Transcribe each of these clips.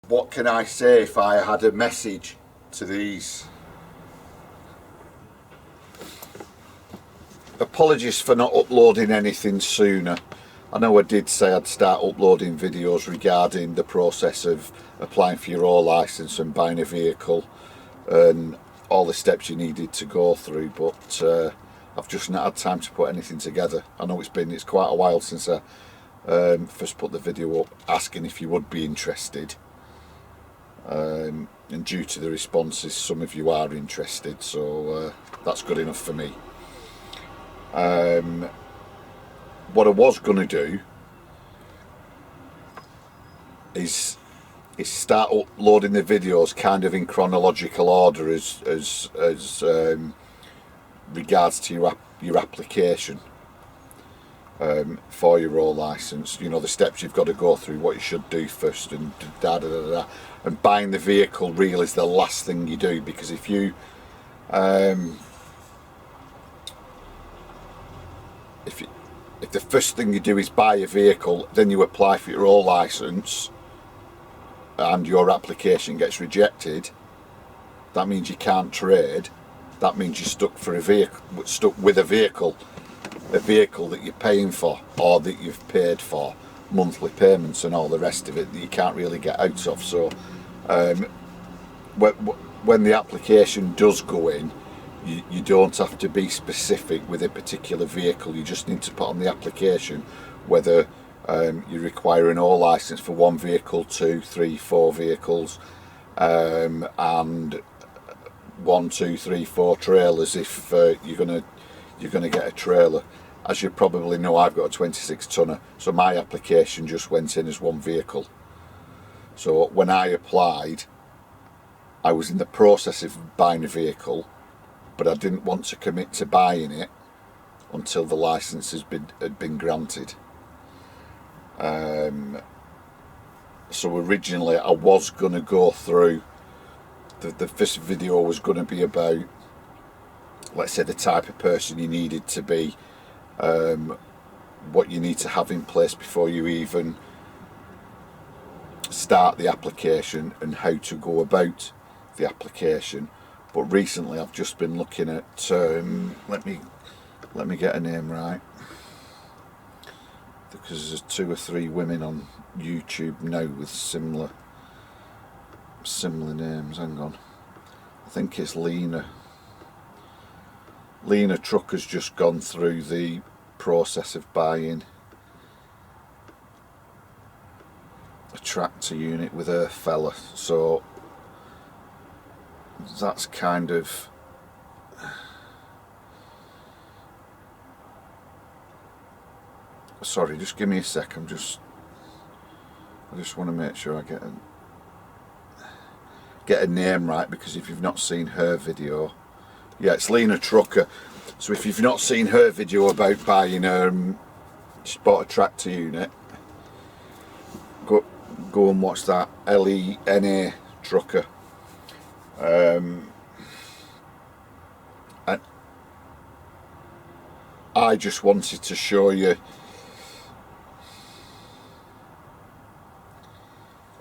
what can I say if I had a message to these? Apologies for not uploading anything sooner. I know I did say I'd start uploading videos regarding the process of applying for your O licence and buying a vehicle and all the steps you needed to go through, but I've just not had time to put anything together. I know it's quite a while since I first put the video up asking if you would be interested, and due to the responses some of you are interested, so that's good enough for me. What I was going to do is start uploading the videos kind of in chronological order as regards to your application for your O licence. You know, the steps you've got to go through, what you should do first, and and buying the vehicle really is the last thing you do, because if you if the first thing you do is buy a vehicle, then you apply for your O licence and your application gets rejected, that means you can't trade. That means you're stuck with a vehicle that you're paying for, or that you've paid for, monthly payments and all the rest of it that you can't really get out of. So when the application does go in, you don't have to be specific with a particular vehicle. You just need to put on the application whether you require an O licence for 1 vehicle, 2, 3, 4 vehicles, and 1, 2, 3, 4 trailers if you're gonna get a trailer. As you probably know, I've got a 26 tonner, so my application just went in as 1 vehicle. So when I applied, I was in the process of buying a vehicle, but I didn't want to commit to buying it until the licence had been granted. So originally I was going to go through, the first video was going to be about, let's say, the type of person you needed to be, what you need to have in place before you even start the application, and how to go about the application. But recently I've just been looking at, let me get a name right, because there's 2 or 3 women on YouTube now with similar names. Hang on, I think it's Lena Truck has just gone through the process of buying a tractor unit with her fella, so that's kind of, sorry, just give me a sec, I just want to make sure I get a name right, because if you've not seen her video, yeah, it's Lena Trucker. So if you've not seen her video about buying she bought a tractor unit, go and watch that. Lena Trucker. I just wanted to show you,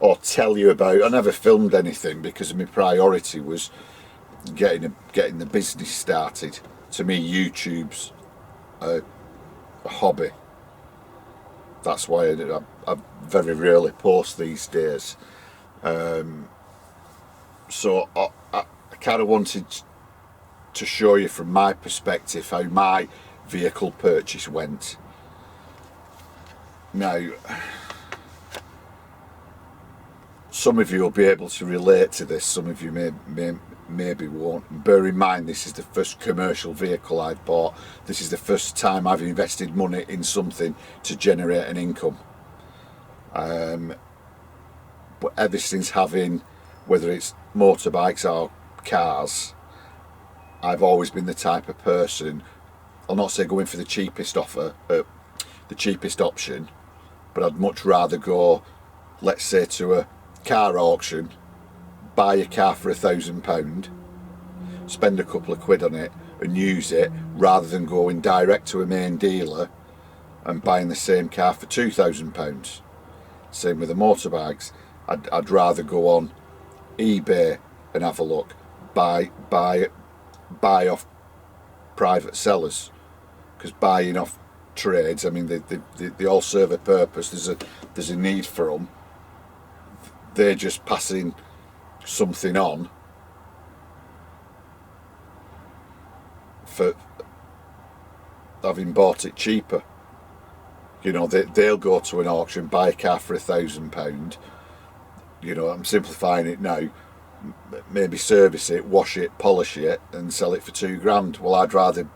or tell you about, I never filmed anything because my priority was getting the business started. To me, YouTube's a hobby. That's why I very rarely post these days. So I kind of wanted to show you from my perspective how my vehicle purchase went. Now, some of you will be able to relate to this, some of you maybe won't. Bear in mind, this is the first commercial vehicle I've bought. This is the first time I've invested money in something to generate an income. But ever since having, whether it's motorbikes or cars, I've always been the type of person, I'll not say going for the cheapest offer, the cheapest option, but I'd much rather go, let's say, to a car auction, buy a car for £1,000, spend a couple of quid on it and use it, rather than going direct to a main dealer and buying the same car for £2,000. Same with the motorbikes. I'd rather go on eBay and have a look, buy off private sellers, because buying off trades, I mean, they all serve a purpose. There's a need for them. They're just passing something on for having bought it cheaper. You know, they'll go to an auction, buy a car for £1,000. You know, I'm simplifying it now. Maybe service it, wash it, polish it, and sell it for £2,000. Well, I'd rather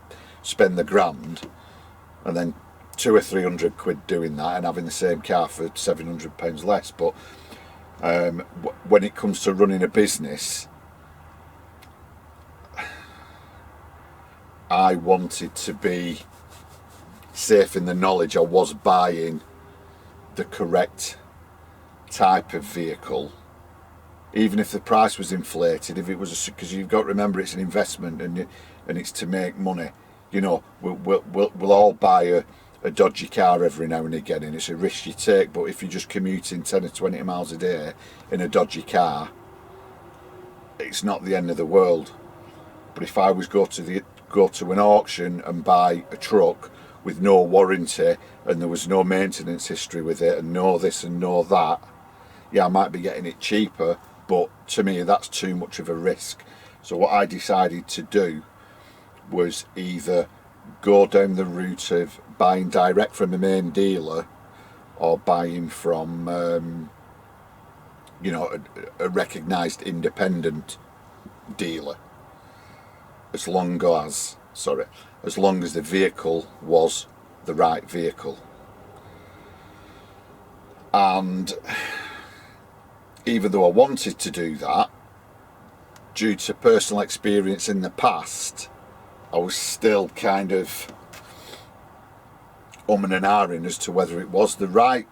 spend the grand and then 200 or 300 quid doing that and having the same car for £700 less. But when it comes to running a business, I wanted to be safe in the knowledge I was buying the correct type of vehicle, even if the price was inflated. If it was, because you've got to remember it's an investment and it's to make money. You know, we'll all buy a dodgy car every now and again, and it's a risk you take. But if you're just commuting 10 or 20 miles a day in a dodgy car, it's not the end of the world. But if I was go to an auction and buy a truck with no warranty and there was no maintenance history with it and no this and no that, yeah, I might be getting it cheaper, but to me that's too much of a risk. So what I decided to do was either go down the route of buying direct from a main dealer or buying from you know, a recognised independent dealer, as long as the vehicle was the right vehicle. And even though I wanted to do that, due to personal experience in the past, I was still kind of and ahhing as to whether it was the right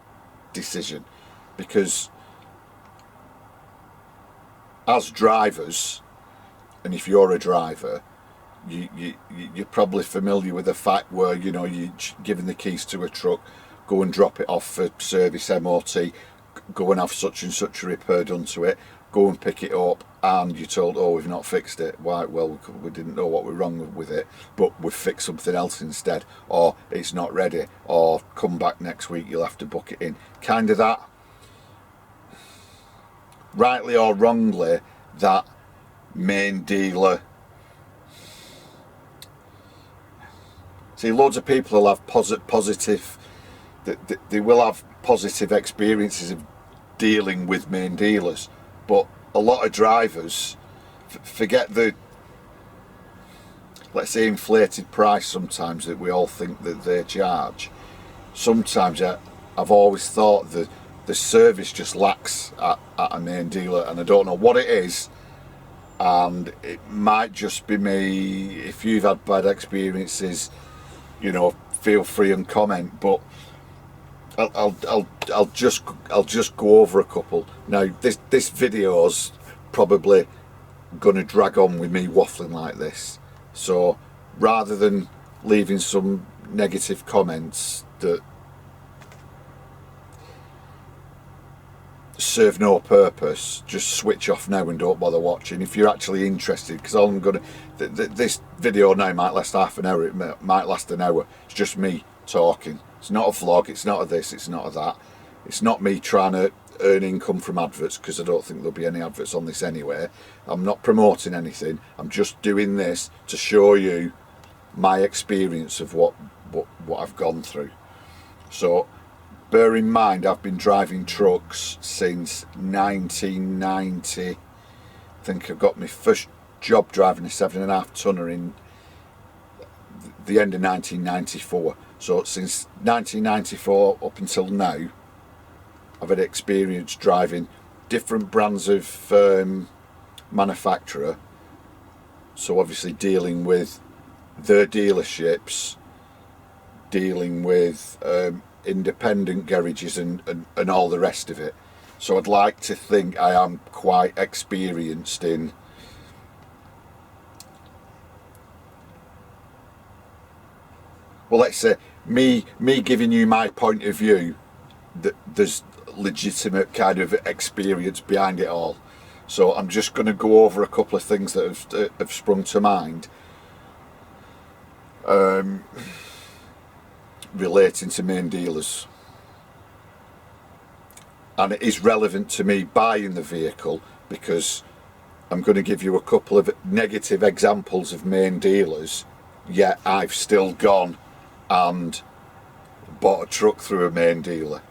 decision, because as drivers, and if you're a driver, you're probably familiar with the fact where, you know, you're given the keys to a truck, go and drop it off for service, MOT, go and have such and such a repair done to it, go and pick it up, and you're told, oh, we've not fixed it. Why? Well, we didn't know what was wrong with it, but we've fixed something else instead, or it's not ready, or come back next week, you'll have to book it in. Kind of that, rightly or wrongly, that main dealer. See, loads of people will have positive, they will have positive experiences of dealing with main dealers, but a lot of drivers forget the, let's say, inflated price sometimes that we all think that they charge. Sometimes I've always thought that the service just lacks at a main dealer, and I don't know what it is, and it might just be me. If you've had bad experiences, you know, feel free and comment, but I'll just go over a couple. Now this video's probably gonna drag on with me waffling like this, so rather than leaving some negative comments that serve no purpose, just switch off now and don't bother watching if you're actually interested, because all I'm gonna this video now might last half an hour, it might last an hour. It's just me talking. It's not a vlog, it's not a this, it's not a that. It's not me trying to earn income from adverts, because I don't think there'll be any adverts on this anyway. I'm not promoting anything, I'm just doing this to show you my experience of what I've gone through. So bear in mind, I've been driving trucks since 1990. I think I got my first job driving a 7.5 tonner in the end of 1994. So since 1994 up until now, I've had experience driving different brands of manufacturer. So obviously dealing with their dealerships, dealing with independent garages and all the rest of it. So I'd like to think I am quite experienced in well, let's say me giving you my point of view. That there's legitimate kind of experience behind it all. So I'm just going to go over a couple of things that have sprung to mind relating to main dealers. And it is relevant to me buying the vehicle, because I'm going to give you a couple of negative examples of main dealers, yet I've still gone and bought a truck through a main dealer.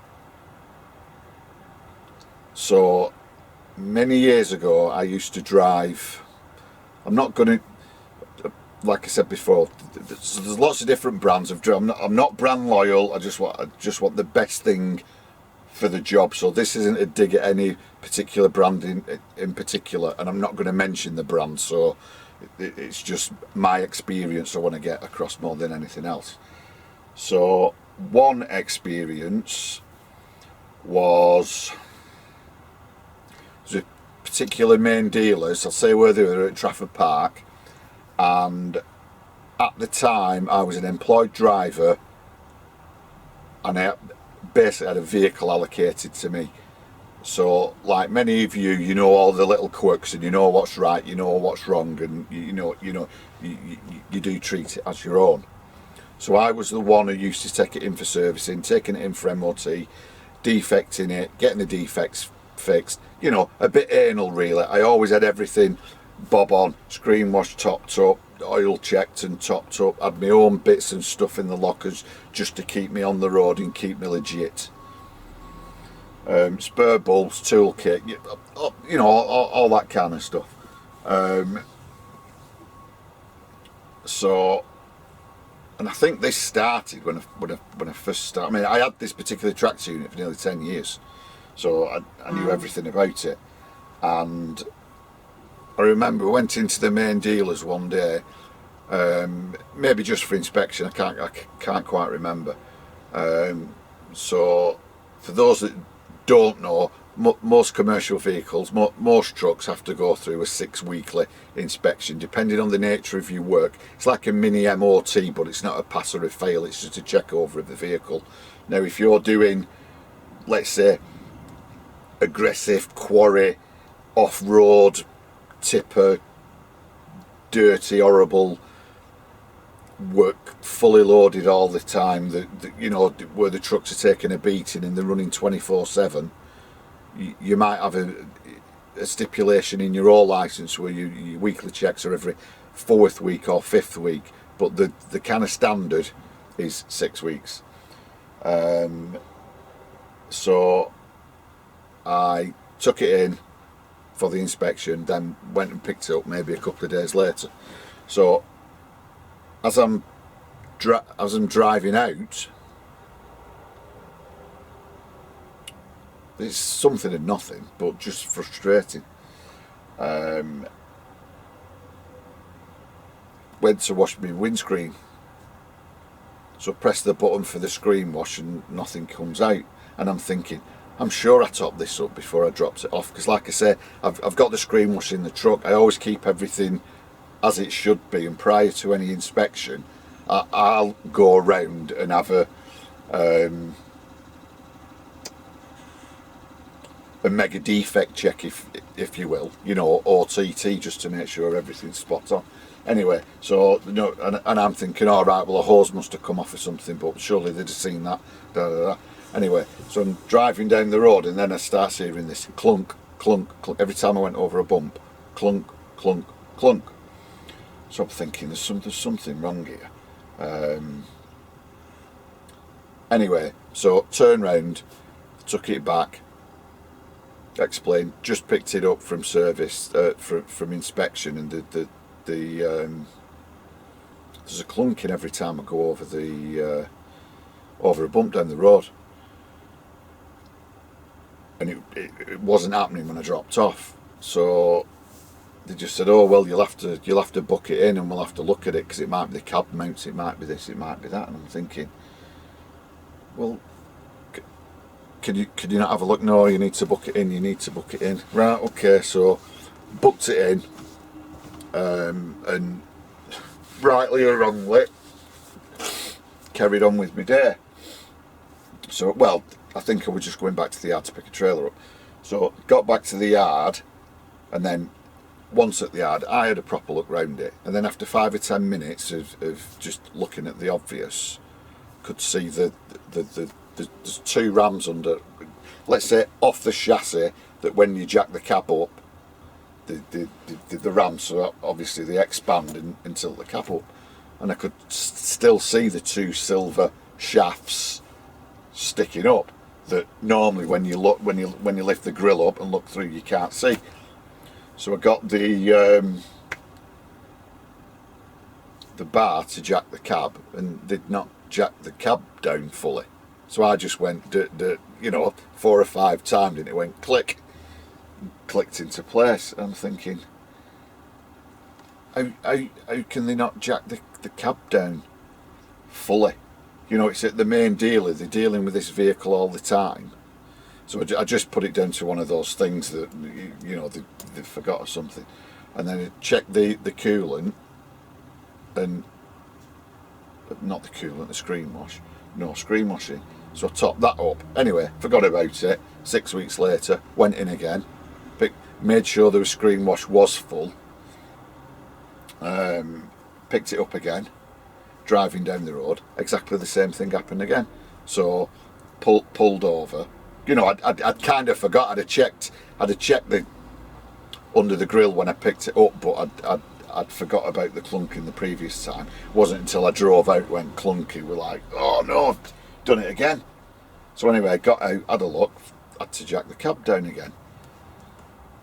So many years ago I used to drive, I'm not going to, like I said before, there's lots of different brands of drive. I'm not brand loyal. I just want the best thing for the job. So this isn't a dig at any particular brand in particular, and I'm not going to mention the brand, so it's just my experience I want to get across more than anything else. So one experience was a particular main dealers, I'll say where they were, at Trafford Park, and at the time I was an employed driver, and I basically had a vehicle allocated to me. So like many of you, you know all the little quirks, and you know what's right, you know what's wrong, and you do treat it as your own. So I was the one who used to take it in for servicing, taking it in for MOT, defecting it, getting the defects fixed, a bit anal really. I always had everything bob on, screen washed, topped up, oil checked and topped up, had my own bits and stuff in the lockers just to keep me on the road and keep me legit. Spur bulbs, toolkit, all that kind of stuff. So, and I think this started when I first started. I mean, I had this particular tractor unit for nearly 10 years, so I knew everything about it. And I remember I went into the main dealers one day, maybe just for inspection. I can't quite remember. So for those that don't know, most commercial vehicles, most trucks have to go through a 6-weekly inspection, depending on the nature of your work. It's like a mini MOT, but it's not a pass or a fail, it's just a check over of the vehicle. Now if you're doing, let's say, aggressive quarry, off-road, tipper, dirty, horrible work, fully loaded all the time, where the trucks are taking a beating and they're running 24/7, you might have a stipulation in your all license where your weekly checks are every 4th week or 5th week, but the kind of standard is 6 weeks. So I took it in for the inspection, then went and picked it up maybe a couple of days later. So as I'm driving out, it's something and nothing, but just frustrating. Went to wash my windscreen, so press the button for the screen wash and nothing comes out, and I'm thinking, I'm sure I topped this up before I dropped it off, because like I say, I've got the screen wash in the truck. I always keep everything as it should be, and prior to any inspection I'll go around and have a mega defect check, if you will, OTT, just to make sure everything's spot on. Anyway, so and I'm thinking, all right, well, a hose must have come off or something, but surely they'd have seen that. Anyway, so I'm driving down the road, and then I start hearing this clunk, clunk, clunk every time I went over a bump. Clunk, clunk, clunk. So I'm thinking, there's something wrong here. Anyway, so turned round, took it back, explained, just picked it up from service, from inspection, and there's a clunking every time I go over a bump down the road, and it wasn't happening when I dropped off. So they just said, oh well, you'll have to book it in and we'll have to look at it, because it might be the cab mounts, it might be this, it might be that. And I'm thinking, well, could you not have a look? No, you need to book it in. Right, okay, so booked it in, and rightly or wrongly carried on with my day. So, well, I think I was just going back to the yard to pick a trailer up. So got back to the yard, and then once at the yard, I had a proper look round it, and then after 5 or 10 minutes of just looking at the obvious, could see there's 2 rams under, let's say off the chassis, that when you jack the cab up, the rams, so obviously they expand and tilt the cab up, and I could still see the 2 silver shafts sticking up that normally when you lift the grill up and look through you can't see. So I got the bar to jack the cab and did not jack the cab down fully. So I just went, you know, 4 or 5 times, and it went click, clicked into place. And I'm thinking, how can they not jack the cab down fully? You know, it's at the main dealer, they're dealing with this vehicle all the time. So I just put it down to one of those things that, you know, they forgot or something. And then I checked the coolant, and not the coolant, the screen wash. No screen washing. So I topped that up. Anyway, forgot about it. 6 weeks later, went in again, made sure the screen wash was full, picked it up again, driving down the road, exactly the same thing happened again. So pulled over. You know, I'd kind of forgot. I'd have checked the under the grill when I picked it up, but I'd forgot about the clunking the previous time. It wasn't until I drove out went clunky. We're like, oh no, I've done it again. So anyway, I got out, had a look, had to jack the cab down again.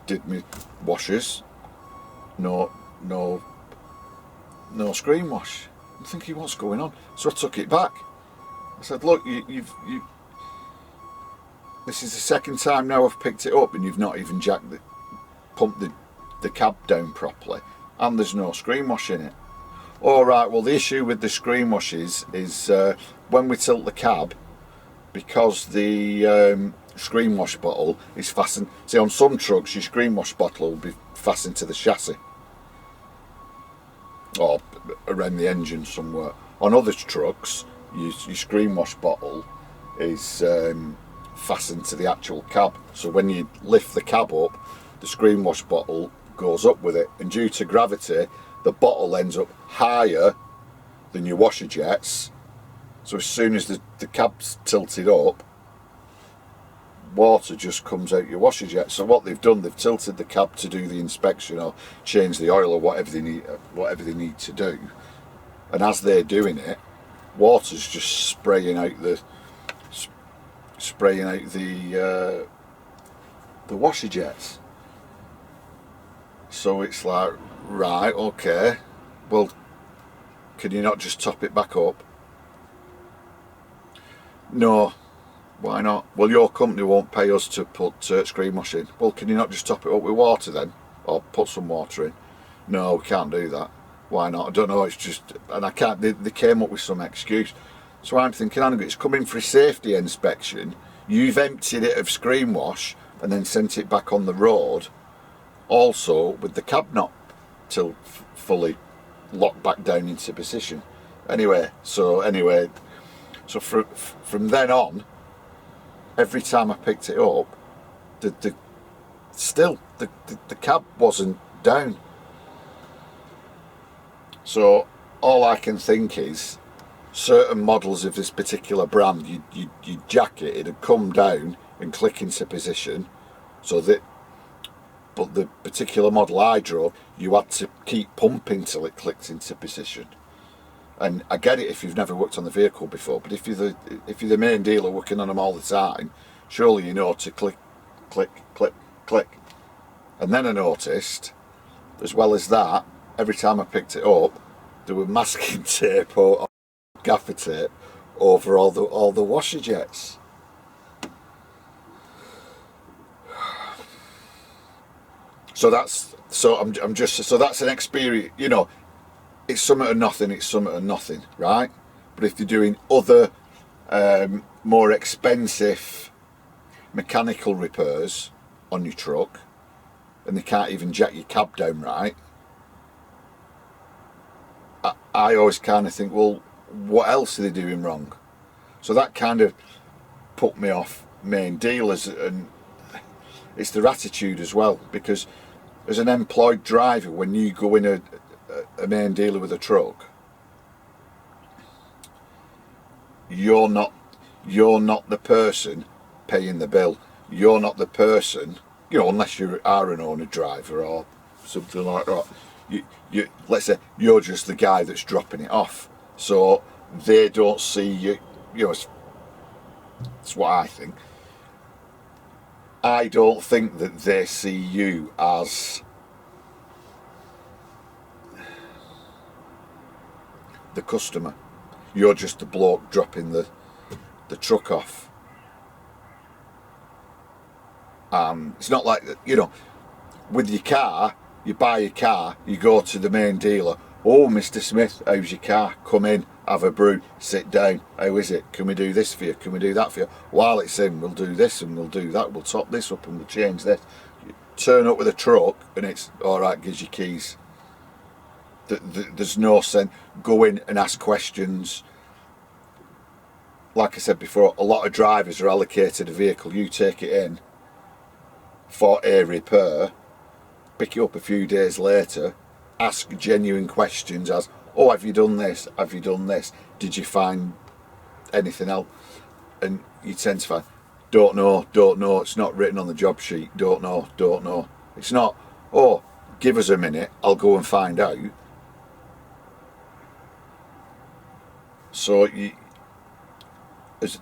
Did me washers, no screen wash. I'm thinking, what's going on? So I took it back. I said, look, this is the second time now I've picked it up, and you've not even pumped the cab down properly, and there's no screen wash in it. All right, well, the issue with the screen wash is when we tilt the cab, because the screen wash bottle is fastened. See, on some trucks, your screen wash bottle will be fastened to the chassis or around the engine somewhere. On other trucks, your screen wash bottle is fastened to the actual cab. So when you lift the cab up, the screen wash bottle goes up with it, and due to gravity, the bottle ends up higher than your washer jets. So as soon as the cab's tilted up, water just comes out your washer jet. So what they've done, they've tilted the cab to do the inspection or change the oil or whatever they need to do. And as they're doing it, water's just spraying out the washer jets. So it's like, right, okay, well, can you not just top it back up? No. Why not? Well, your company won't pay us to put screen wash in. Well, can you not just top it up with water then? Or put some water in? No, we can't do that. Why not? I don't know, it's just, and I can't, they came up with some excuse. So I'm thinking, it's coming for a safety inspection. You've emptied it of screen wash and then sent it back on the road. Also, with the cab not till fully locked back down into position. Anyway, so from then on, every time I picked it up, the cab wasn't down. So all I can think is, certain models of this particular brand, you jack it, it'd come down and click into position. But the particular model I drove, you had to keep pumping till it clicked into position. And I get it if you've never worked on the vehicle before, but if you're the main dealer working on them all the time, surely you know to click, click, click, click. And then I noticed, as well as that, every time I picked it up, there were masking tape or gaffer tape over all the washer jets. So that's an experience, you know. It's something or nothing, right? But if you're doing other more expensive mechanical repairs on your truck, and they can't even jack your cab down right, I always kind of think, well, what else are they doing wrong? So that kind of put me off main dealers, and it's their attitude as well, because as an employed driver, when you go in a main dealer with a truck, you're not the person paying the bill. You're not the person, you know, unless you are an owner driver or something like that. You let's say you're just the guy that's dropping it off, so they don't see you. You know, it's what I think. I don't think that they see you as the customer. You're just the bloke dropping the truck off. It's not like, you know, with your car, you buy your car, you go to the main dealer. Oh, Mr. Smith, how's your car? Come in, have a brew, sit down. How is it? Can we do this for you? Can we do that for you? While it's in, we'll do this and we'll do that. We'll top this up and we'll change this. You turn up with a truck and it's, all right, gives you keys. There's no sense. Go in and ask questions. Like I said before, a lot of drivers are allocated a vehicle. You take it in for a repair, pick it up a few days later, ask genuine questions as, oh, have you done this? Have you done this? Did you find anything else? And you tend to find, don't know, it's not written on the job sheet, don't know. It's not, oh, give us a minute, I'll go and find out. So you, as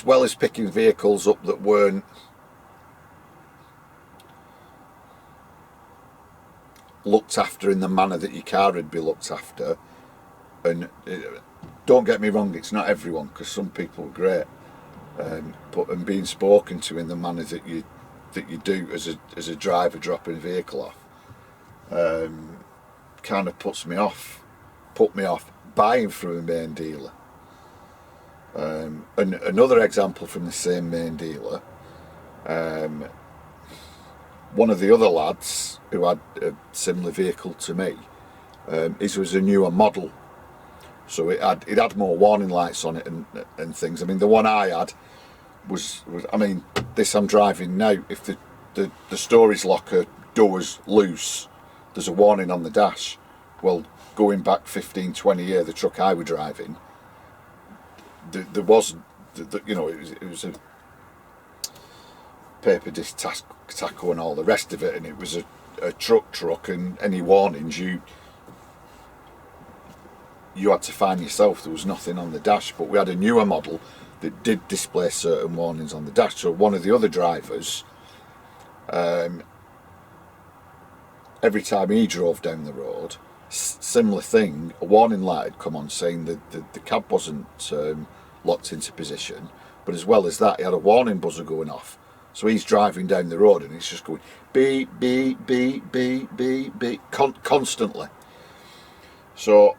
well as picking vehicles up that weren't looked after in the manner that your car would be looked after, and don't get me wrong, it's not everyone, because some people are great, but and being spoken to in the manner that you do as a driver dropping a vehicle off, kind of put me off buying from a main dealer. And another example from the same main dealer, one of the other lads who had a similar vehicle to me, his was a newer model, so it had more warning lights on it and things. I mean, the one I had was I mean, this I'm driving now, if the storage locker door's loose, there's a warning on the dash. Well, going back 15-20 years, the truck I was driving, there wasn't, you know, it was a paper disc tackle and all the rest of it, and it was a truck, and any warnings you had to find yourself. There was nothing on the dash, but we had a newer model that did display certain warnings on the dash. So one of the other drivers, every time he drove down the road, similar thing, a warning light had come on saying that the cab wasn't locked into position, but as well as that, he had a warning buzzer going off. So he's driving down the road and it's just going beep, beep, beep, beep, beep, beep, constantly. So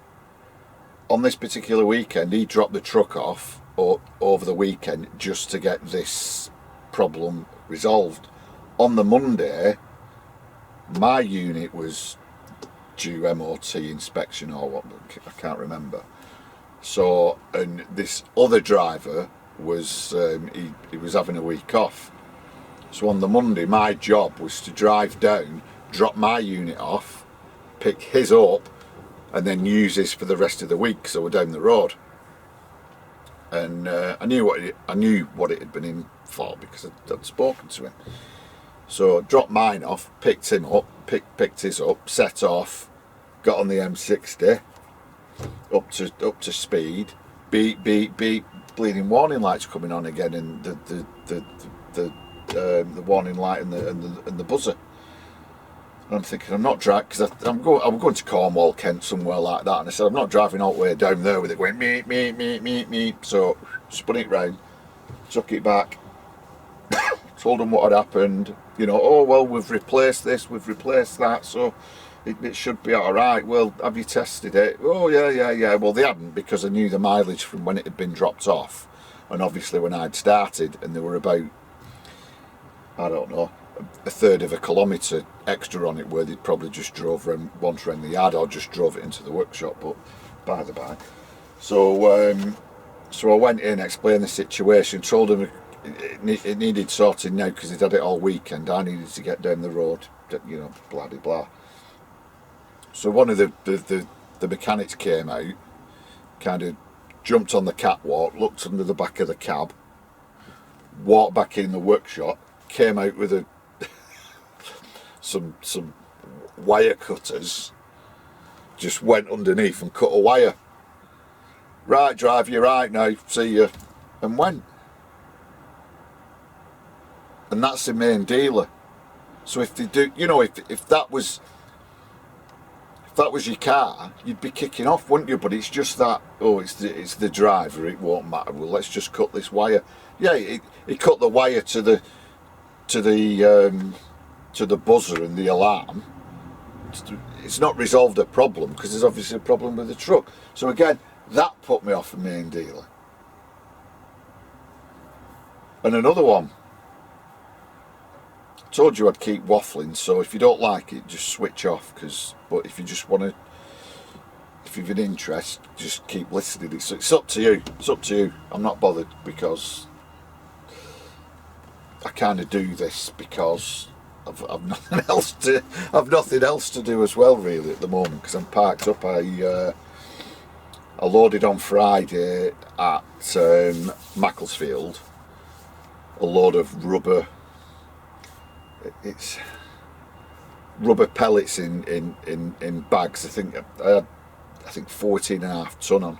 on this particular weekend, he dropped the truck off over the weekend just to get this problem resolved. On the Monday, my unit was due MOT inspection or what, I can't remember. So, and this other driver was, he was having a week off. So on the Monday, my job was to drive down, drop my unit off, pick his up, and then use this for the rest of the week. So we're down the road, and I knew what it had been in for because I'd spoken to him. So dropped mine off, picked him up, picked his up, set off, got on the M60, up to speed, beep, beep, beep, bleeding warning lights coming on again, and the warning light and the buzzer. And I'm thinking, I'm not driving, because I'm going to Cornwall, Kent, somewhere like that, and I said, I'm not driving all the way down there with it going meep, meep, meep, meep, meep. So spun it round, took it back, told them what had happened, you know, oh well, we've replaced this, we've replaced that, so it should be alright. Well, have you tested it? Oh yeah. Well, they hadn't, because I knew the mileage from when it had been dropped off, and obviously when I'd started, and there were about, I don't know, a third of a kilometre extra on it, where they'd probably just drove once around the yard or just drove it into the workshop, but by the by. So So I went in, explained the situation, told him it needed sorting now because he'd had it all weekend. I needed to get down the road, you know, blah blah blah. So one of the mechanics came out, kind of jumped on the catwalk, looked under the back of the cab, walked back in the workshop, came out with a some wire cutters, just went underneath and cut a wire. Right, drive, you're right now, see you, and went. And that's the main dealer. So if they do, you know, if that was your car, you'd be kicking off, wouldn't you? But it's just that, oh, it's the driver, it won't matter. Well, let's just cut this wire. Yeah, he cut the wire to the buzzer and the alarm. It's not resolved a problem because there's obviously a problem with the truck. So again, that put me off the main dealer. And another one. I told you I'd keep waffling, so if you don't like it, just switch off. But if you just want to, if you've an interest, just keep listening. It's up to you. It's up to you. I'm not bothered because I kind of do this because I've nothing else to do as well, really, at the moment, because I'm parked up. I loaded on Friday at Macclesfield a load of rubber. It's rubber pellets in bags. I think 14.5 ton on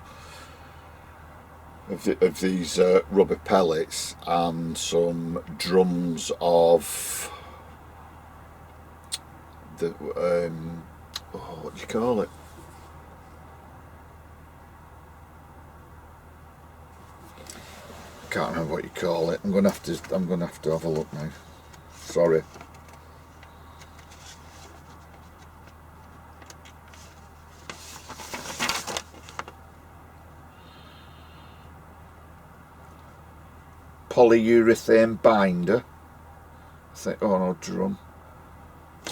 of these rubber pellets, and some drums of the what do you call it? I can't remember what you call it. I'm gonna have to have a look now. Sorry. Polyurethane binder. I think, oh no, drum.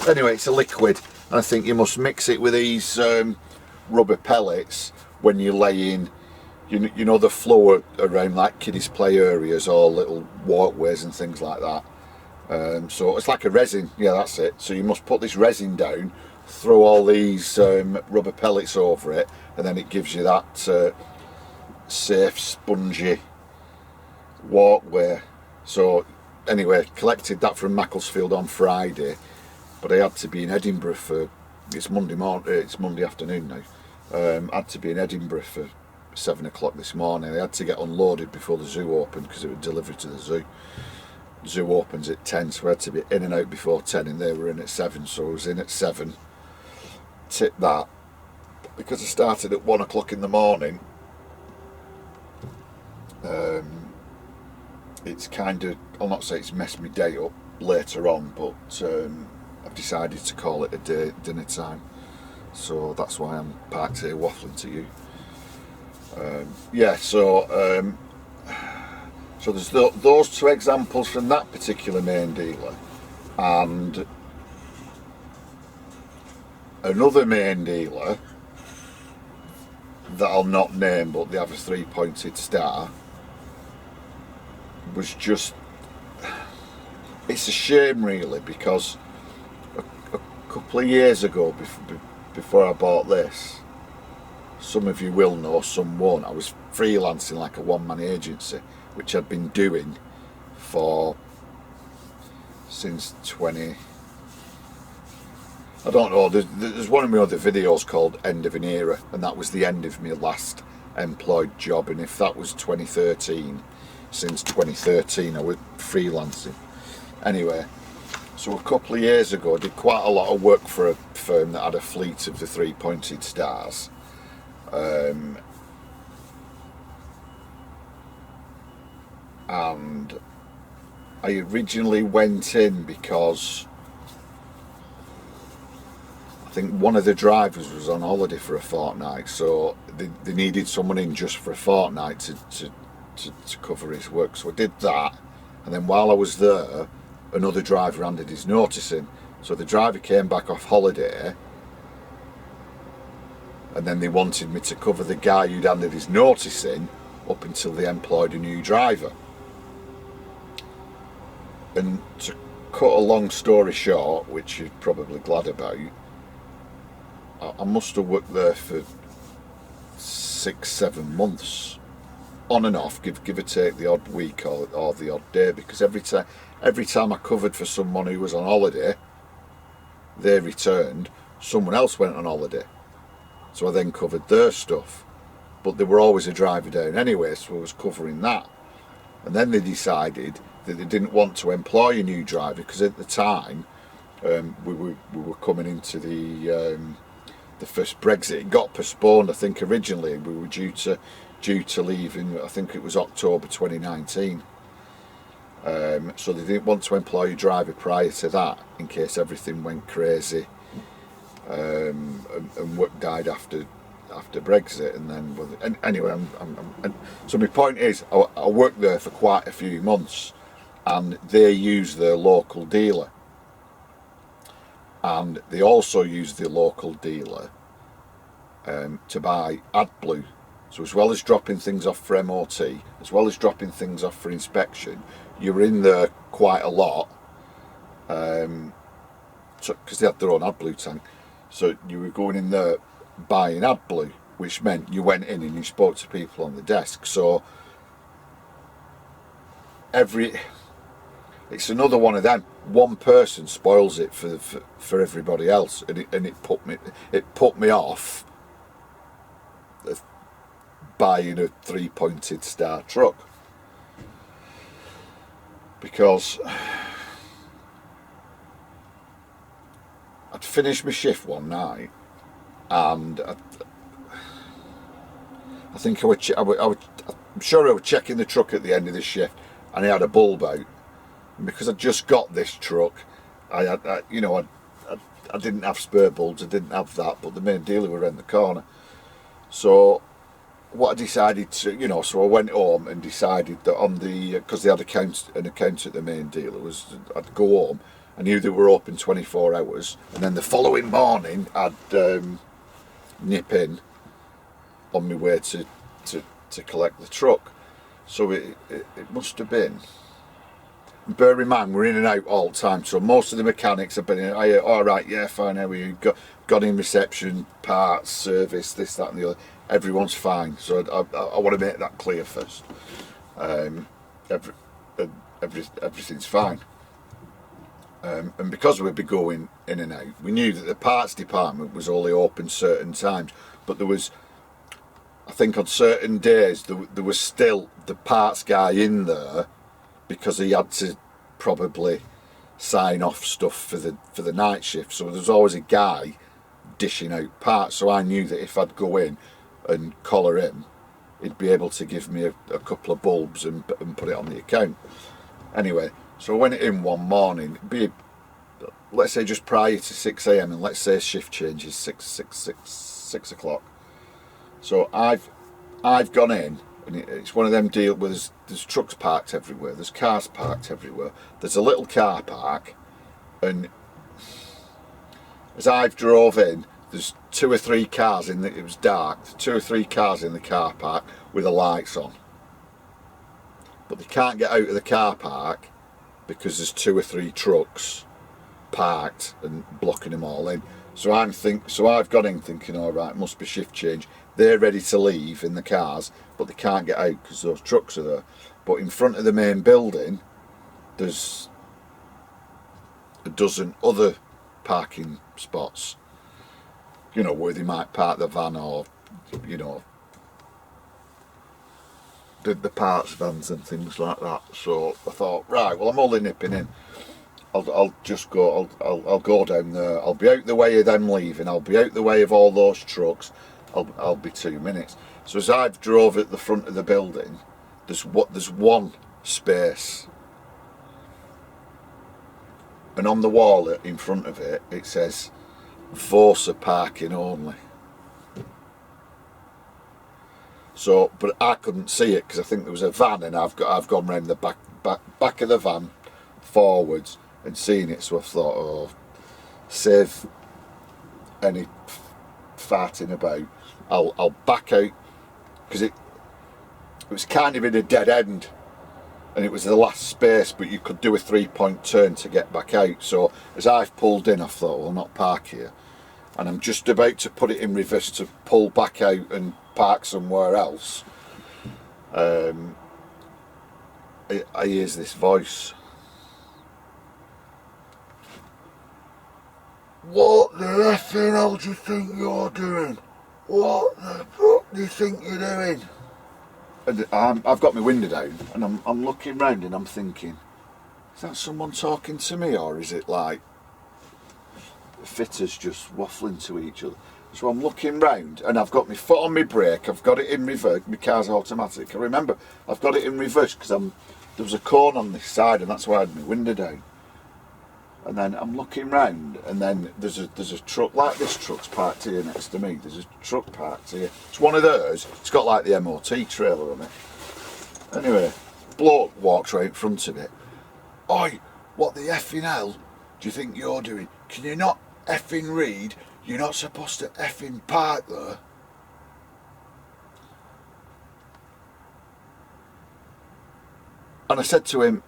Anyway, it's a liquid, and I think you must mix it with these rubber pellets when you lay in, you know, the floor around like kiddies play areas or little walkways and things like that. So it's like a resin, yeah, that's it. So you must put this resin down, throw all these rubber pellets over it, and then it gives you that safe, spongy walkway. So anyway, collected that from Macclesfield on Friday, but I had to be in Edinburgh for, it's Monday afternoon now. Had to be in Edinburgh for 7 o'clock this morning. I had to get unloaded before the zoo opened because it was delivered to the zoo. The zoo opens at 10, so I had to be in and out before 10, and they were in at 7, so I was in at 7. Tip that, because I started at 1 o'clock in the morning. It's kind of, I'll not say it's messed my day up later on, but I've decided to call it a day, dinner time. So that's why I'm parked here waffling to you. Yeah, so there's those two examples from that particular main dealer, and another main dealer that I'll not name, but they have a 3-pointed star, was just, it's a shame really, because a couple of years ago, before I bought this, some of you will know, some won't, I was freelancing like a one-man agency, which I'd been doing since 20, I don't know, there's one of my other videos called End of an Era, and that was the end of my last employed job, and if that was 2013, since 2013 I was freelancing. Anyway, so a couple of years ago I did quite a lot of work for a firm that had a fleet of the 3-pointed stars. And I originally went in because I think one of the drivers was on holiday for a fortnight, so they needed someone in just for a fortnight to cover his work. So I did that, and then while I was there, another driver handed his notice in. So the driver came back off holiday, and then they wanted me to cover the guy who'd handed his notice in up until they employed a new driver. And to cut a long story short, which you're probably glad about, I must have worked there for 6-7 months, on and off, give or take the odd week or the odd day, because every time I covered for someone who was on holiday, they returned, someone else went on holiday, so I then covered their stuff, but there were always a driver down anyway, so I was covering that. And then they decided that they didn't want to employ a new driver, because at the time we were coming into the first Brexit. It got postponed. I think originally we were due to leave in, I think it was October 2019. So they didn't want to employ a driver prior to that, in case everything went crazy and work died after Brexit. And then anyway, so my point is, I worked there for quite a few months, and they use their local dealer, and they also use the local dealer to buy AdBlue. So as well as dropping things off for MOT, as well as dropping things off for inspection, you're in there quite a lot, because they had their own AdBlue tank. So you were going in there buying AdBlue, which meant you went in and you spoke to people on the desk. So it's another one of them. One person spoils it for everybody else, and it put me off buying a 3-pointed star truck, because I'd finished my shift one night, and I think I'm sure I was checking the truck at the end of the shift, and I had a bulb out. And because I just got this truck, I didn't have spare bulbs, I didn't have that, but the main dealer were in the corner. So what I decided to, so I went home and decided that because they had an account at the main dealer, I'd go home. I knew they were open 24 hours, and then the following morning I'd nip in on my way to collect the truck. So it must have been, bear in mind we're in and out all the time, so most of the mechanics have been in, all right, yeah, fine, how are you, got in reception, parts, service, this, that and the other, everyone's fine. So I want to make that clear first. Everything's fine. And because we'd be going in and out, we knew that the parts department was only open certain times, but there was, I think on certain days there was still the parts guy in there, because he had to probably sign off stuff for the night shift. So there's always a guy dishing out parts. So I knew that if I'd go in and collar him, he'd be able to give me a couple of bulbs and put it on the account. Anyway, so I went in one morning, let's say just prior to 6 AM, and let's say shift change is 6 o'clock. So I've gone in, and it's one of them deals where there's trucks parked everywhere, there's cars parked everywhere, there's a little car park, and as I've drove in, there's 2 or 3 cars it was dark, 2 or 3 cars in the car park with the lights on, but they can't get out of the car park because there's 2 or 3 trucks parked and blocking them all in. So I've got in thinking, all right, must be shift change. They're ready to leave in the cars, but they can't get out because those trucks are there. But in front of the main building, there's a dozen other parking spots, where they might park the van, or the parts vans and things like that. So I thought, right, well, I'm only nipping in. I'll just go. I'll go down there. I'll be out the way of them leaving. I'll be out the way of all those trucks. I'll be 2 minutes. So as I've drove at the front of the building, there's one space, and on the wall in front of it, it says Vosa parking only. So, but I couldn't see it because I think there was a van, and I've gone round the back of the van forwards and seen it. So I thought, oh, save any farting about. I'll back out, because It was kind of in a dead end, and it was the last space, but you could do a 3-point turn to get back out. So as I've pulled in, I thought, well, I'll not park here. And I'm just about to put it in reverse to pull back out and park somewhere else. I hears this voice. What the effing hell do you think you're doing? What the fuck do you think you're doing? And I've got my window down, and I'm looking round and I'm thinking, is that someone talking to me, or is it like fitters just waffling to each other? So I'm looking round, and I've got my foot on my brake, I've got it in reverse, my car's automatic. I remember I've got it in reverse because there was a cone on this side, and that's why I had my window down. And then I'm looking round, and then there's a truck, like this truck's parked here next to me. There's a truck parked here. It's one of those. It's got like the MOT trailer on it. Anyway, bloke walks right in front of it. Oi, what the effing hell do you think you're doing? Can you not effing read? You're not supposed to effing park there. And I said to him,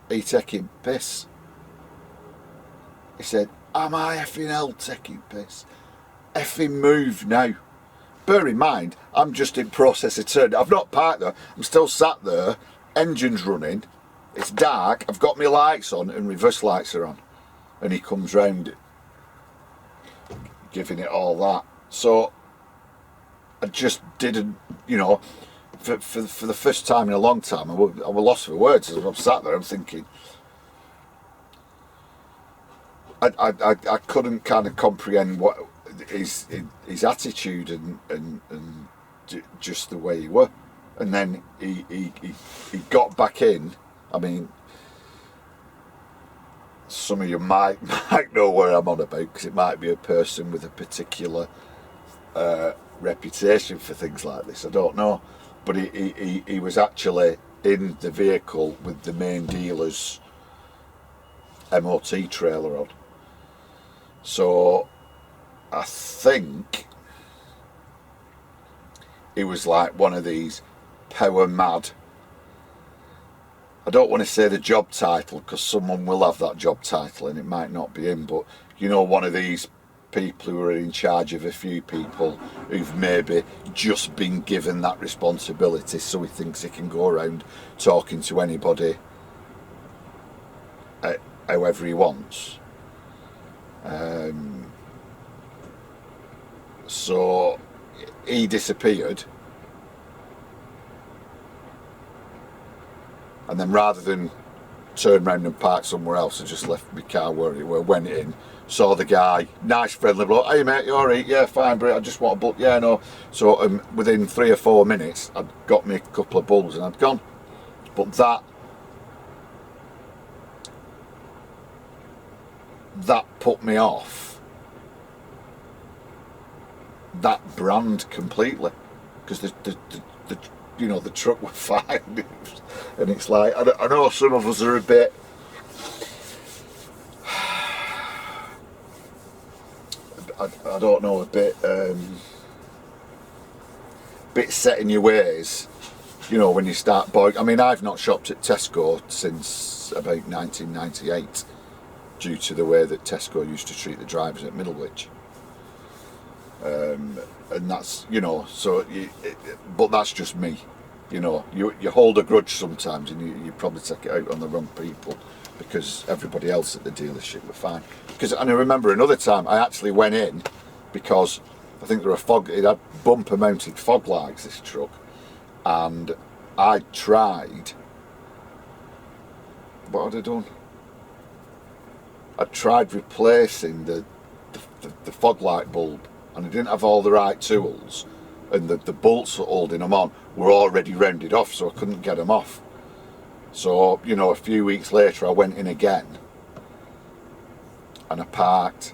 are you taking piss? He said, am I effing hell taking piss? Effing move now. Bear in mind, I'm just in process of turning. I've not parked there. I'm still sat there. Engine's running. It's dark. I've got my lights on and reverse lights are on. And he comes round giving it all that. So I just didn't, you know, for the first time in a long time, I was lost for words. As I'm sat there, I'm thinking, I couldn't kind of comprehend what his attitude and just the way he were. And then he got back in. I mean, some of you might know where I'm on about, because it might be a person with a particular reputation for things like this. I don't know. But he was actually in the vehicle with the main dealer's MOT trailer on. So I think he was like one of these power mad. I don't want to say the job title, because someone will have that job title and it might not be him, but you know, one of these people who are in charge of a few people who've maybe just been given that responsibility, so he thinks he can go around talking to anybody however he wants. So he disappeared, and then rather than turn round and park somewhere else, I just left my car where it were, went in, saw the guy, nice friendly bloke, hey mate, you alright? Yeah, fine, bro, I just want a bulb. Yeah, no. So within 3 or 4 minutes I'd got me a couple of bulbs and I'd gone. But that put me off that brand completely, because the you know, the truck were fine. And it's like, I know some of us are a bit I don't know, a bit set in your ways, you know, when you start buying. I mean, I've not shopped at Tesco since about 1998 due to the way that Tesco used to treat the drivers at Middlewich. And that's, you know, so but that's just me, you know. You hold a grudge sometimes, and you probably take it out on the wrong people, because everybody else at the dealership were fine. And I remember another time I actually went in because I think it had bumper mounted fog lights, this truck, and I tried, what had I done? I tried replacing the fog light bulb, and I didn't have all the right tools, and the bolts holding them on were already rounded off, so I couldn't get them off. So, you know, a few weeks later I went in again, and I parked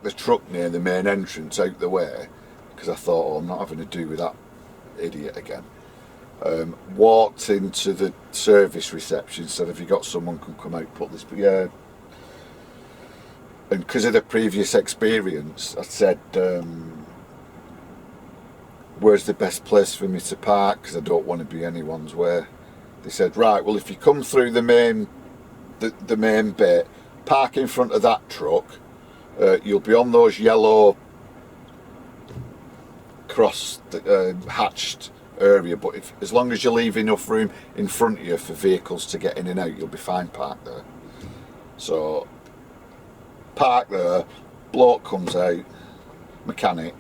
the truck near the main entrance out the way, because I thought, oh, I'm not having to do with that idiot again. Walked into the service reception, said, have you got someone can come out, put this, but yeah. And because of the previous experience, I said, where's the best place for me to park, because I don't want to be anyone's way. They said, right, well, if you come through the main bit, park in front of that truck, you'll be on those yellow cross hatched area, but as long as you leave enough room in front of you for vehicles to get in and out, you'll be fine parked there. So park there, bloke comes out, mechanic,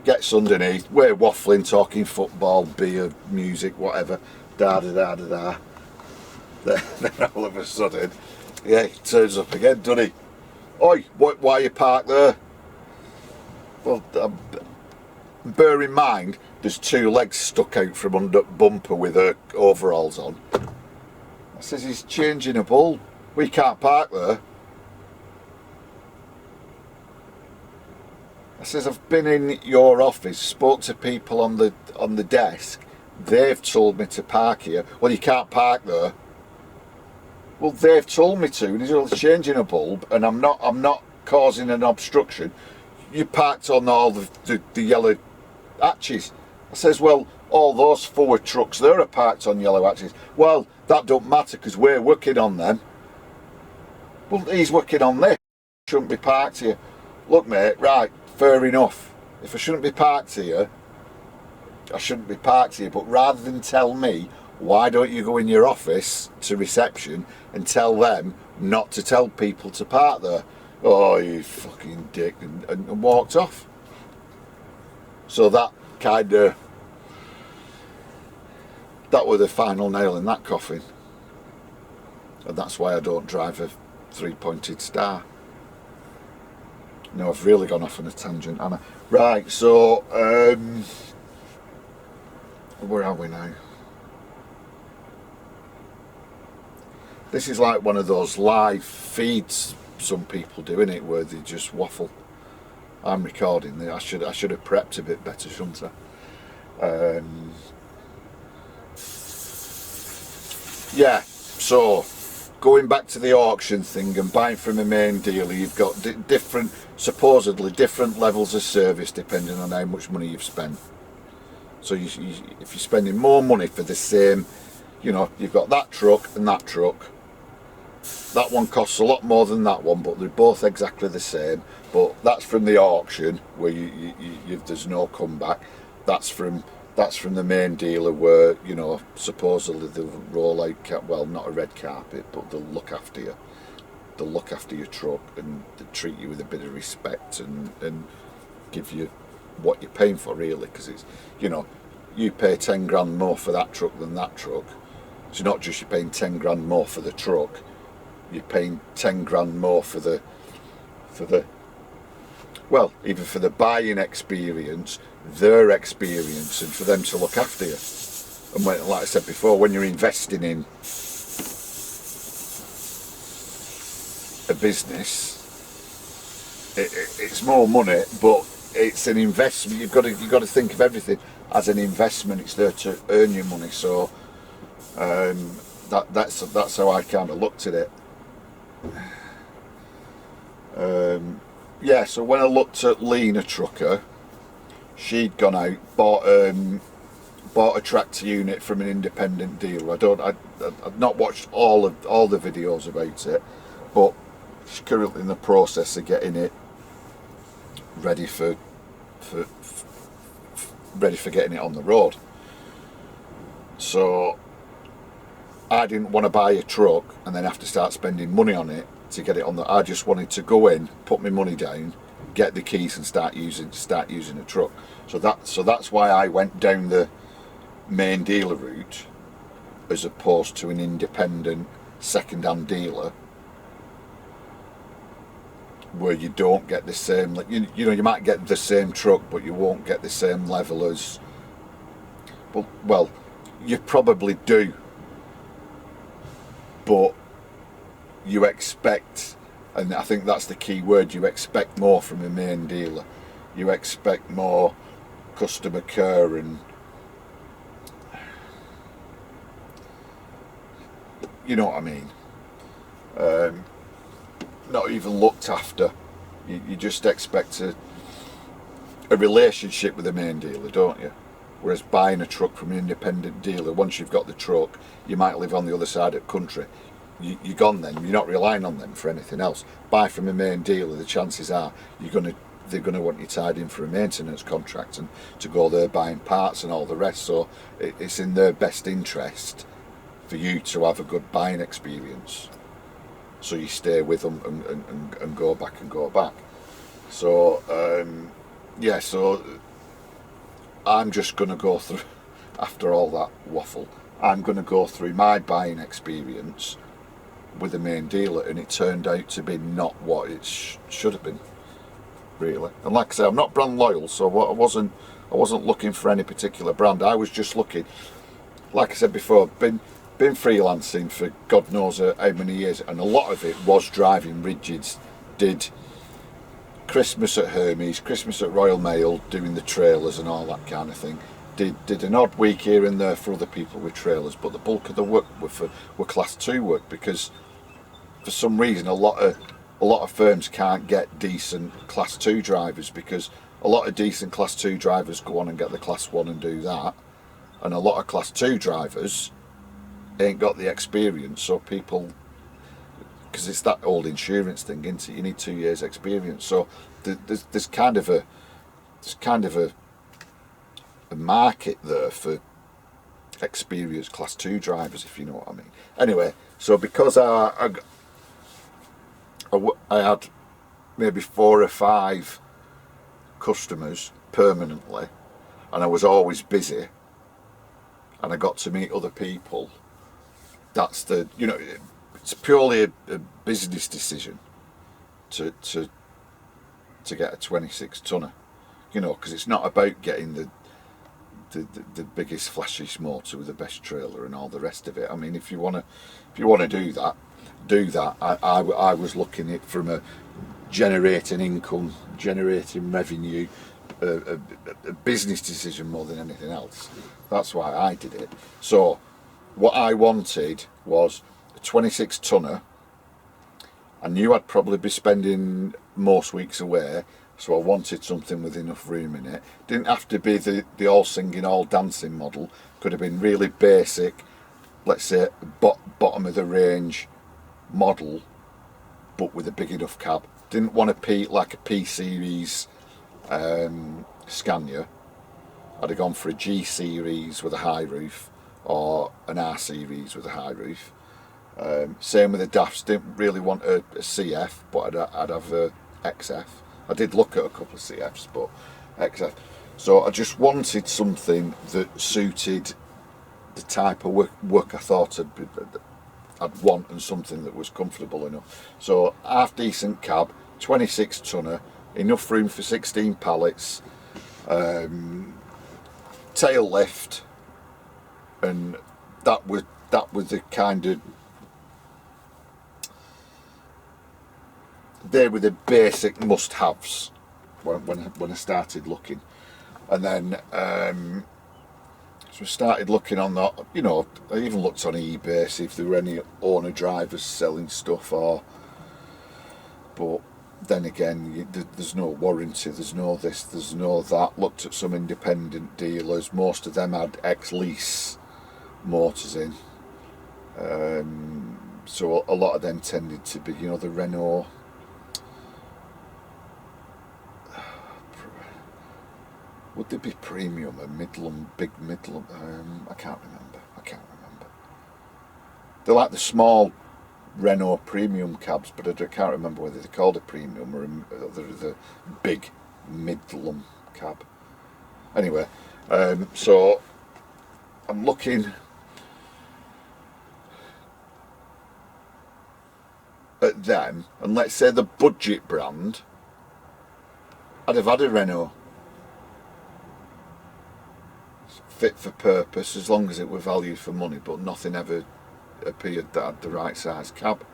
gets underneath, we're waffling, talking football, beer, music, whatever, da da da da da. Then all of a sudden, yeah, he turns up again, doesn't he? Oi, why are you parked there? Well, bear in mind, there's two legs stuck out from under bumper with her overalls on. I says, he's changing a bulb. We can't park there. I says, I've been in your office, spoke to people on the desk. They've told me to park here. Well, you can't park there. Well, they've told me to, and he's changing a bulb, and I'm not causing an obstruction. You parked on all the yellow hatches. I says, well, all those forward trucks there are parked on yellow hatches. Well, that don't matter because we're working on them. Well, he's working on this. Shouldn't be parked here. Look, mate, right, fair enough. If I shouldn't be parked here, I shouldn't be parked here. But rather than tell me, why don't you go in your office to reception and tell them not to tell people to park there? Oh, you fucking dick, and walked off. So that were the final nail in that coffin. And that's why I don't drive a 3-pointed star. No, I've really gone off on a tangent, Anna. Right, so where are we now? This is like one of those live feeds some people do, innit, where they just waffle. I'm recording. I should have prepped a bit better, shouldn't I? Yeah. So going back to the auction thing and buying from a main dealer, you've got supposedly different levels of service depending on how much money you've spent. So if you're spending more money for the same, you've got that truck and that truck. That one costs a lot more than that one, but they're both exactly the same. But that's from the auction where there's no comeback. That's from the main dealer where supposedly they'll roll out, well, not a red carpet, but they'll look after you. They'll look after your truck and they'll treat you with a bit of respect and give you what you're paying for, really, because it's you pay 10 grand more for that truck than that truck. It's not just you're paying 10 grand more for the truck. You're paying 10 grand more for the well, even for the buying experience, their experience, and for them to look after you. And like I said before, when you're investing in a business, it's more money, but it's an investment. You've got to think of everything as an investment. It's there to earn you money. So that's how I kind of looked at it. Yeah, so when I looked at Lena Trucker, she'd gone out, bought a tractor unit from an independent dealer. I've not watched all the videos about it, but she's currently in the process of getting it ready for getting it on the road. So I didn't want to buy a truck and then have to start spending money on it to get it on I just wanted to go in, put my money down, get the keys and start using a truck. So that's why I went down the main dealer route as opposed to an independent second-hand dealer where you don't get the same, like you might get the same truck but you won't get the same level as, well, you probably do, but you expect, and I think that's the key word, you expect more from a main dealer. You expect more customer care and you know what I mean. Not even looked after. You just expect a relationship with the main dealer, don't you? Whereas buying a truck from an independent dealer, once you've got the truck, you might live on the other side of the country. You're gone then. You're not relying on them for anything else. Buy from a main dealer, the chances are they're going to want you tied in for a maintenance contract and to go there buying parts and all the rest. So it's in their best interest for you to have a good buying experience. So you stay with them and go back and go back. So yeah, so I'm just going to go through, after all that waffle, I'm going to go through my buying experience with the main dealer, and it turned out to be not what it should have been, really. And like I said, I'm not brand loyal, so I wasn't looking for any particular brand. I was just looking, like I said before, been freelancing for God knows how many years, and a lot of it was driving rigids. Did Christmas at Hermes, Christmas at Royal Mail, doing the trailers and all that kind of thing. Did an odd week here and there for other people with trailers, but the bulk of the work were Class 2 work, because for some reason a lot of firms can't get decent Class 2 drivers, because a lot of decent Class 2 drivers go on and get the Class 1 and do that, and a lot of Class 2 drivers ain't got the experience. So people, because it's that old insurance thing, isn't it? You need 2 years experience. So there's kind of a market there for experienced Class 2 drivers, if you know what I mean. Anyway, so because I had maybe 4 or 5 customers permanently, and I was always busy, and I got to meet other people. That's the, you know, it's purely a business decision to get a 26 tonner, you know, because it's not about getting the biggest flashiest motor with the best trailer and all the rest of it. I mean, if you want to do that. I was looking at it from a generating income, generating revenue, a business decision more than anything else. That's why I did it. So what I wanted was a 26 tonner. I knew I'd probably be spending most weeks away, so I wanted something with enough room in it. Didn't have to be the all singing, all dancing model. Could have been really basic, let's say bottom of the range model, but with a big enough cab. Didn't want a P series Scania. I'd have gone for a G series with a high roof, or an R series with a high roof. Same with the DAFs. Didn't really want a CF, but I'd have a XF. I did look at a couple of CFs, but XF. So I just wanted something that suited the type of work I thought I'd want, and something that was comfortable enough. So half decent cab, 26 tonner, enough room for 16 pallets, tail lift, and that was the kind of, they were the basic must-haves when I started looking. And then so I started looking on that, you know, I even looked on eBay, see if there were any owner drivers selling stuff, but then again, there's no warranty, there's no this, there's no that. Looked at some independent dealers, most of them had ex-lease motors in, so a lot of them tended to be, you know, the Renault, would they be premium or Midland, big Midland? I can't remember. They're like the small Renault premium cabs, but I can't remember whether they're called a premium or the big Midland cab. Anyway, so I'm looking at them, and let's say the budget brand, I'd have had a Renault. Fit for purpose, as long as it were value for money, but nothing ever appeared that had the right size cab.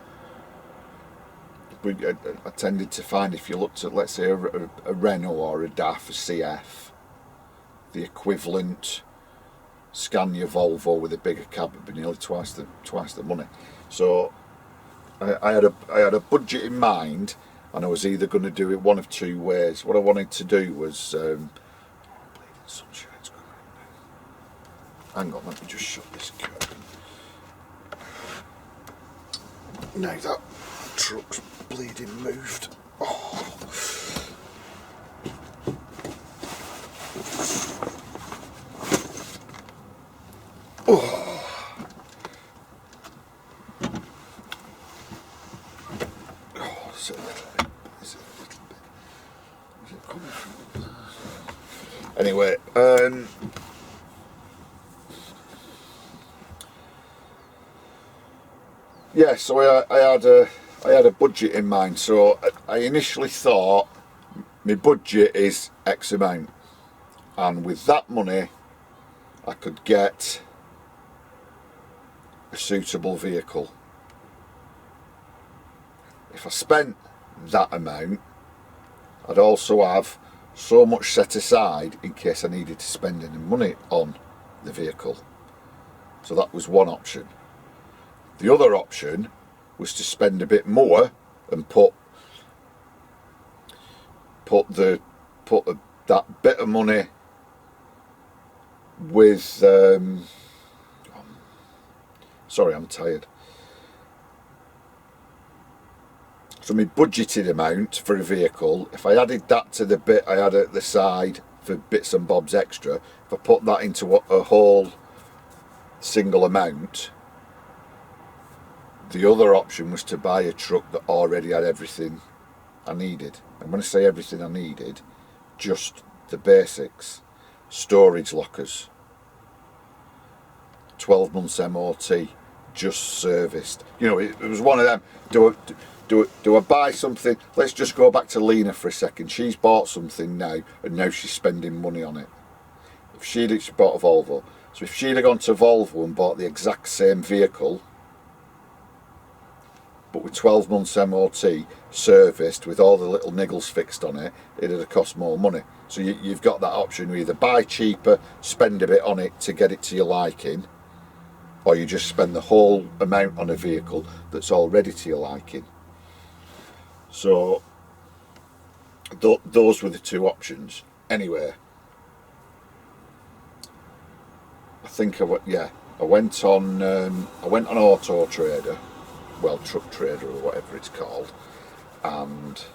I tended to find, if you looked at, let's say, a Renault or a DAF, a CF, the equivalent Scania Volvo with a bigger cab would be nearly twice the money. So I had a budget in mind, and I was either going to do it one of two ways. What I wanted to do was sunshine's going on. Hang on, let me just shut this curtain. Now that truck's bleeding moved. Oh. Oh. Oh, is it a little bit? Is it a little bit? Is it coming from? Anyway, yeah, so I had a budget in mind. So I initially thought my budget is X amount, and with that money I could get a suitable vehicle. If I spent that amount, I'd also have so much set aside in case I needed to spend any money on the vehicle. So that was one option. The other option was to spend a bit more and put that bit of money with sorry, I'm tired. So my budgeted amount for a vehicle, if I added that to the bit I had at the side for bits and bobs extra, if I put that into a whole single amount, the other option was to buy a truck that already had everything I needed. And when I say everything I needed, just the basics. Storage lockers, 12 months MOT, just serviced. You know, it was one of them. Do I buy something? Let's just go back to Lena for a second. She's bought something now, and now she's spending money on it. She bought a Volvo. So if she'd have gone to Volvo and bought the exact same vehicle, but with 12 months MOT, serviced, with all the little niggles fixed on it, it'd have cost more money. So you've got that option. You either buy cheaper, spend a bit on it to get it to your liking, or you just spend the whole amount on a vehicle that's already to your liking. So those were the two options. Anyway, I think I went on Auto Trader, well, Truck Trader or whatever it's called, and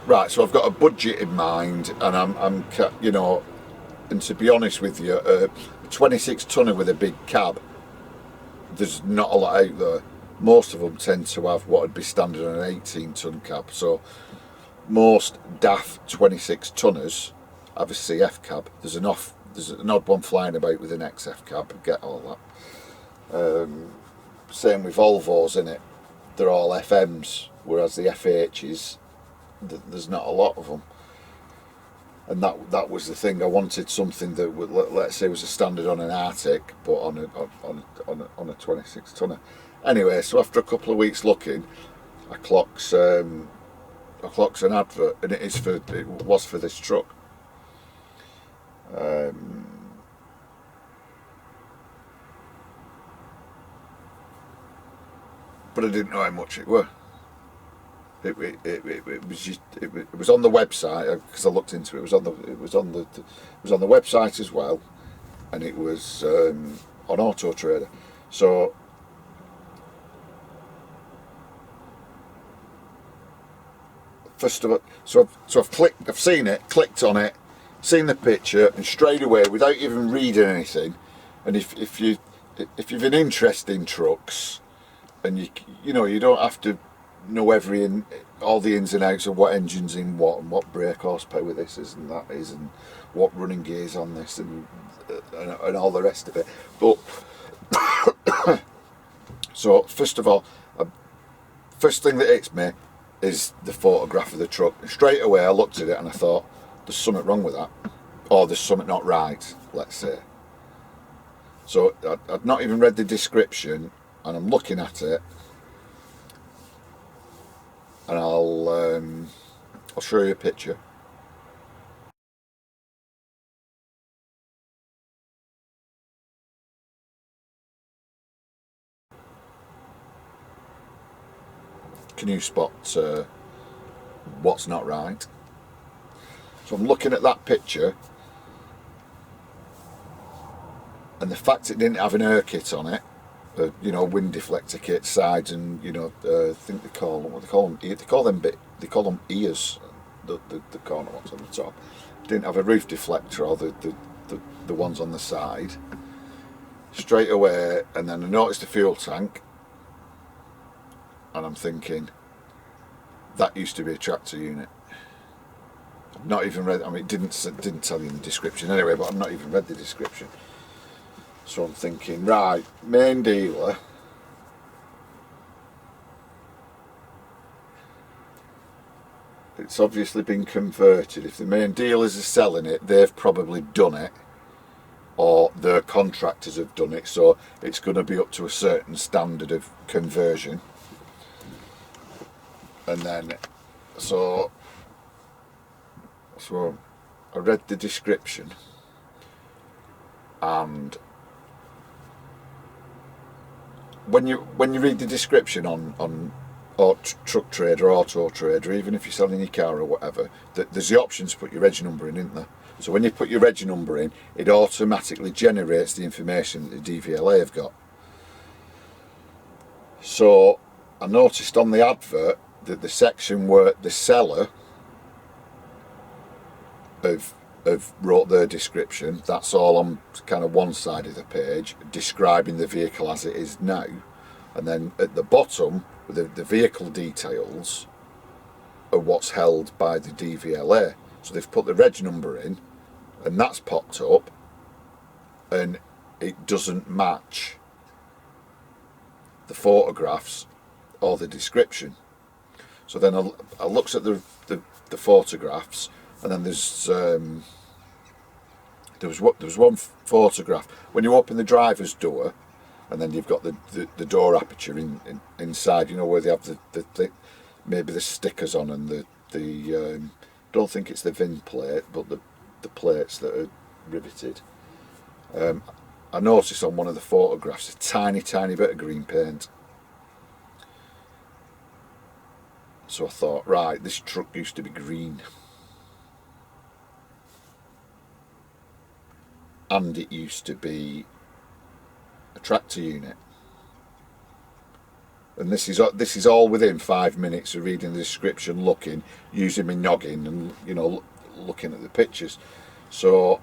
right, so I've got a budget in mind, and I'm you know, and to be honest with you, a 26 tonner with a big cab, there's not a lot out there. Most of them tend to have what would be standard on an 18 ton cab. So most DAF 26 tonners have a CF cab. There's an odd one flying about with an XF cab. I get all that. Same with Volvos, in it. They're all FMs, whereas the FHs, there's not a lot of them. And that was the thing. I wanted something that would, let's say, was a standard on an Arctic, but on a 26 tonner. Anyway, so after a couple of weeks looking, I clocks an advert, and it was for this truck. But I didn't know how much it were. It was on the website, because I looked into it. It was on the website as well, and it was on Auto Trader. So first of all, I've seen it, clicked on it, seen the picture, and straight away, without even reading anything, and if you've an interest in trucks, and you know, you don't have to know all the ins and outs of what engine's in what, and what brake horsepower this is and that is, and what running gears on this, and all the rest of it. But so first of all, first thing that hits me is the photograph of the truck. And straight away I looked at it and I thought, there's something wrong with that, or there's something not right, let's say. So I'd not even read the description, and I'm looking at it, and I'll show you a picture. can you spot what's not right? So I'm looking at that picture, and the fact it didn't have an air kit on it, you know, wind deflector kit, sides, and you know, I think they call them, what they call them, they call them ears, the corner ones on the top. Didn't have a roof deflector or the ones on the side. Straight away, and then I noticed the fuel tank, and I'm thinking, that used to be a tractor unit. I've not even read, I mean, it didn't tell you in the description anyway, but I've not even read the description. So I'm thinking, right, main dealer, it's obviously been converted. If the main dealers are selling it, they've probably done it, or their contractors have done it, so it's going to be up to a certain standard of conversion. And then, so I read the description, and when you read the description on Truck Trader, Auto Trader, even if you're selling your car or whatever, there's the option to put your reg number in, isn't there? So when you put your reg number in, it automatically generates the information that the DVLA have got. So I noticed on the advert that the section where the seller have wrote their description, that's all on kind of one side of the page, describing the vehicle as it is now. And then at the bottom, the vehicle details are what's held by the DVLA. So they've put the reg number in, and that's popped up, and it doesn't match the photographs or the description. So then I looked at the photographs, and then there was one photograph when you open the driver's door, and then you've got the door aperture inside. You know, where they have the maybe the stickers on, and the don't think it's the VIN plate, but the plates that are riveted. I noticed on one of the photographs a tiny bit of green paint. So I thought, right, this truck used to be green, and it used to be a tractor unit. And this is all within 5 minutes of reading the description, looking, using my noggin, and you know, looking at the pictures. So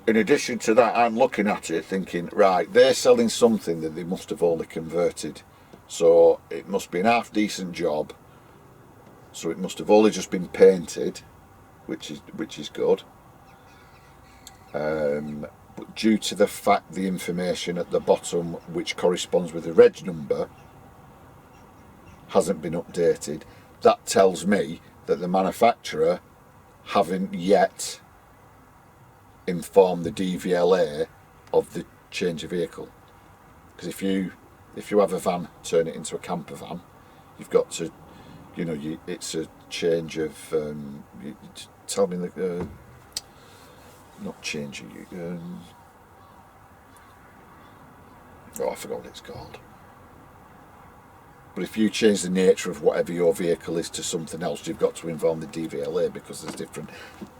in addition to that, I'm looking at it thinking, right, they're selling something that they must have only converted, so it must be an half decent job, so it must have only just been painted, which is good. But due to the fact the information at the bottom, which corresponds with the reg number, hasn't been updated, that tells me that the manufacturer haven't yet informed the DVLA of the change of vehicle. Because if you have a van, turn it into a camper van, you've got to, you know, it's a change of, tell me the, not change of, I forgot what it's called. But if you change the nature of whatever your vehicle is to something else, you've got to inform the DVLA, because there's different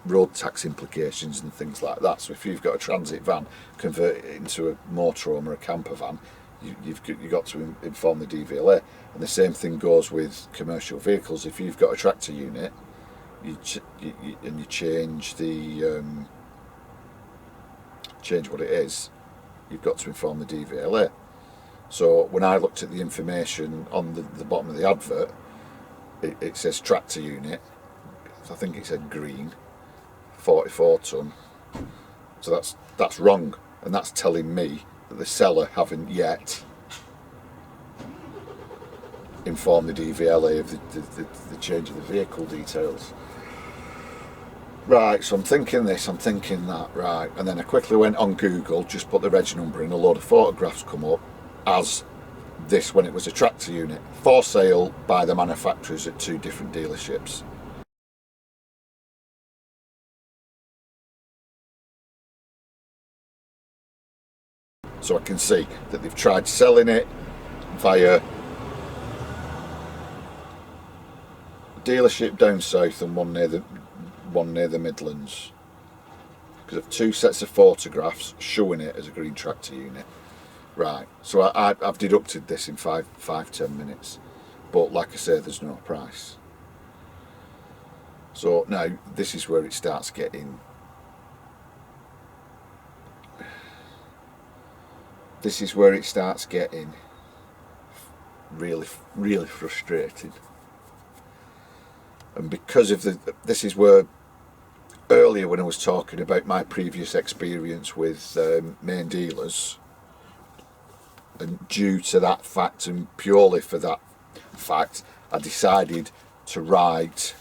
road tax implications and things like that. So if you've got a transit van, convert it into a motorhome or a camper van, you've got to inform the DVLA. And the same thing goes with commercial vehicles. If you've got a tractor unit, you change the change what it is, you've got to inform the DVLA. So when I looked at the information on the bottom of the advert, it says tractor unit. I think it said green, 44 tonne. So that's wrong, and that's telling me that the seller haven't yet informed the DVLA of the change of the vehicle details. Right, so I'm thinking this, I'm thinking that, right, and then I quickly went on Google, just put the reg number in, a load of photographs come up as this when it was a tractor unit, for sale by the manufacturers at 2 different dealerships. So I can see that they've tried selling it via dealership down south and one near the Midlands, because of 2 sets of photographs showing it as a green tractor unit. Right, so I've deducted this in 5-10 minutes, but like I say, there's no price. So now this is where it starts getting. This is where it starts getting really, really frustrating. And because of this is where earlier when I was talking about my previous experience with main dealers, and due to that fact and purely for that fact, I decided to write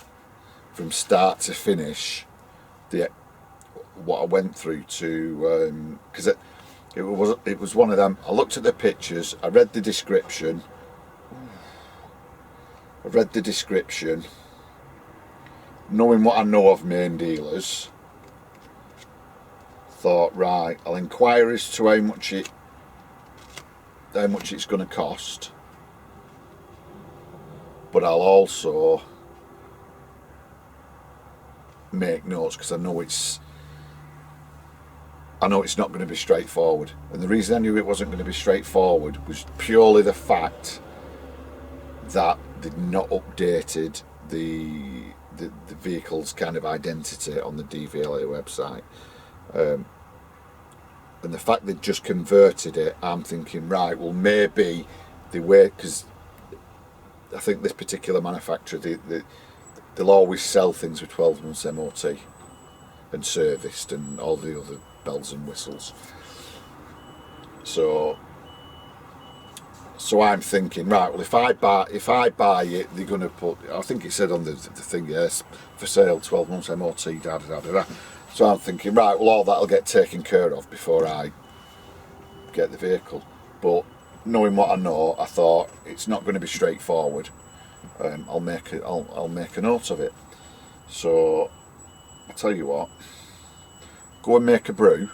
from start to finish what I went through to, because it was one of them. I looked at the pictures, I read the description, knowing what I know of main dealers, thought, right, I'll inquire as to how much it's going to cost, but I'll also make notes, because I know it's not going to be straightforward. And the reason I knew it wasn't going to be straightforward was purely the fact that they'd not updated the vehicle's kind of identity on the DVLA website, and the fact they'd just converted it. I'm thinking, right, well, maybe they were, because I think this particular manufacturer, they'll always sell things with 12 months MOT and serviced and all the other bells and whistles. So I'm thinking, right, well, if I buy it, they're going to put, I think it said on the thing, yes, for sale, 12 months MOT, da da da da. So I'm thinking, right, well, all that'll get taken care of before I get the vehicle. But knowing what I know, I thought it's not going to be straightforward. I'll make a note of it. So I'll tell you what, go and make a brew,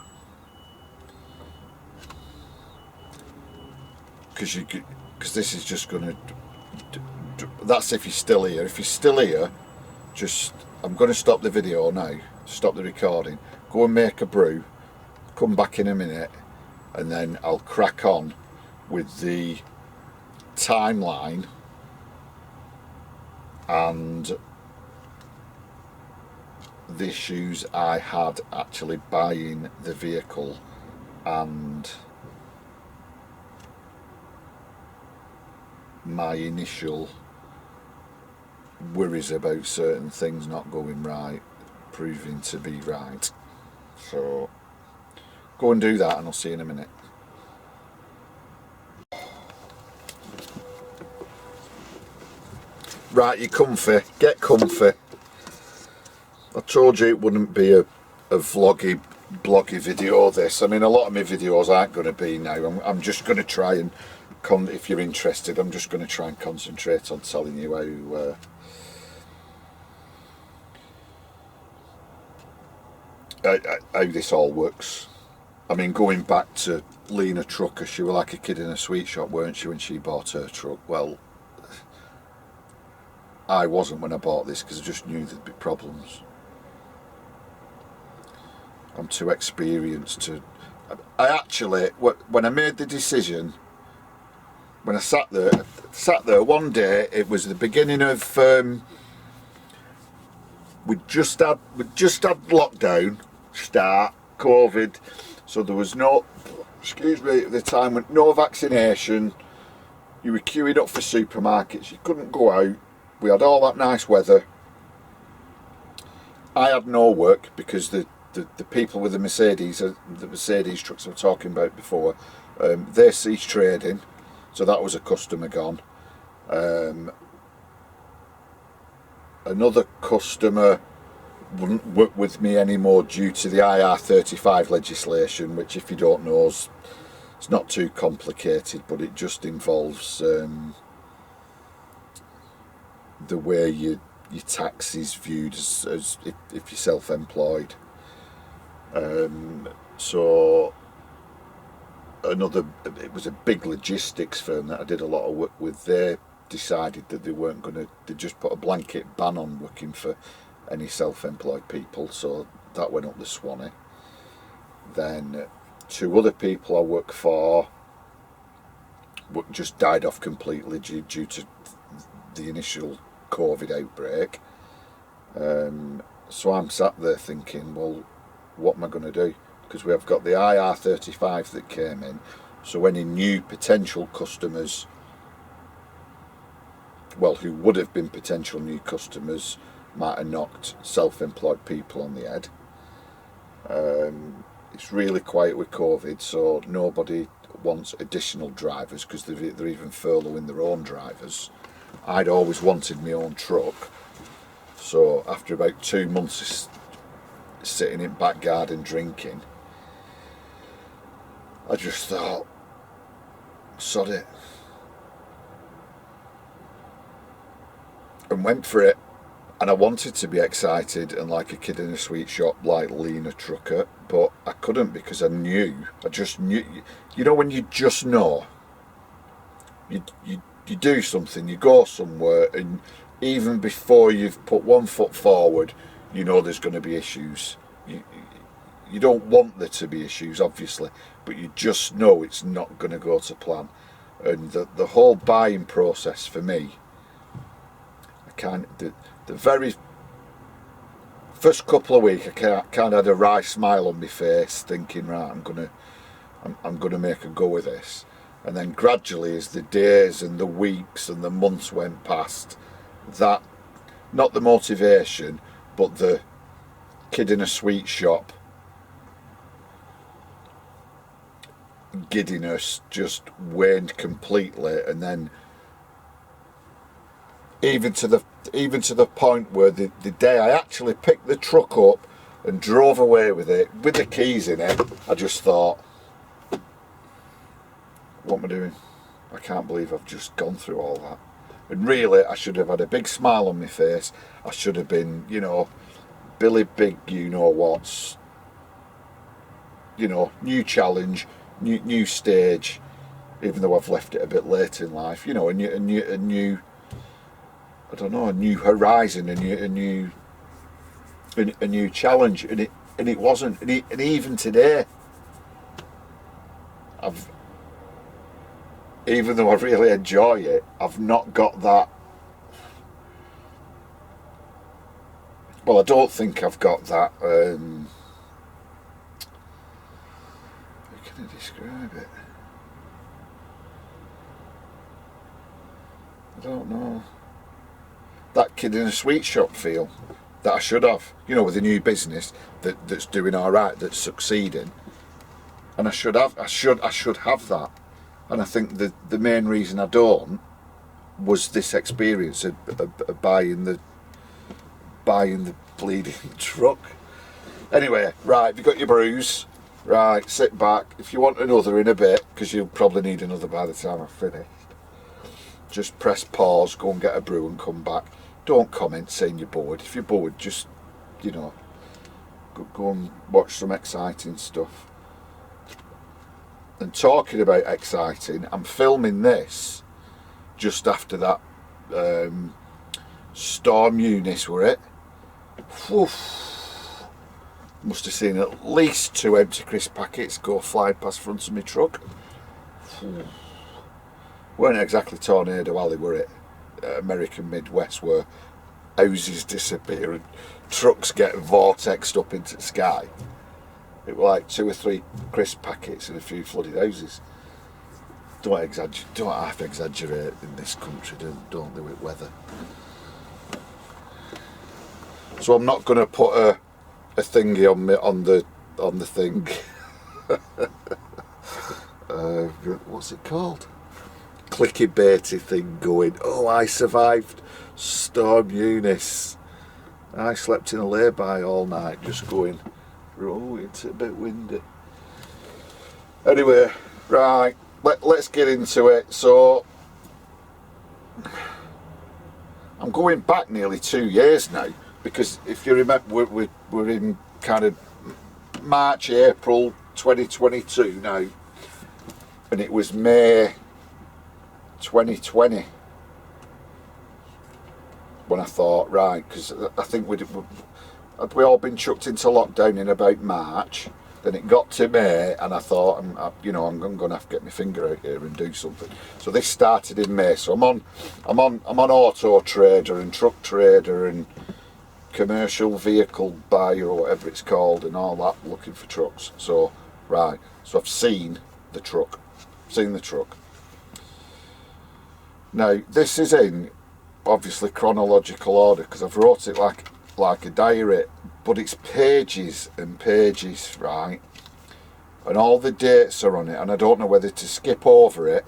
because this is just going to, that's if you're still here. If you're still here, I'm going to stop the video now, stop the recording, go and make a brew, come back in a minute, and then I'll crack on with the timeline and the issues I had actually buying the vehicle, and my initial worries about certain things not going right proving to be right. So go and do that, and I'll see you in a minute. Right, you're comfy, get comfy. I told you it wouldn't be a vloggy, bloggy video, this. I mean, a lot of my videos aren't going to be now. I'm just going to try and, if you're interested, I'm just going to try and concentrate on telling you how this all works. I mean, going back to Lena Trucker, she was like a kid in a sweet shop, weren't she, when she bought her truck? Well, I wasn't when I bought this, because I just knew there'd be problems. I'm too experienced to. I actually, when I made the decision, when I sat there one day, it was the beginning of. We'd just had lockdown start, COVID, so there was no, excuse me, at the time, with no vaccination. You were queuing up for supermarkets. You couldn't go out. We had all that nice weather. I had no work because the people with the Mercedes trucks I was talking about before, they ceased trading, so that was a customer gone. Another customer wouldn't work with me anymore due to the IR35 legislation, which, if you don't know, it's not too complicated, but it just involves the way your tax is viewed as if you're self-employed. So it was a big logistics firm that I did a lot of work with. They decided that they weren't going to, they just put a blanket ban on working for any self-employed people, so that went up the Swanee. Then 2 other people I work for just died off completely due to the initial COVID outbreak. So I'm sat there thinking, well, what am I going to do? Because we have got the IR35 that came in, so any new potential customers, well, who would have been potential new customers, might have knocked self-employed people on the head. It's really quiet with COVID, so nobody wants additional drivers because they're even furloughing their own drivers. I'd always wanted my own truck, so after about 2 months of sitting in back garden drinking, I just thought, sod it, and went for it. And I wanted to be excited and like a kid in a sweet shop, like Lena Trucker, but I couldn't because I just knew, you know when you just know, you do something, you go somewhere, and even before you've put 1 foot forward, you know there's going to be issues. You don't want there to be issues, obviously, but you just know it's not going to go to plan. And the whole buying process for me, the very first couple of weeks, I kind of had a wry smile on my face, thinking, right, I'm gonna make a go with this. And then gradually, as the days and the weeks and the months went past, that, not the motivation, but the kid in a sweet shop giddiness just waned completely. And then even to the point where the day I actually picked the truck up and drove away with it, with the keys in it, I just thought, what am I doing? I can't believe I've just gone through all that. And really, I should have had a big smile on my face. I should have been, you know, Billy Big, you know what's, you know, new challenge, new stage, even though I've left it a bit late in life, you know, a new I don't know, a new horizon, a new challenge, and it wasn't, and even today, even though I really enjoy it, I've not got that. Well, I don't think I've got that. How can I describe it? I don't know. That kid in a sweet shop feel that I should have, you know, with a new business that's doing all right, that's succeeding, and I should have that. And I think the main reason I don't was this experience of buying the bleeding truck. Anyway, right, you got your brews, right? Sit back. If you want another in a bit, because you'll probably need another by the time I've finished, just press pause, go and get a brew and come back. Don't comment saying you're bored. If you're bored, just, you know, go and watch some exciting stuff. And talking about exciting, I'm filming this just after that Storm Eunice, were it? Whew. Must have seen at least 2 empty crisp packets go flying past front of my truck. Whew. Weren't exactly Tornado Alley, were it? American Midwest, where houses disappear and trucks get vortexed up into the sky. It were like 2 or 3 crisp packets and a few flooded houses. Don't half exaggerate in this country, don't they, with weather. So I'm not going to put a thingy on the thing. What's it called? Clicky-baity thing going, oh, I survived Storm Eunice. I slept in a lay-by all night, just going, oh, it's a bit windy. Anyway, right, let's get into it. So, I'm going back nearly 2 years now, because if you remember, we're in kind of March, April 2022 now, and it was May 2020 when I thought, right, because I think we'd all been chucked into lockdown in about March. Then it got to May, and I thought, I'm going to have to get my finger out here and do something. So this started in May. So I'm on Auto Trader and Truck Trader and Commercial Vehicle Buyer or whatever it's called, and all that, looking for trucks. So right, so I've seen the truck. Now this is in obviously chronological order because I've wrote it like a diary, but it's pages and pages, right? And all the dates are on it, and I don't know whether to skip over it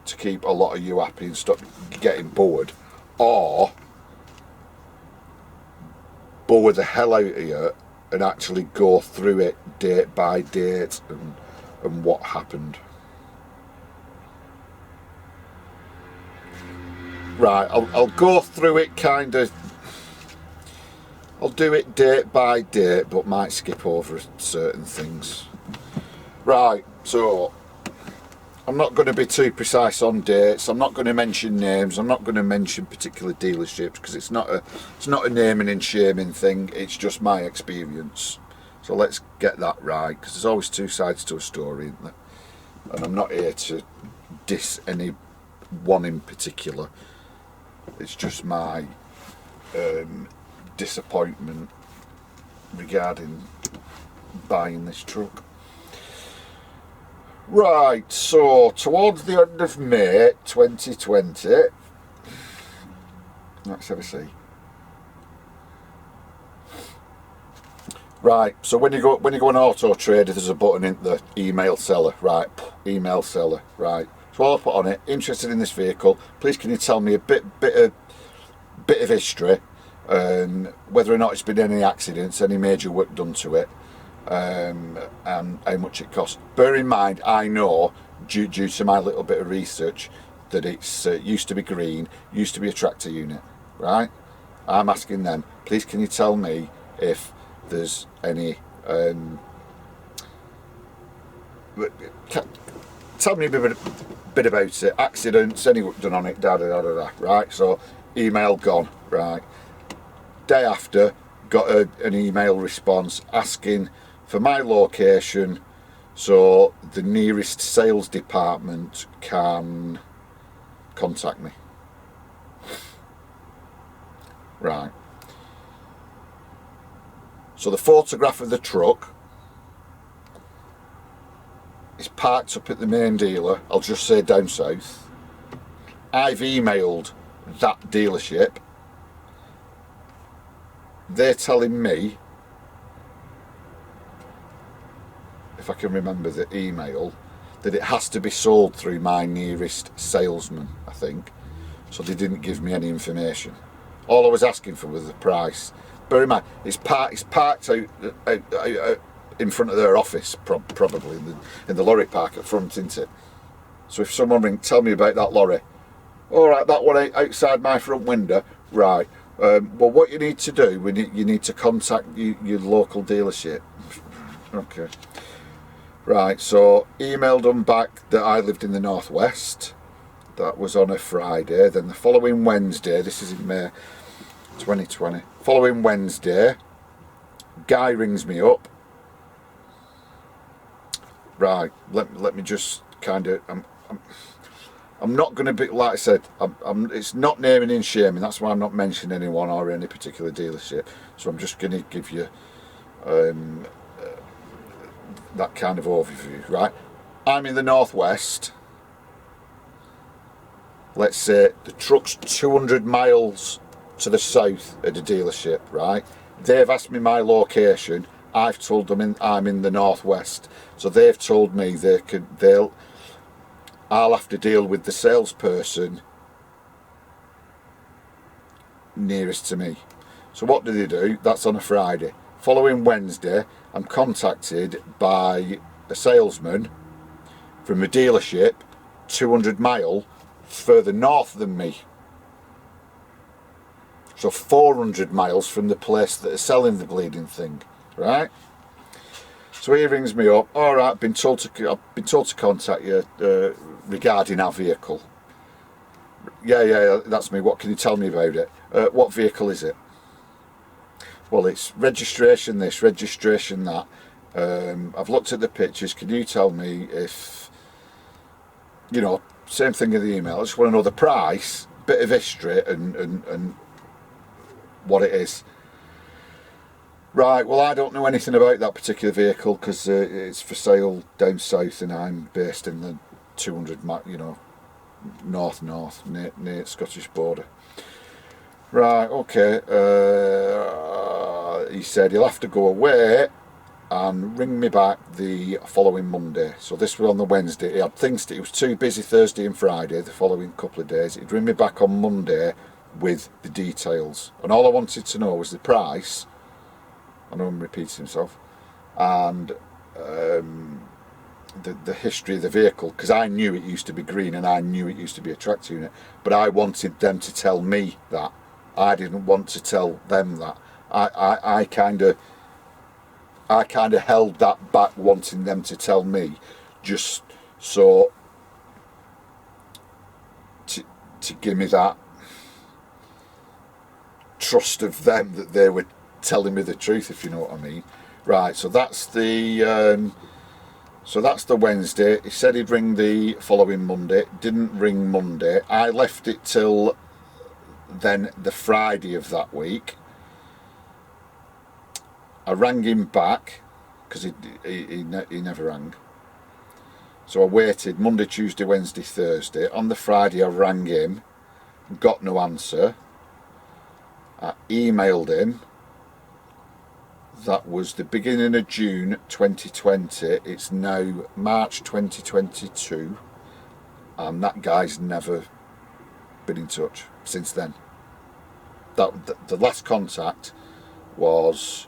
to keep a lot of you happy and stop getting bored, or bore the hell out of you and actually go through it date by date and what happened. Right, I'll go through it kind of. I'll do it date by date, but might skip over certain things. Right, so I'm not going to be too precise on dates. I'm not going to mention names. I'm not going to mention particular dealerships because it's not a naming and shaming thing. It's just my experience. So let's get that right, because there's always two sides to a story, isn't there? And I'm not here to diss any one in particular. It's just my disappointment regarding buying this truck. Right, so towards the end of May 2020, let's have a see. Right, so when you go on Auto Trader, there's a button in the email seller, right? Email seller, right? So I'll put on it, interested in this vehicle, please can you tell me a bit of history, whether or not it's been any accidents, any major work done to it, and how much it costs. Bear in mind, I know, due to my little bit of research, that it's used to be green, used to be a tractor unit, right? I'm asking them, please can you tell me if there's any, tell me a bit about it, accidents, any work done on it, right? So email gone, right? Day after, got an email response asking for my location so the nearest sales department can contact me. Right. So the photograph of the truck is parked up at the main dealer, I'll just say down south. I've emailed that dealership. They're telling me, if I can remember the email, that it has to be sold through my nearest salesman, I think. So they didn't give me any information. All I was asking for was the price. Bear in mind, it's parked out in front of their office, probably in the lorry park at front, isn't it? So if someone rings, tell me about that lorry. All right, that one outside my front window, right? Well, what you need to do, you need to contact your local dealership. Okay. Right, so emailed them back that I lived in the northwest. That was on a Friday. Then the following Wednesday, this is in May 2020. Following Wednesday, guy rings me up. Right, let me just kind of. I'm not going to be, like I said, it's not naming and shaming. That's why I'm not mentioning anyone or any particular dealership. So I'm just going to give you that kind of overview, right? I'm in the northwest. Let's say the truck's 200 miles to the south at the dealership, right? They've asked me my location. I've told them I'm in the northwest. So they've told me I'll have to deal with the salesperson nearest to me. So what do? That's on a Friday. Following Wednesday, I'm contacted by a salesman from a dealership 200 mile further north than me. So 400 miles from the place that is selling the bleeding thing, right? So he rings me up. All right, I've been told to contact you regarding our vehicle. yeah, that's me. What can you tell me about it? What vehicle is it? Well, it's registration this, registration that. I've looked at the pictures. Can you tell me if, same thing in the email. I just want to know the price, bit of history, and what it is. Right, well, I don't know anything about that particular vehicle because it's for sale down south, and I'm based in the 200, north, near Scottish border. Right, okay. He said he'll have to go away and ring me back the following Monday. So this was on the Wednesday. He had things that he was too busy Thursday and Friday, the following couple of days. He'd ring me back on Monday with the details. And all I wanted to know was the price. I know I'm repeating himself. And the history of the vehicle, because I knew it used to be green and I knew it used to be a tractor unit, but I wanted them to tell me that. I didn't want to tell them that. I kind of held that back, wanting them to tell me, just so to give me that trust of them that they were telling me the truth, if you know what I mean. Right, so that's the Wednesday. He said he'd ring the following Monday. Didn't ring Monday. I left it till then the Friday of that week. I rang him back because he never rang. So I waited Monday, Tuesday, Wednesday, Thursday. On the Friday I rang him, got no answer. I emailed him. That was the beginning of June 2020. It's now March 2022, and that guy's never been in touch since then. The last contact was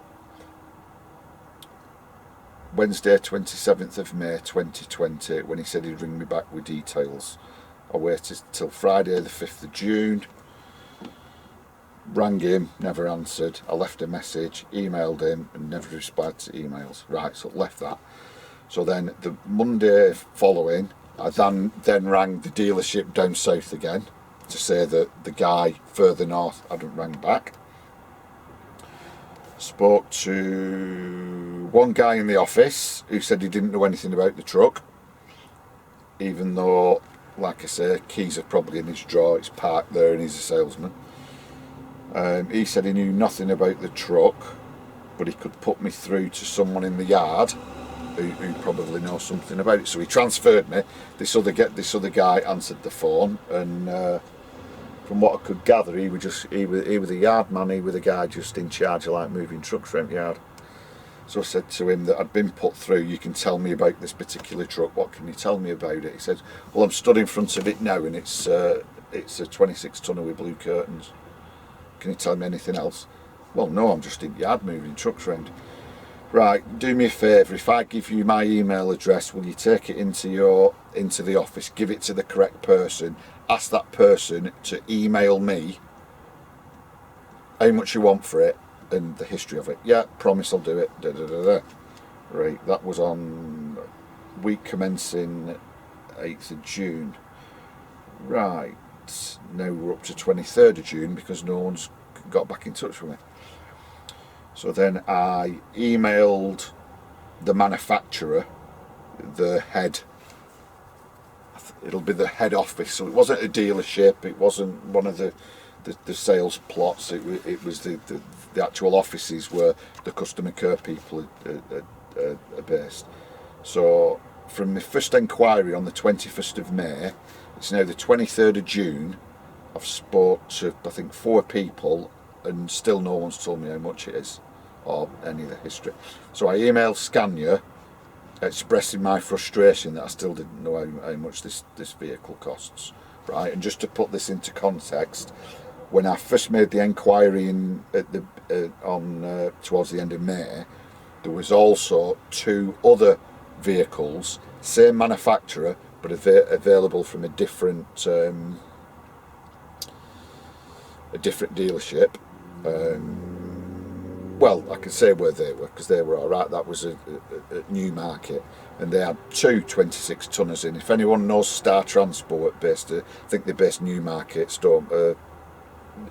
Wednesday 27th of May 2020 when he said he'd ring me back with details. I waited till Friday the 5th of June, rang him, never answered. I left a message, emailed him, and never replied to emails. Right, so left that. So then the Monday following, I then rang the dealership down south again to say that the guy further north hadn't rang back. Spoke to one guy in the office who said he didn't know anything about the truck, even though, like I say, keys are probably in his drawer, it's parked there and he's a salesman. He said he knew nothing about the truck, but he could put me through to someone in the yard who probably knows something about it. So he transferred me. This other guy answered the phone, and from what I could gather, he was the yard man. He was the guy just in charge of like moving trucks around the yard. So I said to him that I'd been put through. You can tell me about this particular truck. What can you tell me about it? He said, well, I'm stood in front of it now, and it's a 26 tonner with blue curtains. Can you tell me anything else? Well, no, I'm just in the yard moving trucks around. Right, do me a favour. If I give you my email address, will you take it into the office, give it to the correct person, ask that person to email me how much you want for it and the history of it. Yeah, promise I'll do it. Da, da, da, da. Right, that was on week commencing 8th of June. Right, now we're up to 23rd of June because no one's got back in touch with me. So then I emailed the manufacturer, the head. It'll be the head office. So it wasn't a dealership. It wasn't one of the sales plots. It was the actual offices where the customer care people are based. So from the first inquiry on the 21st of May, it's now the 23rd of June. I've spoke to I think 4 people, and still no one's told me how much it is or any of the history. So I emailed Scania expressing my frustration that I still didn't know how much this vehicle costs. Right, and just to put this into context, when I first made the inquiry towards the end of May, there was also 2 other vehicles, same manufacturer, but available from a different dealership. well, I can say where they were because they were all right. That was a Newmarket, and they had two 26 tonners in. If anyone knows Star Transport, based, I think they're based Newmarket,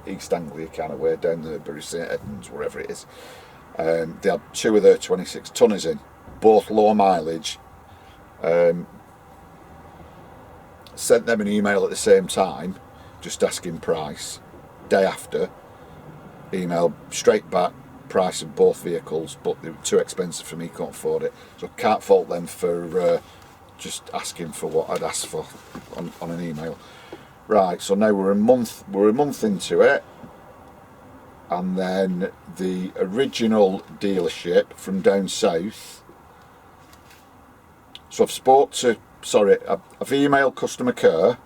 East Anglia kind of way, down there, Bury St Edmunds, wherever it is. They had two of their 26 tonners in, both low mileage. Sent them an email at the same time, just asking price. Day after, email straight back, price of both vehicles, but they were too expensive for me, can't afford it. So can't fault them for just asking for what I'd asked for on an email. Right, so now we're a month into it, and then the original dealership from down south. So I've emailed customer care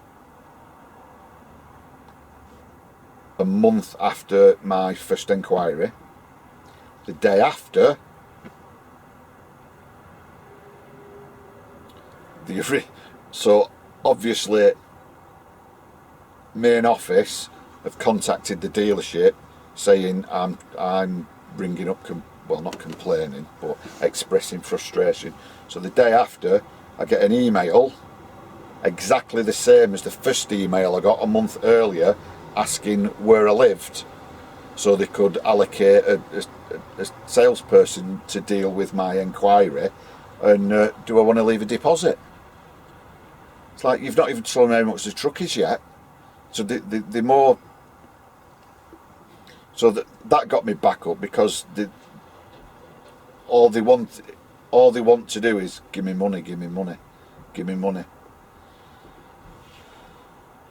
a month after my first inquiry. The day after, so obviously main office have contacted the dealership saying I'm ringing up, well, not complaining, but expressing frustration. So the day after, I get an email exactly the same as the first email I got a month earlier, asking where I lived, so they could allocate a salesperson to deal with my inquiry, and do I want to leave a deposit? It's like, you've not even told me how much the truck is yet. So the more, so that got me back up, because all they want to do is give me money.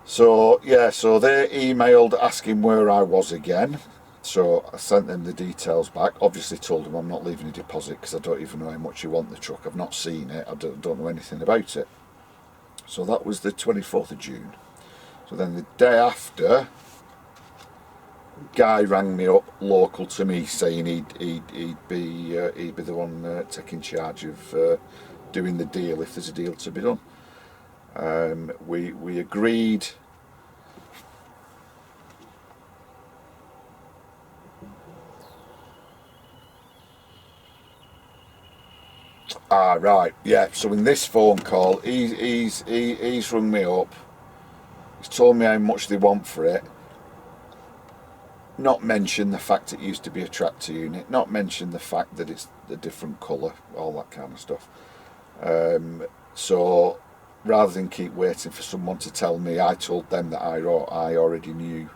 So yeah, so they emailed asking where I was again. So I sent them the details back. Obviously told them I'm not leaving a deposit because I don't even know how much you want the truck. I've not seen it. I don't know anything about it. So that was the 24th of June. So then the day after, guy rang me up local to me saying he'd be the one taking charge of doing the deal if there's a deal to be done. We agreed. Right, yeah. So in this phone call, he's rung me up. He's told me how much they want for it. Not mention the fact it used to be a tractor unit. Not mention the fact that it's a different colour. All that kind of stuff. So rather than keep waiting for someone to tell me, I told them that I already knew,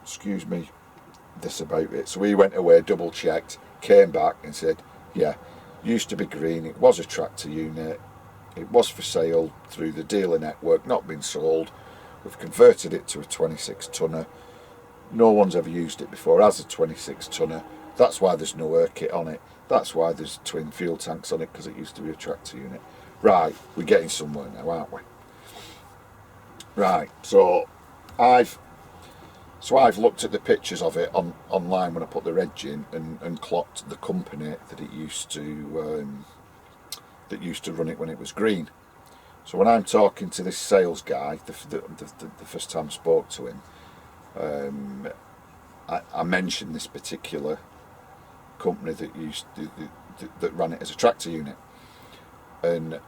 excuse me, this about it. So we went away, double checked, came back and said, yeah, used to be green, it was a tractor unit, it was for sale through the dealer network, not been sold, we've converted it to a 26 tonner, no one's ever used it before as a 26 tonner, that's why there's no air kit on it, that's why there's twin fuel tanks on it, because it used to be a tractor unit. Right, we're getting somewhere now, aren't we? Right, so I've looked at the pictures of it online when I put the reg in, and clocked the company that it used to run it when it was green. So when I'm talking to this sales guy, the first time I spoke to him, I mentioned this particular company that ran it as a tractor unit, and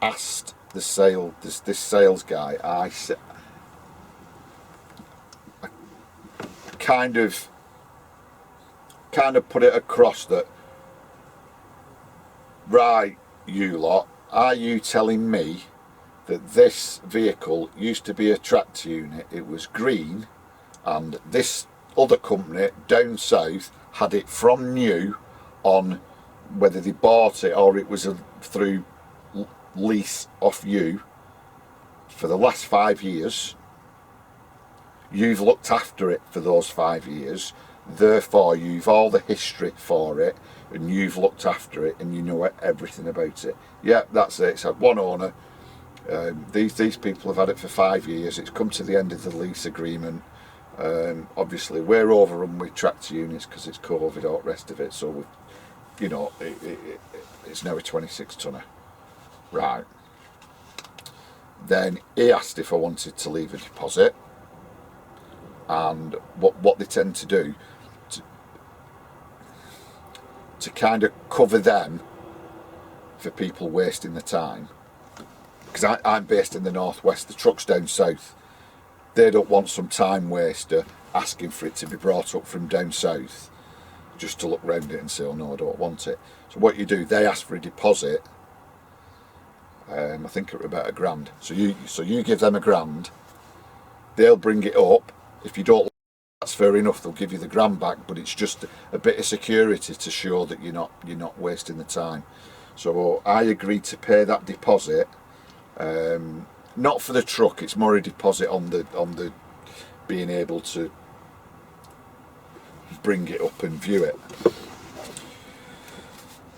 asked this sales guy. I kind of put it across that, right, you lot, are you telling me that this vehicle used to be a tractor unit, it was green, and this other company down south had it from new on, whether they bought it or it was through lease off you, for the last 5 years? You've looked after it for those 5 years, therefore you've all the history for it, and you've looked after it, and you know everything about it. Yeah, that's it. It's had one owner. These people have had it for 5 years. It's come to the end of the lease agreement. Obviously, we're overrun with tractor units because it's COVID, all the rest of it. So, it's now a 26 tonner. Right. Then he asked if I wanted to leave a deposit. And what they tend to do to kind of cover them for people wasting the time, because I'm based in the northwest, the truck's down south. They don't want some time waster asking for it to be brought up from down south just to look round it and say, oh no, I don't want it. So what you do, they ask for a deposit. I think it was about £1,000. So you give them £1,000. They'll bring it up. If you don't, that's fair enough. They'll give you the £1,000 back, but it's just a bit of security to show that you're not wasting the time. So I agreed to pay that deposit. Not for the truck. It's more a deposit on the being able to bring it up and view it.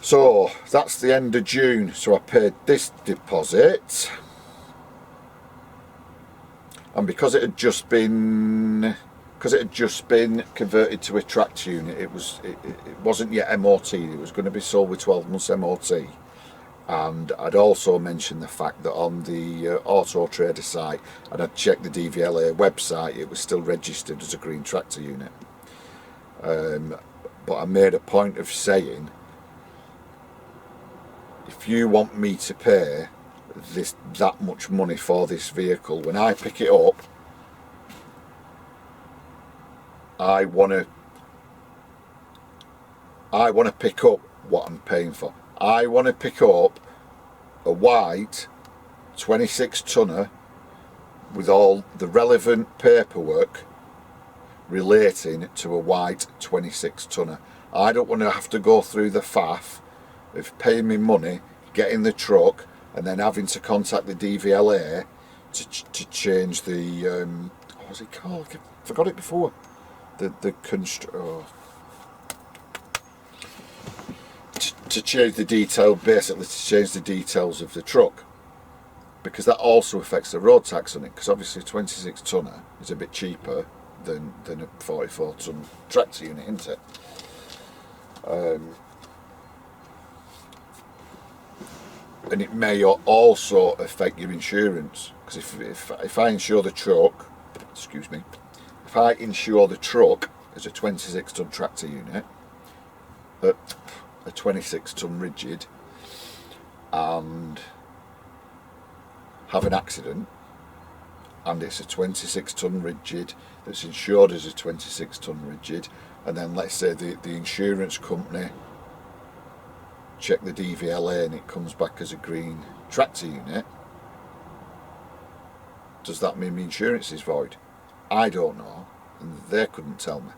So that's the end of June. So I paid this deposit, and because it had just been converted to a tractor unit, it wasn't yet MOT. It was going to be sold with 12 months MOT. And I'd also mentioned the fact that on the Auto Trader site, and I'd checked the DVLA website, it was still registered as a green tractor unit. But I made a point of saying, if you want me to pay that much money for this vehicle, when I pick it up, I want to pick up what I'm paying for. I want to pick up a white 26 tonner with all the relevant paperwork relating to a white 26 tonner. I don't want to have to go through the faff of paying me money, getting the truck, and then having to contact the DVLA to change the what was it called? I forgot it before. To change the detail, basically to change the details of the truck, because that also affects the road tax on it, because obviously a 26 tonner is a bit cheaper than a 44 ton tractor unit, isn't it? And it may also affect your insurance, because if I insure the truck, excuse me, if I insure the truck as a 26 ton tractor unit, a 26 ton rigid, and have an accident, and it's a 26 ton rigid that's insured as a 26 ton rigid, and then let's say the insurance company check the DVLA and it comes back as a green tractor unit, does that mean my insurance is void? I don't know, and they couldn't tell me.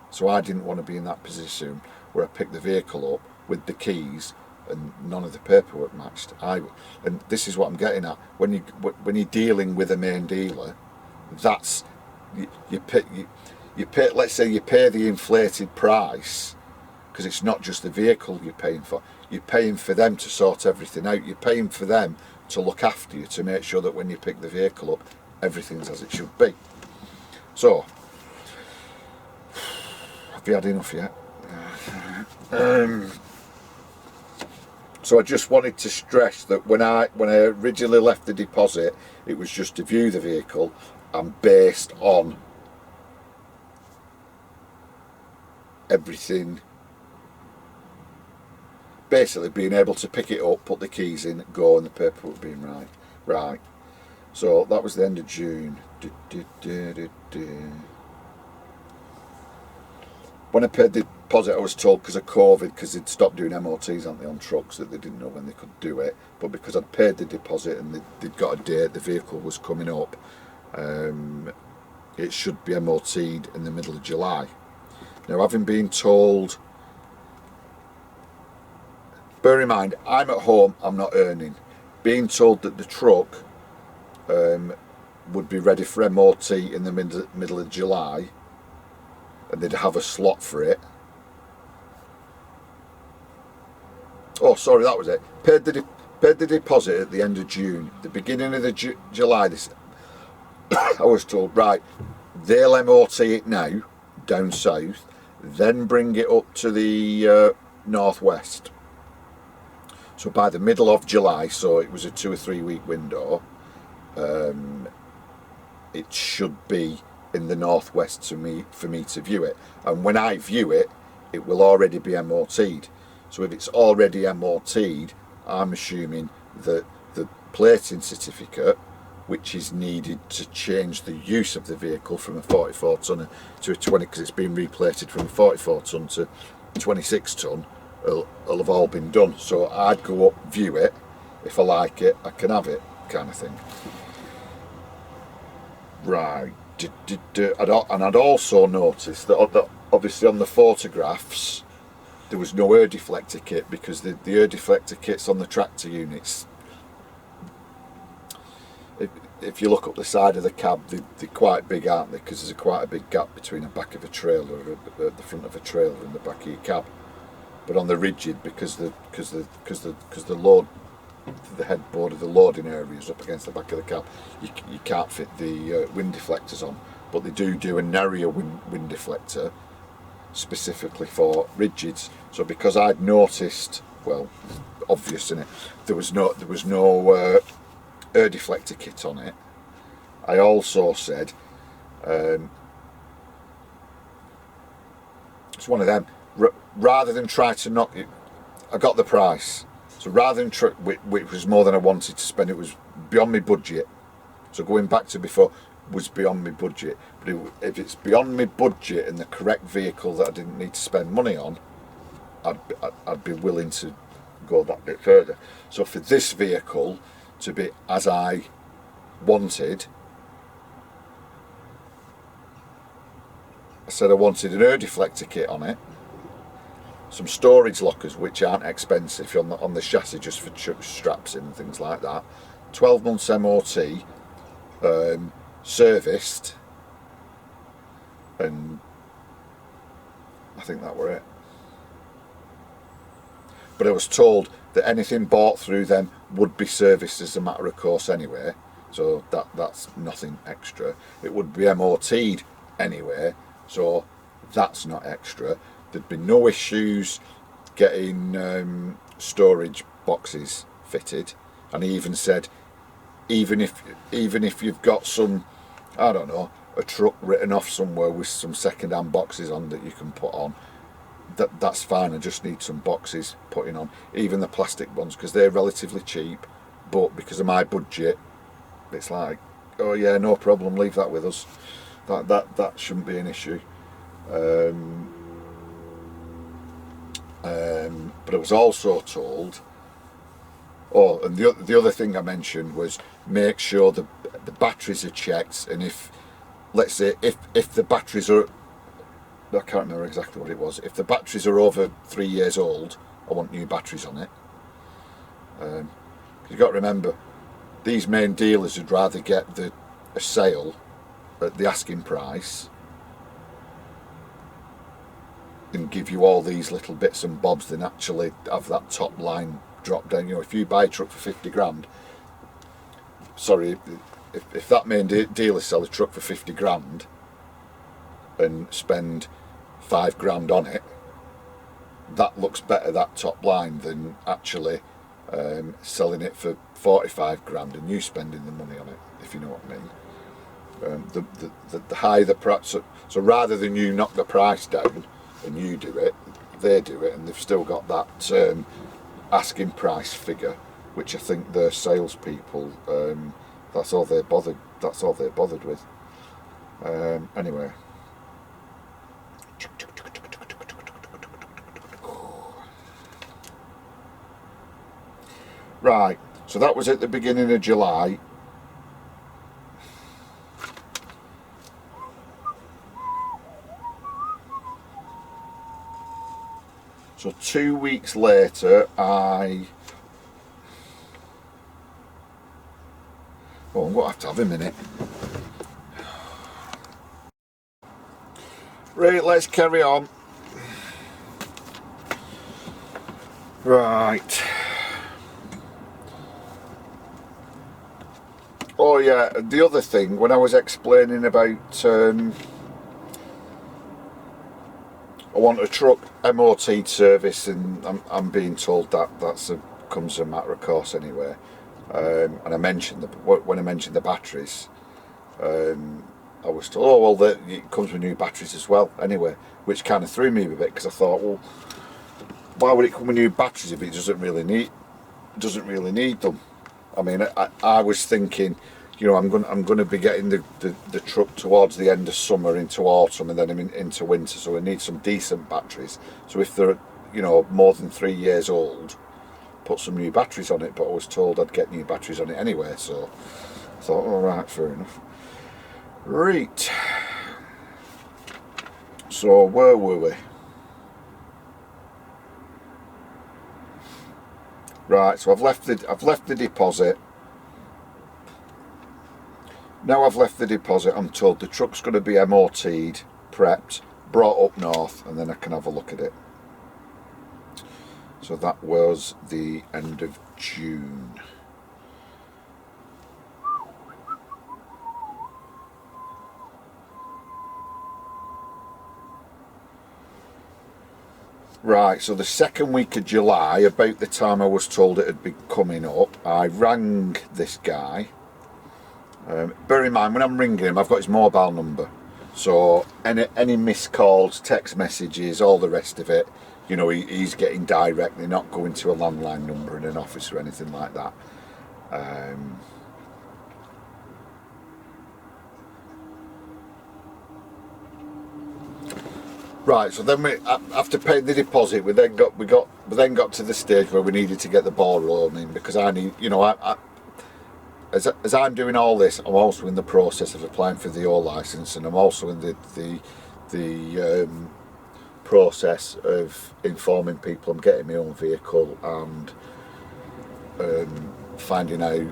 So I didn't want to be in that position where I picked the vehicle up with the keys and none of the paperwork matched. And this is what I'm getting at. When you're dealing with a main dealer, that's you pay. Let's say you pay the inflated price, because it's not just the vehicle you're paying for. You're paying for them to sort everything out. You're paying for them to look after you, to make sure that when you pick the vehicle up, everything's as it should be. So, have you had enough yet? So I just wanted to stress that when I originally left the deposit, it was just to view the vehicle, and based on everything, basically being able to pick it up, put the keys in, go, and the paperwork being right. So that was the end of June. When I paid the deposit, I was told because of COVID, because they'd stopped doing MOTs on trucks, that they didn't know when they could do it. But because I'd paid the deposit and they'd got a date, the vehicle was coming up, it should be MOT'd in the middle of July. Now, having been told, bear in mind, I'm at home, I'm not earning. Being told that the truck would be ready for MOT in the middle of July, and they'd have a slot for it. Oh, sorry, that was it. Paid the deposit at the end of June. The beginning of the July, I was told, right, they'll MOT it now, down south, then bring it up to the northwest. So by the middle of July, so it was a 2 or 3 week window, it should be in the northwest for me to view it, and when I view it, it will already be MOT'd. So if it's already MOT'd, I'm assuming that the plating certificate, which is needed to change the use of the vehicle from a 44 tonne to a 20, because it's been replated from a 44 tonne to 26 tonne, will have all been done. So I'd go up, view it, if I like it, I can have it, kind of thing. Right. And I'd also noticed that obviously on the photographs there was no air deflector kit, because the air deflector kits on the tractor units, if you look up the side of the cab, they're quite big, aren't they? Because there's quite a big gap between the back of a trailer, the front of a trailer, and the back of your cab. But on the rigid, because the load, the headboard of the loading area is up against the back of the cab, you can't fit the wind deflectors on. But they do a narrower wind deflector specifically for rigids. So because I'd noticed, well, obvious in it, there was no air deflector kit on it. I also said, it's one of them. Rather than try to knock it, I got the price. So rather than which was more than I wanted to spend, it was beyond my budget. So going back to before was beyond my budget. But if it's beyond my budget and the correct vehicle that I didn't need to spend money on, I'd be willing to go that bit further. So for this vehicle to be as I wanted, I said I wanted an air deflector kit on it, some storage lockers which aren't expensive on the chassis, just for straps in and things like that, 12 months MOT, serviced, and I think that were it. But I was told that anything bought through them would be serviced as a matter of course anyway, so that's nothing extra. It would be MOT'd anyway, so that's not extra. There'd be no issues getting storage boxes fitted, and he even said, even if you've got some, I don't know, a truck written off somewhere with some second-hand boxes on that you can put on, that's fine. I just need some boxes putting on, even the plastic ones, because they're relatively cheap. But because of my budget, it's like, oh yeah, no problem, leave that with us. That shouldn't be an issue. But I was also told, and the other thing I mentioned was make sure the batteries are checked, and if, let's say, if the batteries are, I can't remember exactly what it was, if the batteries are over 3 years old, I want new batteries on it. You've got to remember, these main dealers would rather get a sale at the asking price and give you all these little bits and bobs than actually have that top line drop down. You know, if you buy a truck for 50 grand, sorry, if that main dealer sell a truck for 50 grand and spend 5 grand on it, that looks better, that top line, than actually selling it for 45 grand and you spending the money on it, if you know what I mean. The higher the price, so rather than you knock the price down and you do it, they do it, and they've still got that asking price figure, which I think their salespeople, that's all they're bothered with. Anyway. Right, so that was at the beginning of July. So 2 weeks later, I'm going to have to have a minute. Right, let's carry on. Right. Oh yeah, the other thing, when I was explaining about I want a truck MOT service, and I'm being told that comes as a matter of course anyway. And I mentioned when I mentioned the batteries, I was told, oh well, it comes with new batteries as well anyway, which kind of threw me a bit, because I thought, well, why would it come with new batteries if it doesn't really need them? I mean, I was thinking, you know, I'm going to be getting the truck towards the end of summer into autumn, and then into winter, so I need some decent batteries. So if they're, you know, more than 3 years old, put some new batteries on it. But I was told I'd get new batteries on it anyway, so I thought, all right, fair enough. Right. So where were we? Right. So I've left the deposit. Now I've left the deposit, I'm told the truck's going to be MOT'd, prepped, brought up north, and then I can have a look at it. So that was the end of June. Right, so the second week of July, about the time I was told it had been coming up, I rang this guy. Bear in mind, when I'm ringing him, I've got his mobile number. So any missed calls, text messages, all the rest of it, you know, he's getting directly, not going to a landline number in an office or anything like that. Right, so then after paying the deposit, we then got to the stage where we needed to get the ball rolling, because I need, you know, as I'm doing all this, I'm also in the process of applying for the O licence, and I'm also in the process of informing people I'm getting my own vehicle, and finding out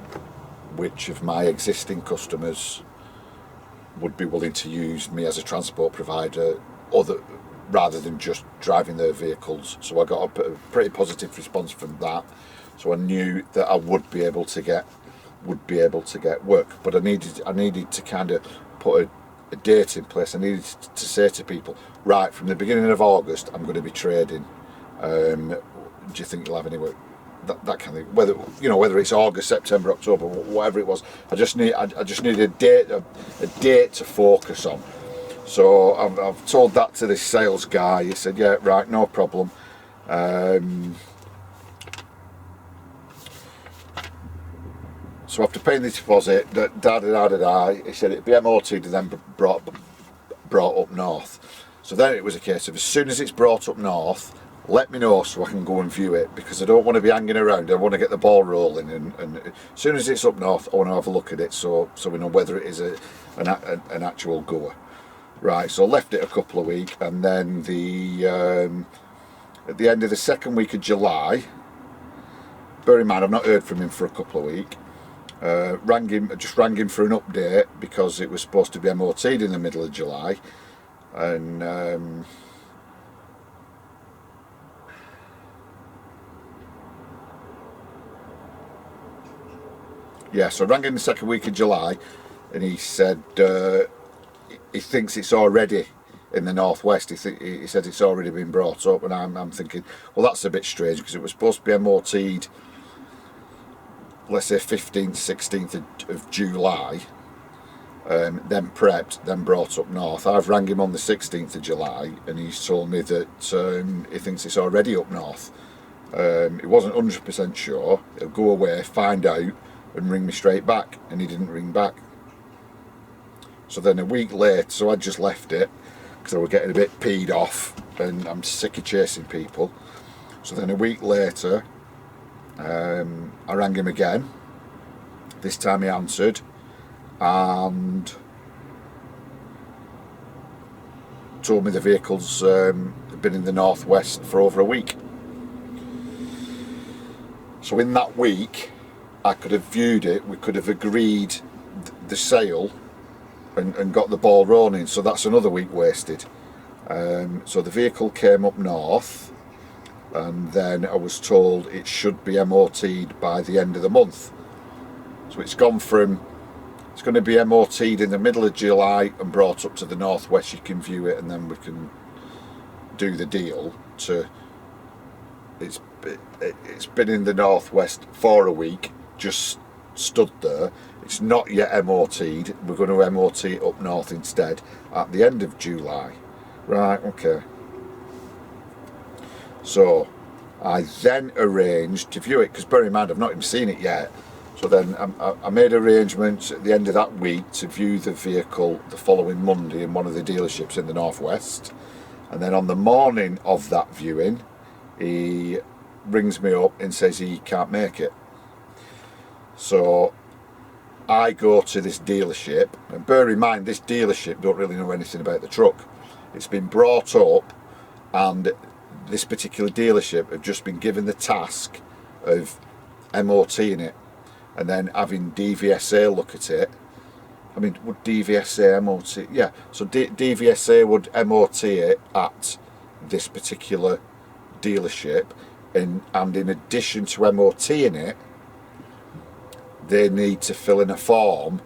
which of my existing customers would be willing to use me as a transport provider, rather than just driving their vehicles. So I got a pretty positive response from that. So I knew that I would be able to get work, but I needed to kind of put a date in place. I needed to say to people, right, from the beginning of August, I'm going to be trading. Do you think you'll have any work? That kind of thing. Whether it's August, September, October, whatever it was, I just needed a date to focus on. So I've told that to this sales guy. He said, yeah, right, no problem. So after paying the deposit, he said it'd be MOT'd and then brought up north. So then it was a case of, as soon as it's brought up north, let me know so I can go and view it, because I don't want to be hanging around. I want to get the ball rolling, and as soon as it's up north, I want to have a look at it, so we know whether it is an actual goer. Right, so I left it a couple of weeks, and then at the end of the second week of July, bear in mind I've not heard from him for a couple of weeks, rang him for an update, because it was supposed to be MOT'd in the middle of July, and yeah, so I rang him the second week of July, and he said he thinks it's already in the northwest. He said it's already been brought up, and I'm thinking, well, that's a bit strange, because it was supposed to be MOT'd, let's say 15th, 16th of July, then prepped, then brought up north. I've rang him on the 16th of July, and he's told me that he thinks it's already up north. He wasn't 100% sure. He'll go away, find out, and ring me straight back, and he didn't ring back. So then a week later, so I just left it, because I was getting a bit peed off, and I'm sick of chasing people. So then a week later, I rang him again. This time he answered, and told me the vehicle's been in the northwest for over a week. So in that week, I could have viewed it, we could have agreed the sale, and got the ball rolling. So that's another week wasted. So the vehicle came up north, and then I was told it should be MOT'd by the end of the month. So it's going to be MOT'd in the middle of July and brought up to the northwest. You can view it, and then we can do the deal. It's been in the northwest for a week, just stood there. It's not yet MOT'd. We're going to MOT it up north instead at the end of July. Right, okay. So I then arranged to view it, because bear in mind I've not even seen it yet. So then I made arrangements at the end of that week to view the vehicle the following Monday in one of the dealerships in the northwest. And then on the morning of that viewing, he rings me up and says he can't make it. So I go to this dealership, and bear in mind this dealership don't really know anything about the truck. It's been brought up, and this particular dealership have just been given the task of MOTing it and then having DVSA look at it. I mean, would DVSA MOT? Yeah, so DVSA would MOT it at this particular dealership, and in addition to MOTing it, they need to fill in a form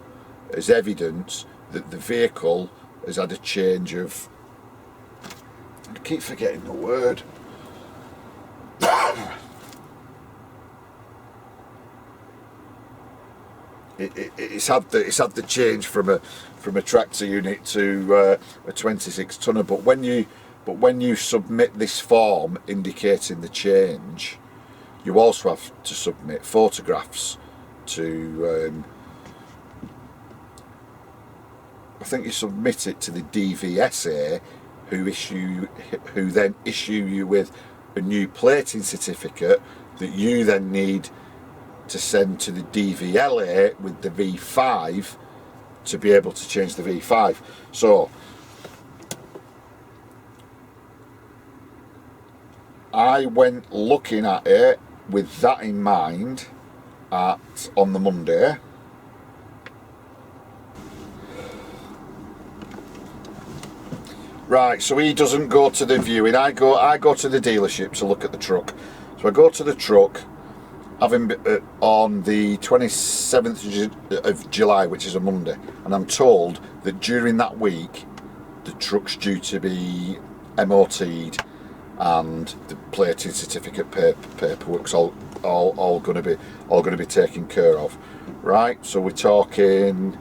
as evidence that the vehicle has had a change of, I keep forgetting the word. It's had the change from a tractor unit to a 26 tonner. But when you submit this form indicating the change, you also have to submit photographs to. I think you submit it to the DVSA, who then issue you with a new plating certificate that you then need to send to the DVLA with the V5 to be able to change the V5. So I went looking at it with that in mind on the Monday. Right, so he doesn't go to the viewing. I go to the dealership to look at the truck. So I go to the truck, having on the 27th of July, which is a Monday, and I'm told that during that week the truck's due to be MOT'd and the plating certificate paperwork's all going to be taken care of. Right, so we're talking,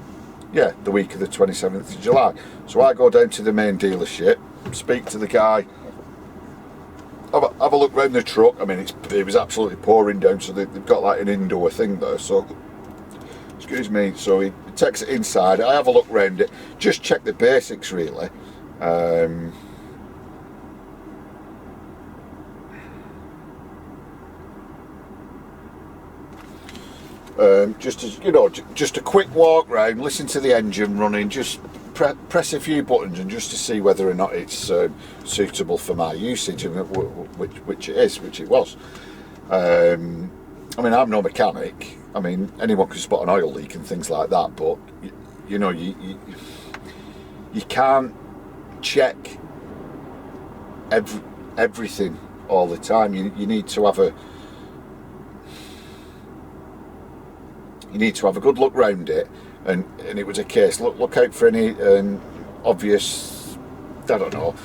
yeah, the week of the 27th of July. So I go down to the main dealership, speak to the guy, have a look round the truck. I mean, it was absolutely pouring down, so they've got like an indoor thing there. So, excuse me. So he takes it inside. I have a look round it, just check the basics really. Just a quick walk round, listen to the engine running, just press a few buttons, and just to see whether or not it's suitable for my usage, and which it was. I mean, I'm no mechanic. I mean, anyone can spot an oil leak and things like that, but you can't check everything all the time. You need to have a good look round it, and it was a case, look out for any obvious, I don't know,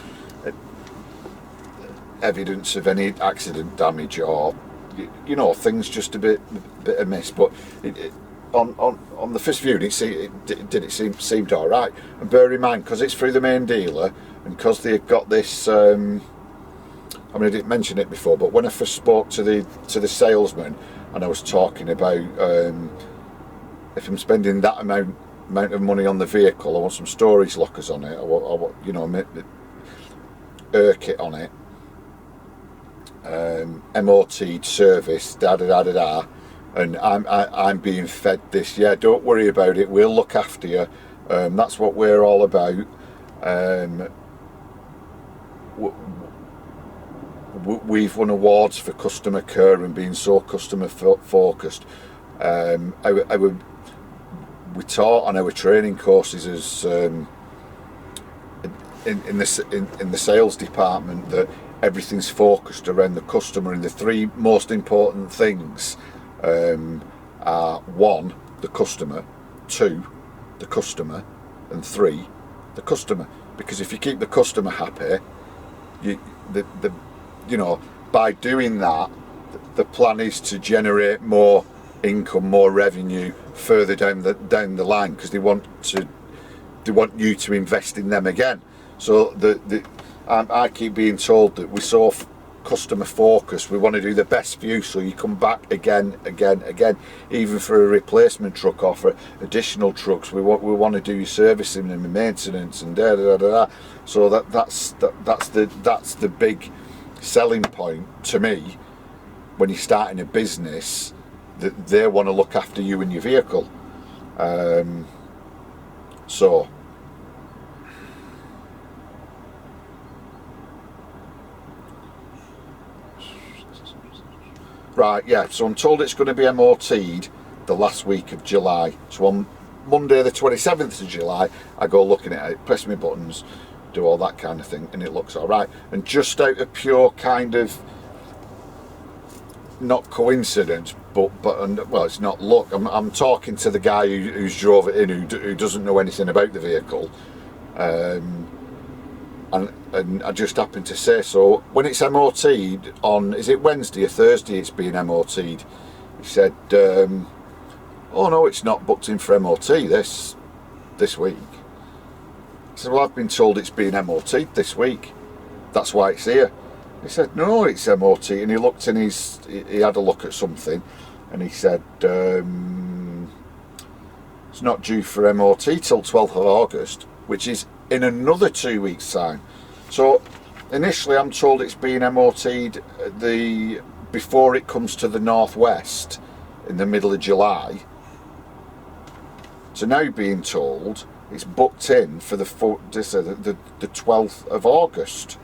evidence of any accident damage, or things just a bit amiss. But on the first view, it seemed all right. And bear in mind, because it's through the main dealer, and because they've got this, I mean, I didn't mention it before, but when I first spoke to the salesman, and I was talking about if I'm spending that amount of money on the vehicle, I want some storage lockers on it, I want air kit on it, MOT'd, service, and I'm being fed this. Yeah, don't worry about it. We'll look after you. That's what we're all about. We've won awards for customer care and being so customer focused. We taught on our training courses as in the sales department that everything's focused around the customer, and the three most important things are: 1, the customer; 2, the customer; and 3, the customer. Because if you keep the customer happy, by doing that, the plan is to generate more income, more revenue further down the line, because they want you to invest in them again. So I keep being told that we're so customer focused, we want to do the best for you, so you come back again, even for a replacement truck or for additional trucks. We want to do your servicing and maintenance and so that's the big selling point to me when you're starting a business, that they want to look after you and your vehicle. So right, yeah, so I'm told it's going to be MOT'd the last week of July. So on Monday the 27th of July, I go looking at it, press my buttons, do all that kind of thing, and it looks all right. And just out of pure kind of, not coincidence, but well, it's not luck. I'm talking to the guy who's drove it in, who doesn't know anything about the vehicle, and I just happened to say, so when it's MOT'd on, is it Wednesday or Thursday it's being MOT'd? He said, oh no, it's not booked in for MOT this week. I said, well, I've been told it's being MOT'd this week, that's why it's here. He said, no, it's MOT. And he looked in he had a look at something, and he said, it's not due for MOT till 12th of August, which is in another 2 weeks' time. So initially I'm told it's being MOT'd before it comes to the northwest in the middle of July. So now being told it's booked in for the 12th of August.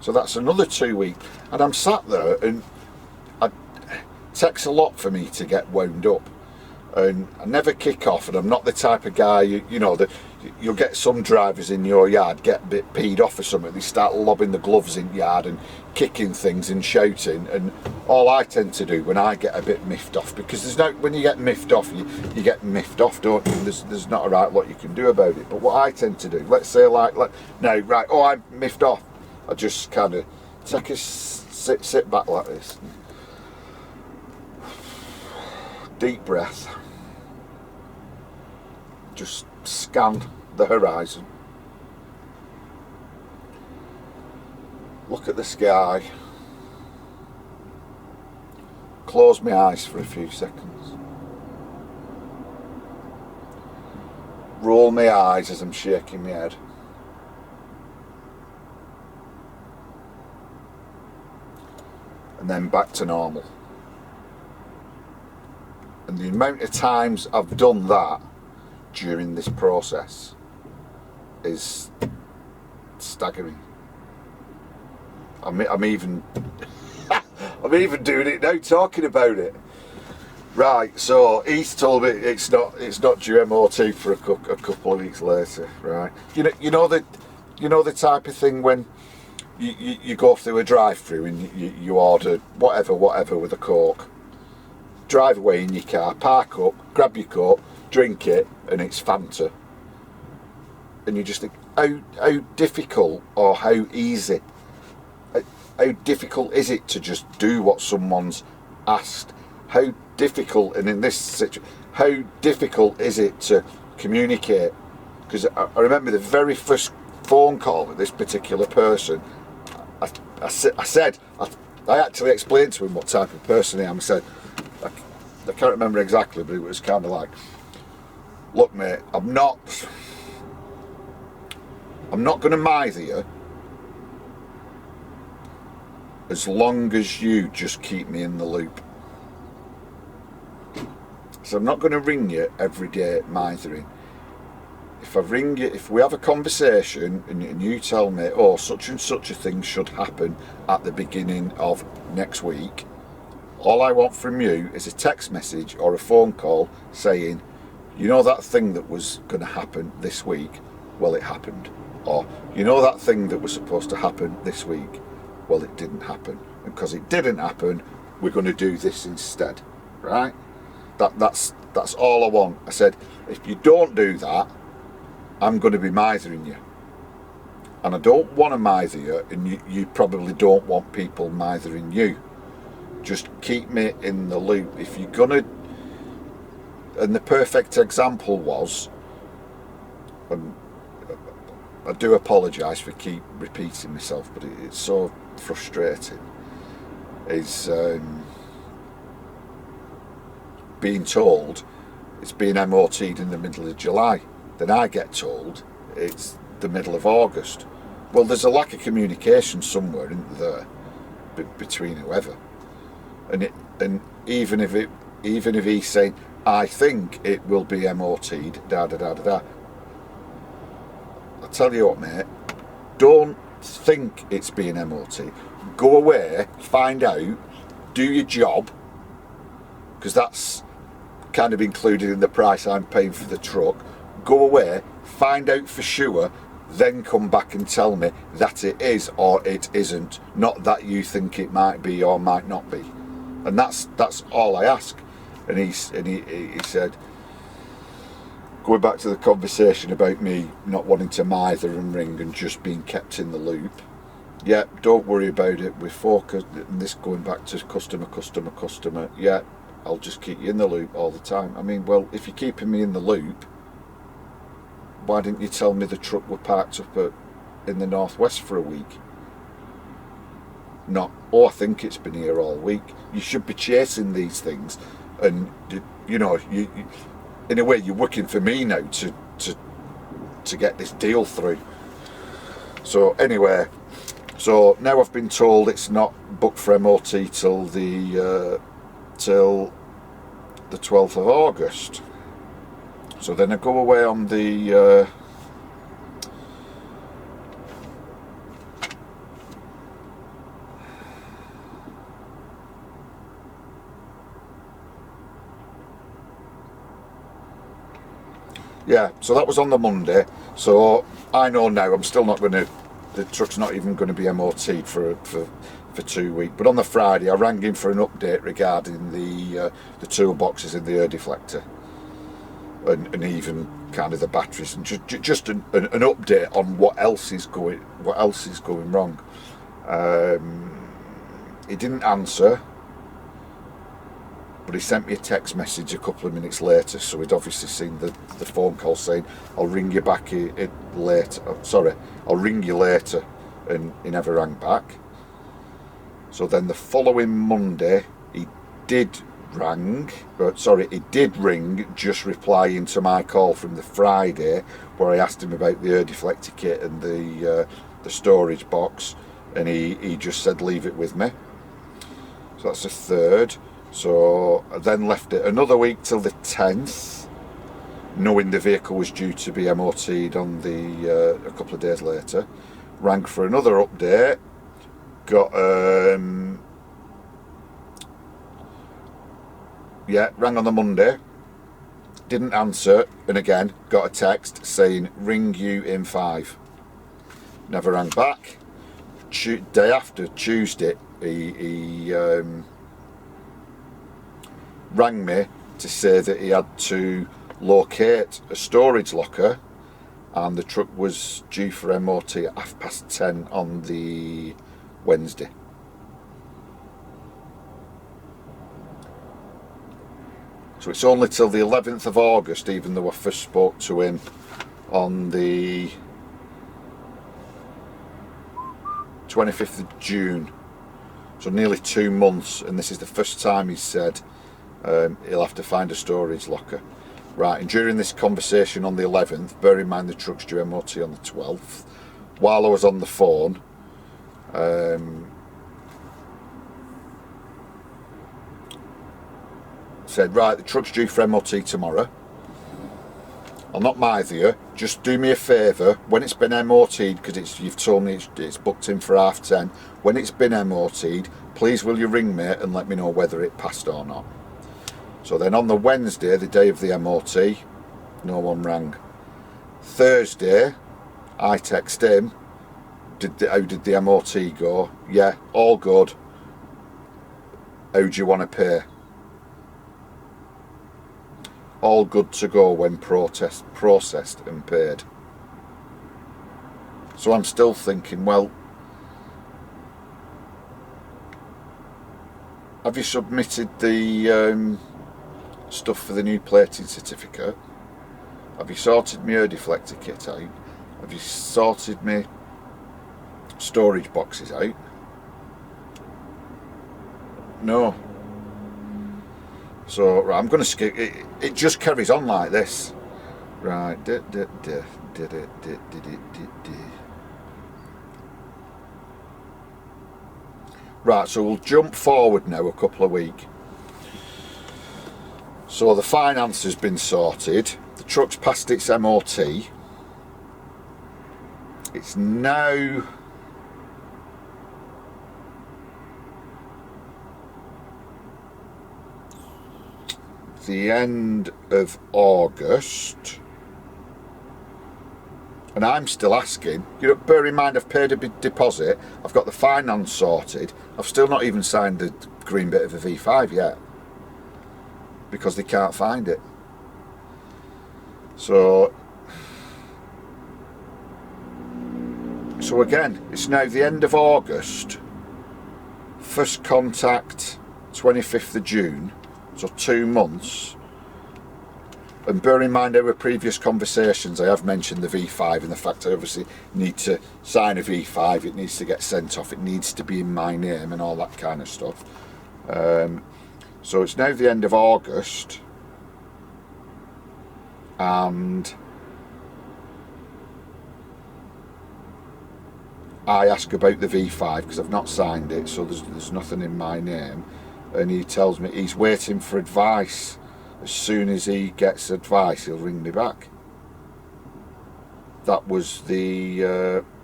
So that's another 2 weeks. And I'm sat there, and it takes a lot for me to get wound up. And I never kick off, and I'm not the type of guy, you know, that you'll get some drivers in your yard get a bit peed off or something. They start lobbing the gloves in the yard and kicking things and shouting. And all I tend to do when I get a bit miffed off, because there's no, when you get miffed off, you get miffed off, don't you? There's not a right lot you can do about it. But what I tend to do, let's say no, right, oh, I'm miffed off. I just kind of take a sit back like this. Deep breath. Just scan the horizon. Look at the sky. Close my eyes for a few seconds. Roll my eyes as I'm shaking my head. And then back to normal. And the amount of times I've done that during this process is staggering. I'm even I'm even doing it now, talking about it. Right, so he's told me it's not due MOT for a couple of weeks later. Right, you know the type of thing when you go through a drive-through and you order whatever with a Coke. Drive away in your car, park up, grab your Coke, drink it, and it's Fanta. And you just think, how difficult or how easy, how difficult is it to just do what someone's asked? How difficult, and in this situation, how difficult is it to communicate? Because I remember the very first phone call with this particular person, I actually explained to him what type of person I am. I said, I can't remember exactly, but it was kind of like, look mate, I'm not going to mither you as long as you just keep me in the loop. So I'm not going to ring you every day mithering. If I ring you, if we have a conversation and you tell me, oh, such and such a thing should happen at the beginning of next week, all I want from you is a text message or a phone call saying, you know that thing that was going to happen this week? Well, it happened. Or, you know that thing that was supposed to happen this week? Well, it didn't happen. And because it didn't happen, we're going to do this instead. Right? That's all I want. I said, if you don't do that, I'm going to be mithering you. And I don't want to mither you, and you probably don't want people mithering you. Just keep me in the loop. If you're gonna the perfect example was, and I do apologise for keep repeating myself, but it's so frustrating, is being told it's being MOT'd in the middle of July. Then I get told it's the middle of August. Well, there's a lack of communication somewhere, isn't there, between whoever. And even if he's saying, I think it will be MOT'd, da da da da da. I'll tell you what, mate, don't think it's being MOT'd. Go away, find out, do your job, because that's kind of included in the price I'm paying for the truck. Go away, find out for sure, then come back and tell me that it is or it isn't, not that you think it might be or might not be. And that's all I ask. And he said, going back to the conversation about me not wanting to mither and ring and just being kept in the loop, yeah, don't worry about it, we're focused, and this going back to customer, yeah, I'll just keep you in the loop all the time. I mean, well, if you're keeping me in the loop, why didn't you tell me the truck were parked up in the northwest for a week? Not, oh, I think it's been here all week. You should be chasing these things, and you know, you in a way you're working for me now to get this deal through. So anyway, so now I've been told it's not booked for MOT till the 12th of August. So then I go away on the yeah, so that was on the Monday. So I know now I'm still not going to, the truck's not even going to be MOT'd for 2 weeks. But on the Friday I rang in for an update regarding the toolboxes in the air deflector. And even kind of the batteries, and just an update on what else is going wrong. He didn't answer, but he sent me a text message a couple of minutes later, so he'd obviously seen the phone call saying, I'll ring you back later. Sorry, I'll ring you later, and he never rang back. So then the following Monday he did ring, just replying to my call from the Friday where I asked him about the air deflector kit and the storage box, and he just said leave it with me. So that's the 3rd. So I then left it another week till the 10th, knowing the vehicle was due to be MOT'd on the a couple of days later. Rang for another update, got rang on the Monday, didn't answer, and again got a text saying ring you in 5. Never rang back. Day after, Tuesday, he rang me to say that he had to locate a storage locker, and the truck was due for MOT at 10:30 on the Wednesday. So it's only till the 11th of August, even though I first spoke to him on the 25th of June. So nearly 2 months, and this is the first time he said he'll have to find a storage locker. Right, and during this conversation on the 11th, bear in mind the truck's due MOT on the 12th, while I was on the phone, said, right, the truck's due for MOT tomorrow. I'll not mither you, just do me a favour, when it's been MOT'd, because you've told me it's booked in for 10:30, when it's been MOT'd, please will you ring me and let me know whether it passed or not. So then on the Wednesday, the day of the MOT, no one rang. Thursday, I text him, how did the MOT go? Yeah, all good. How do you want to pay? All good to go when processed and paid. So I'm still thinking, well, have you submitted the stuff for the new plating certificate? Have you sorted my air deflector kit out? Have you sorted my storage boxes out? No. So right, I'm going to skip it. It just carries on like this. Right. Right, so we'll jump forward now a couple of weeks. So the finance has been sorted. The truck's passed its MOT. It's now the end of August, and I'm still asking, you know, bear in mind I've paid a big deposit, I've got the finance sorted, I've still not even signed the green bit of a V5 yet, because they can't find it. So again, it's now the end of August, first contact 25th of June, so 2 months. And bear in mind our previous conversations, I have mentioned the V5 and the fact I obviously need to sign a V5, it needs to get sent off, it needs to be in my name and all that kind of stuff. So it's now the end of August, and I ask about the V5 because I've not signed it, so there's nothing in my name, and he tells me he's waiting for advice. As soon as he gets advice, he'll ring me back. That was the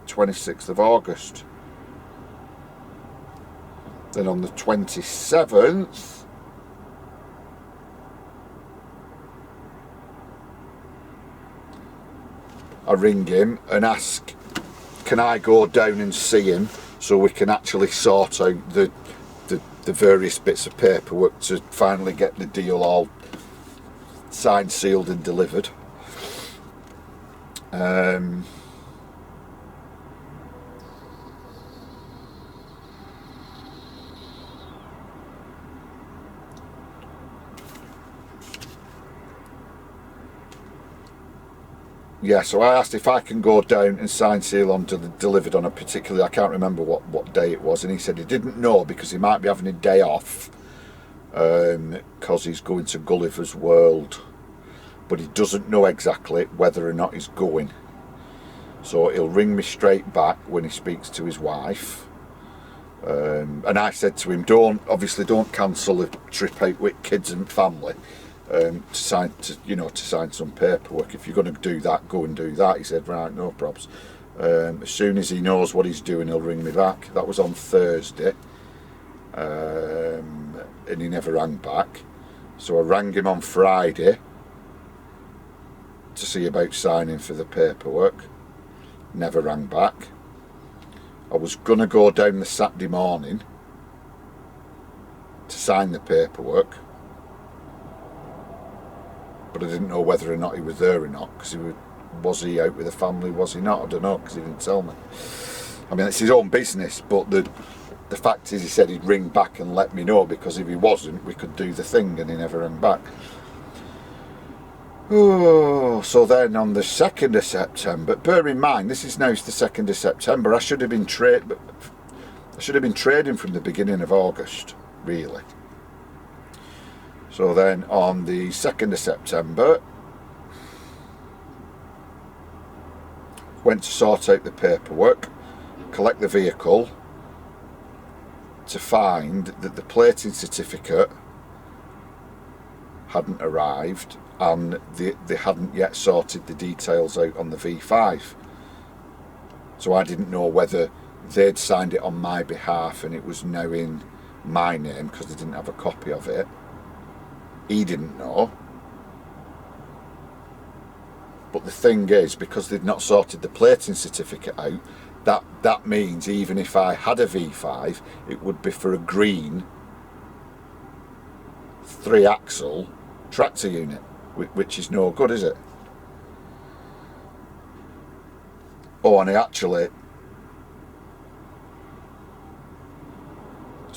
26th of August. Then on the 27th, I ring him and ask, can I go down and see him so we can actually sort out the various bits of paperwork to finally get the deal all signed, sealed and delivered. Yeah, so I asked if I can go down and sign, seal on to the delivered on a particular, I can't remember what day it was, and he said he didn't know because he might be having a day off because he's going to Gulliver's World, but he doesn't know exactly whether or not he's going. So he'll ring me straight back when he speaks to his wife. And I said to him, don't cancel a trip out with kids and family to sign some paperwork. If you're going to do that, go and do that. He said, right, no probs. As soon as he knows what he's doing, he'll ring me back. That was on Thursday, and he never rang back. So I rang him on Friday to see about signing for the paperwork. Never rang back. I was going to go down the Saturday morning to sign the paperwork, but I didn't know whether or not he was there or not, because was he out with the family, was he not? I don't know, because he didn't tell me. I mean, it's his own business, but the fact is he said he'd ring back and let me know, because if he wasn't, we could do the thing, and he never rang back. Oh, so then on the 2nd of September, bear in mind, this is now the 2nd of September, I should have been trading from the beginning of August, really. So then on the 2nd of September, went to sort out the paperwork, collect the vehicle, to find that the plating certificate hadn't arrived and they hadn't yet sorted the details out on the V5. So I didn't know whether they'd signed it on my behalf and it was now in my name because they didn't have a copy of it. He didn't know. But the thing is, because they'd not sorted the plating certificate out, that means even if I had a V5, it would be for a green 3-axle tractor unit, which is no good, is it?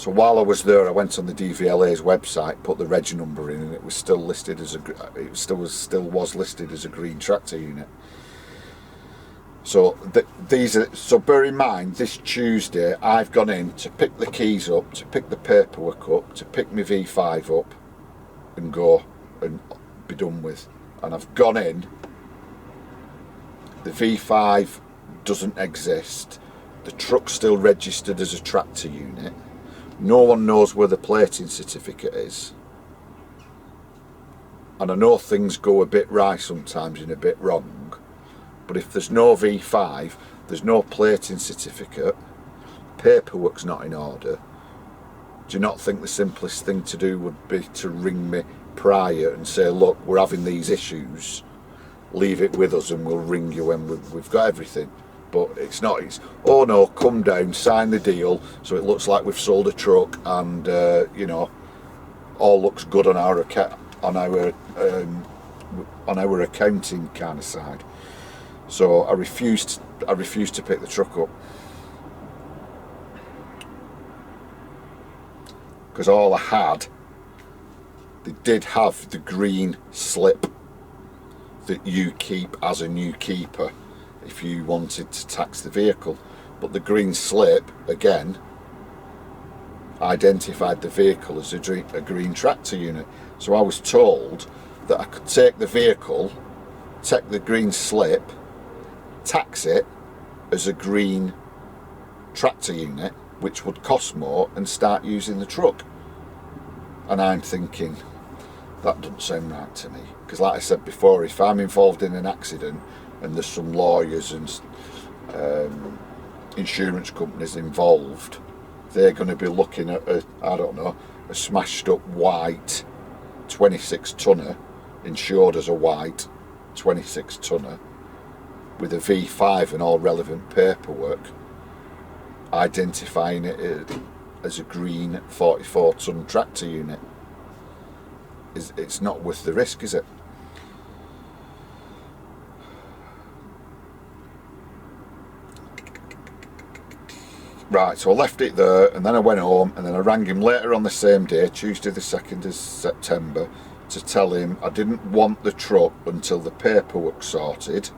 So while I was there, I went on the DVLA's website, put the reg number in, and it was still listed as was listed as a green tractor unit. So so bear in mind, this Tuesday I've gone in to pick the keys up, to pick the paperwork up, to pick my V5 up and go and be done with. And I've gone in, the V5 doesn't exist, the truck's still registered as a tractor unit, no one knows where the plating certificate is. And I know things go a bit right sometimes and a bit wrong. But if there's no V5, there's no plating certificate, paperwork's not in order, do you not think the simplest thing to do would be to ring me prior and say, look, we're having these issues, leave it with us and we'll ring you when we've got everything? But it's not, it's, oh no, come down, sign the deal so it looks like we've sold a truck and, you know, all looks good on our accounting kind of side. So I refused to pick the truck up because all I had, they did have the green slip that you keep as a new keeper if you wanted to tax the vehicle, but the green slip again identified the vehicle as a green tractor unit. So I was told that I could take the vehicle, take the green slip, tax it as a green tractor unit, which would cost more, and start using the truck. And I'm thinking, that doesn't sound right to me, because like I said before, if I'm involved in an accident and there's some lawyers and insurance companies involved, they're going to be looking at a smashed up white 26 tonner, insured as a white 26 tonner with a V5 and all relevant paperwork, identifying it as a green 44 ton tractor unit. It's not worth the risk, is it? Right, so I left it there and then I went home and then I rang him later on the same day, Tuesday the 2nd of September, to tell him I didn't want the truck until the paperwork sorted,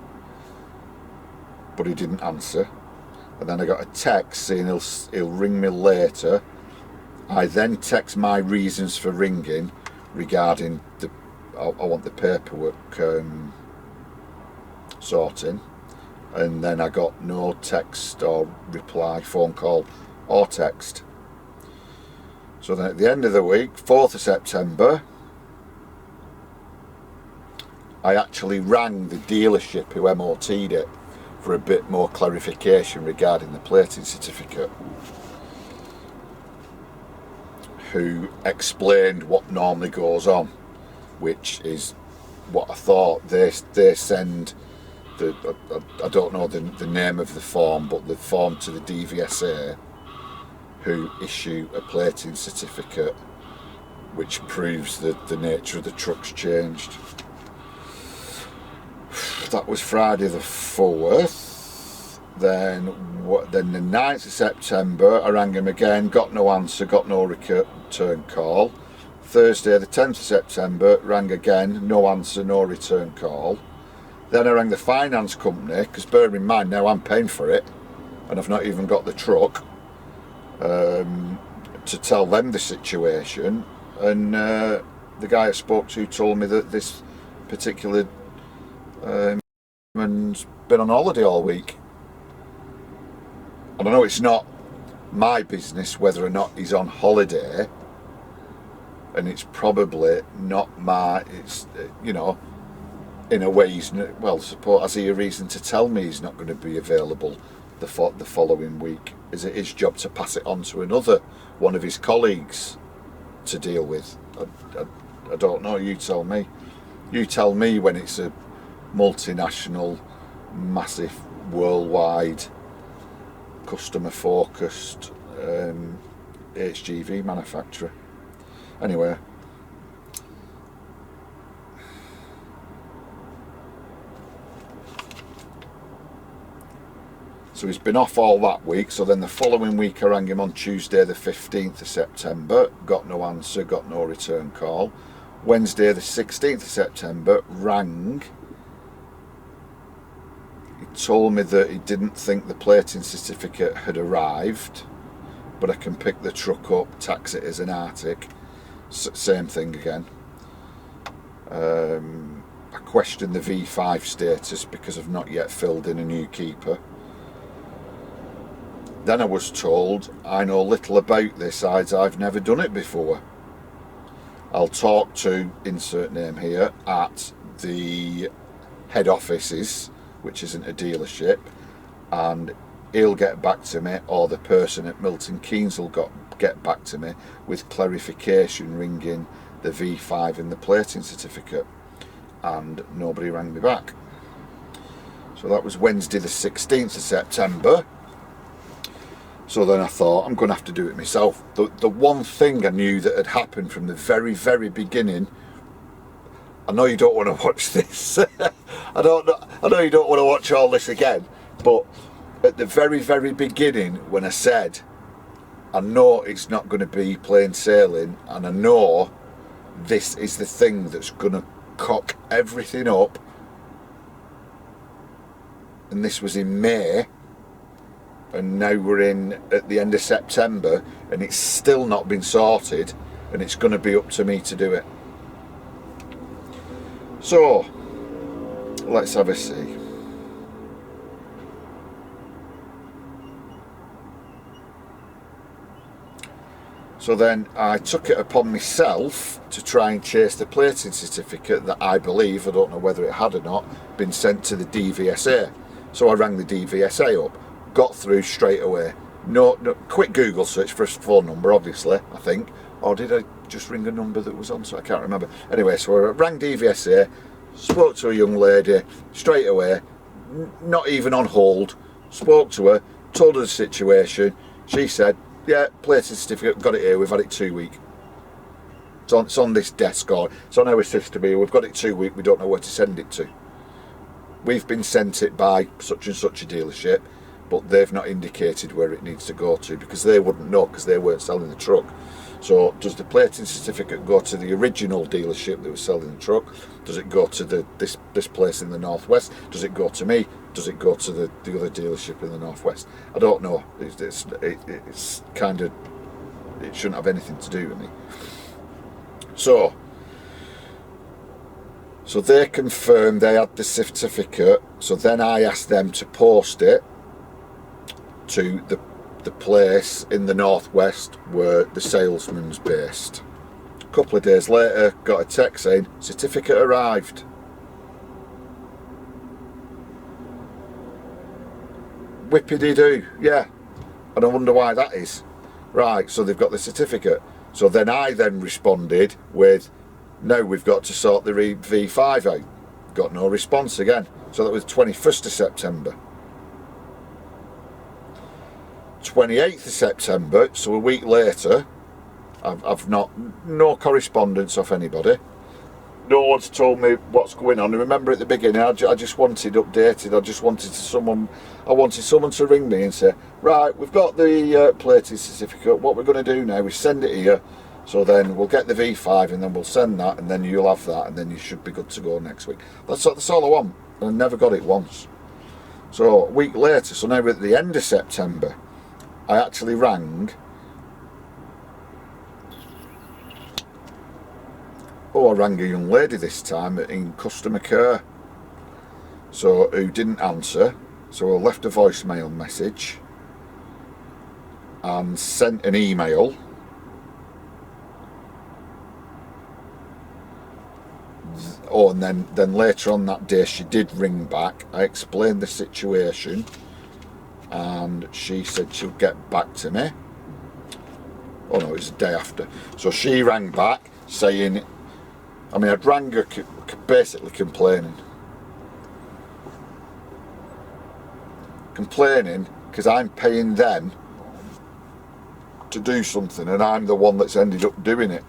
but he didn't answer. And then I got a text saying he'll ring me later. I then text my reasons for ringing regarding I want the paperwork sorting, and then I got no text or reply, phone call or text. So then at the end of the week, 4th of September, I actually rang the dealership who MOT'd it for a bit more clarification regarding the plating certificate, who explained what normally goes on, which is what I thought. They send I don't know the name of the form, but the form to the DVSA, who issue a plating certificate which proves that the nature of the truck's changed. That was Friday the 4th. Then the 9th of September, I rang him again, got no answer, got no return call. Thursday the 10th of September, rang again, no answer, no return call. Then I rang the finance company, because bear in mind now I'm paying for it and I've not even got the truck, to tell them the situation, and the guy I spoke to told me that this particular man's been on holiday all week. And I know it's not my business whether or not he's on holiday, and it's probably not it's, you know, in a way he's, well, suppose, has he a reason to tell me he's not going to be available the following week? Is it his job to pass it on to another one of his colleagues to deal with? I don't know, you tell me. You tell me when it's a multinational, massive, worldwide, customer focused HGV manufacturer. Anyway, So he's been off all that week. So then the following week I rang him on Tuesday the 15th of September, got no answer, got no return call. Wednesday the 16th of September, rang. He told me that he didn't think the plating certificate had arrived, but I can pick the truck up, tax it as an Arctic. Same thing again. I questioned the V5 status because I've not yet filled in a new keeper. Then I was told I know little about this, as I've never done it before. I'll talk to, insert name here, at the head offices, which isn't a dealership, and he'll get back to me, or the person at Milton Keynes will get back to me with clarification, ringing the V5 and the plating certificate. And nobody rang me back. So that was Wednesday the 16th of September. So then I thought, I'm going to have to do it myself. The one thing I knew that had happened from the very, very beginning, I know you don't want to watch this. I know you don't want to watch all this again, but at the very, very beginning, when I said, I know it's not going to be plain sailing, and I know this is the thing that's going to cock everything up, and this was in May, and now we're in at the end of September, and it's still not been sorted, and it's going to be up to me to do it. So let's have a see. So then I took it upon myself to try and chase the plating certificate that I believe, I don't know whether it had or not, been sent to the DVSA. So I rang the DVSA up, got through straight away. No, quick Google search for a phone number, obviously, I think. Or did I just ring a number that was on? So I can't remember. Anyway, so I rang DVSA, spoke to a young lady straight away, not even on hold, spoke to her, told her the situation. She said, yeah, plating certificate, got it here, we've had it 2 weeks. It's on this desk, or it's on our system here, we've got it 2 weeks, we don't know where to send it to. We've been sent it by such and such a dealership, but they've not indicated where it needs to go to, because they wouldn't know, because they weren't selling the truck. So does the plating certificate go to the original dealership that was selling the truck? Does it go to this place in the northwest? Does it go to me? Does it go to the other dealership in the northwest? I don't know. It's kind of, it shouldn't have anything to do with me. So they confirmed they had the certificate. So then I asked them to post it to the place in the northwest where the salesman's based. A couple of days later, got a text saying certificate arrived. Whippity-doo, yeah. And I wonder why that is. Right, so they've got the certificate. So then I responded with, no, we've got to sort the V5 out. Got no response again. So that was 21st of September. 28th of September, so a week later, I've no correspondence off anybody. No one's told me what's going on. I remember at the beginning, I just wanted updated. I wanted someone to ring me and say, right, we've got the plating certificate. What we're going to do now is send it here. So then we'll get the V5 and then we'll send that, and then you'll have that, and then you should be good to go next week. That's all I want. And I never got it once. So a week later, so now we're at the end of September, I actually rang. I rang a young lady this time in customer care, so who didn't answer. So I left a voicemail message and sent an email. Oh, and then later on that day she did ring back. I explained the situation, and she said she'll get back to me. Oh no, it was the day after. So she rang back saying, I'd rang her basically complaining because I'm paying them to do something and I'm the one that's ended up doing it.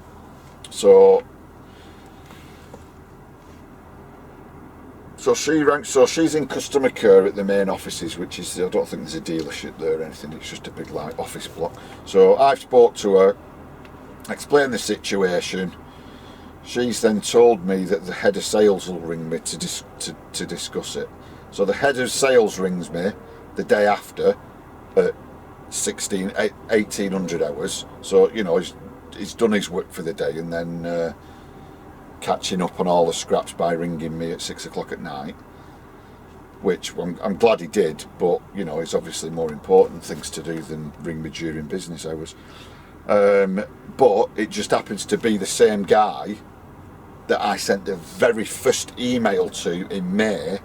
So So she's in customer care at the main offices, which is, I don't think there's a dealership there or anything, it's just a big like office block. So I've spoke to her, explained the situation. She's then told me that the head of sales will ring me to discuss it. So the head of sales rings me the day after at 1800 hours. So, you know, he's done his work for the day, and then catching up on all the scraps by ringing me at 6 o'clock at night, which I'm glad he did, but, you know, it's obviously more important things to do than ring me during business hours. But it just happens to be the same guy that I sent the very first email to in May,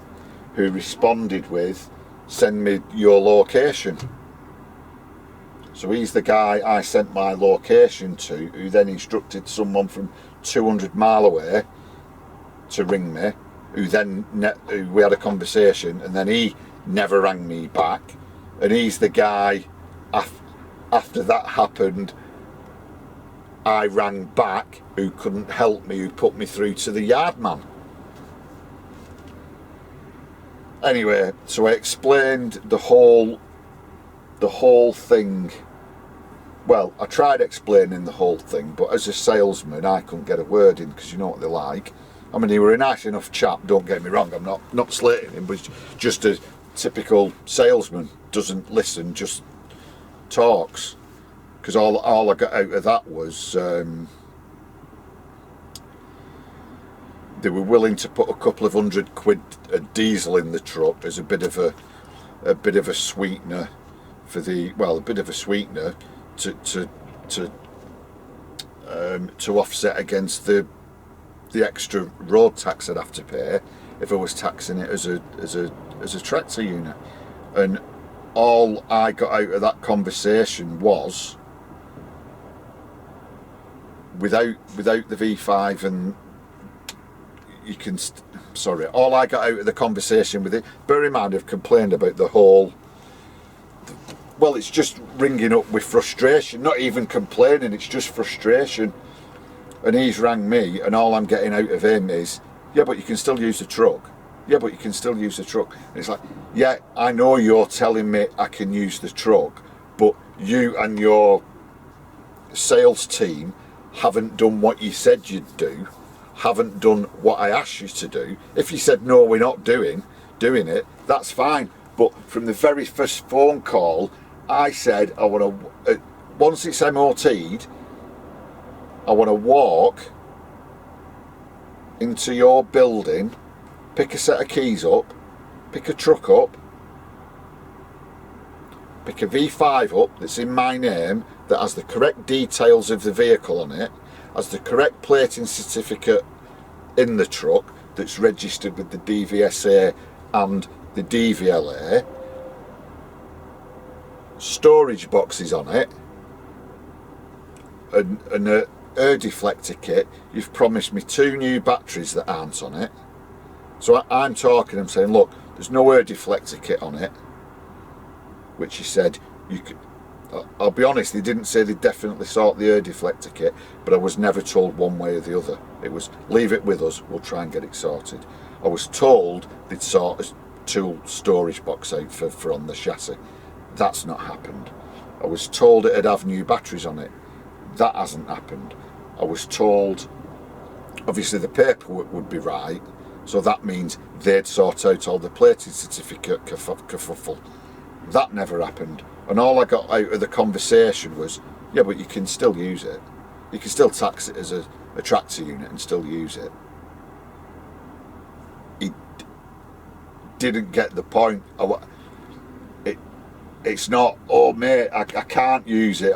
who responded with, send me your location. So he's the guy I sent my location to, who then instructed someone from 200 mile away to ring me, who we had a conversation, and then he never rang me back. And he's the guy, after that happened, I rang back, who couldn't help me, who put me through to the yard man. Anyway, so I explained the whole thing. Well, I tried explaining the whole thing, but as a salesman, I couldn't get a word in, because you know what they're like. I mean, he were a nice enough chap, don't get me wrong, I'm not slating him, but he's just a typical salesman, doesn't listen, just talks. Because all I got out of that was they were willing to put a couple of £100 of diesel in the truck as a bit of a sweetener for a bit of a sweetener to offset against the extra road tax I'd have to pay if I was taxing it as a tractor unit. And all I got out of that conversation was, without the V5, and you can all I got out of the conversation with it, bear in mind I've complained about the whole, well, it's just ringing up with frustration, not even complaining, it's just frustration. And he's rang me, and all I'm getting out of him is, yeah, but you can still use the truck. Yeah, but you can still use the truck. And it's like, yeah, I know you're telling me I can use the truck, but you and your sales team haven't done what you said you'd do, haven't done what I asked you to do. If you said, no, we're not doing it, that's fine. But from the very first phone call, I said, I want to, once it's MOT'd, I want to walk into your building, pick a set of keys up, pick a truck up, pick a V5 up that's in my name, that has the correct details of the vehicle on it, has the correct plating certificate in the truck, that's registered with the DVSA and the DVLA, storage boxes on it, and a air deflector kit. You've promised me 2 new batteries that aren't on it. So I'm saying, look, there's no air deflector kit on it, which he said you could. I'll be honest, they didn't say they definitely sort the air deflector kit, but I was never told one way or the other. It was, leave it with us, we'll try and get it sorted. I was told they'd sort a tool storage box out for on the chassis. That's not happened. I was told it'd have new batteries on it. That hasn't happened. I was told, obviously the paperwork would be right, so that means they'd sort out all the plating certificate kerfuffle. That never happened. And all I got out of the conversation was, yeah, but you can still use it. You can still tax it as a tractor unit and still use it. He didn't get the point. It's not, oh mate, I can't use it,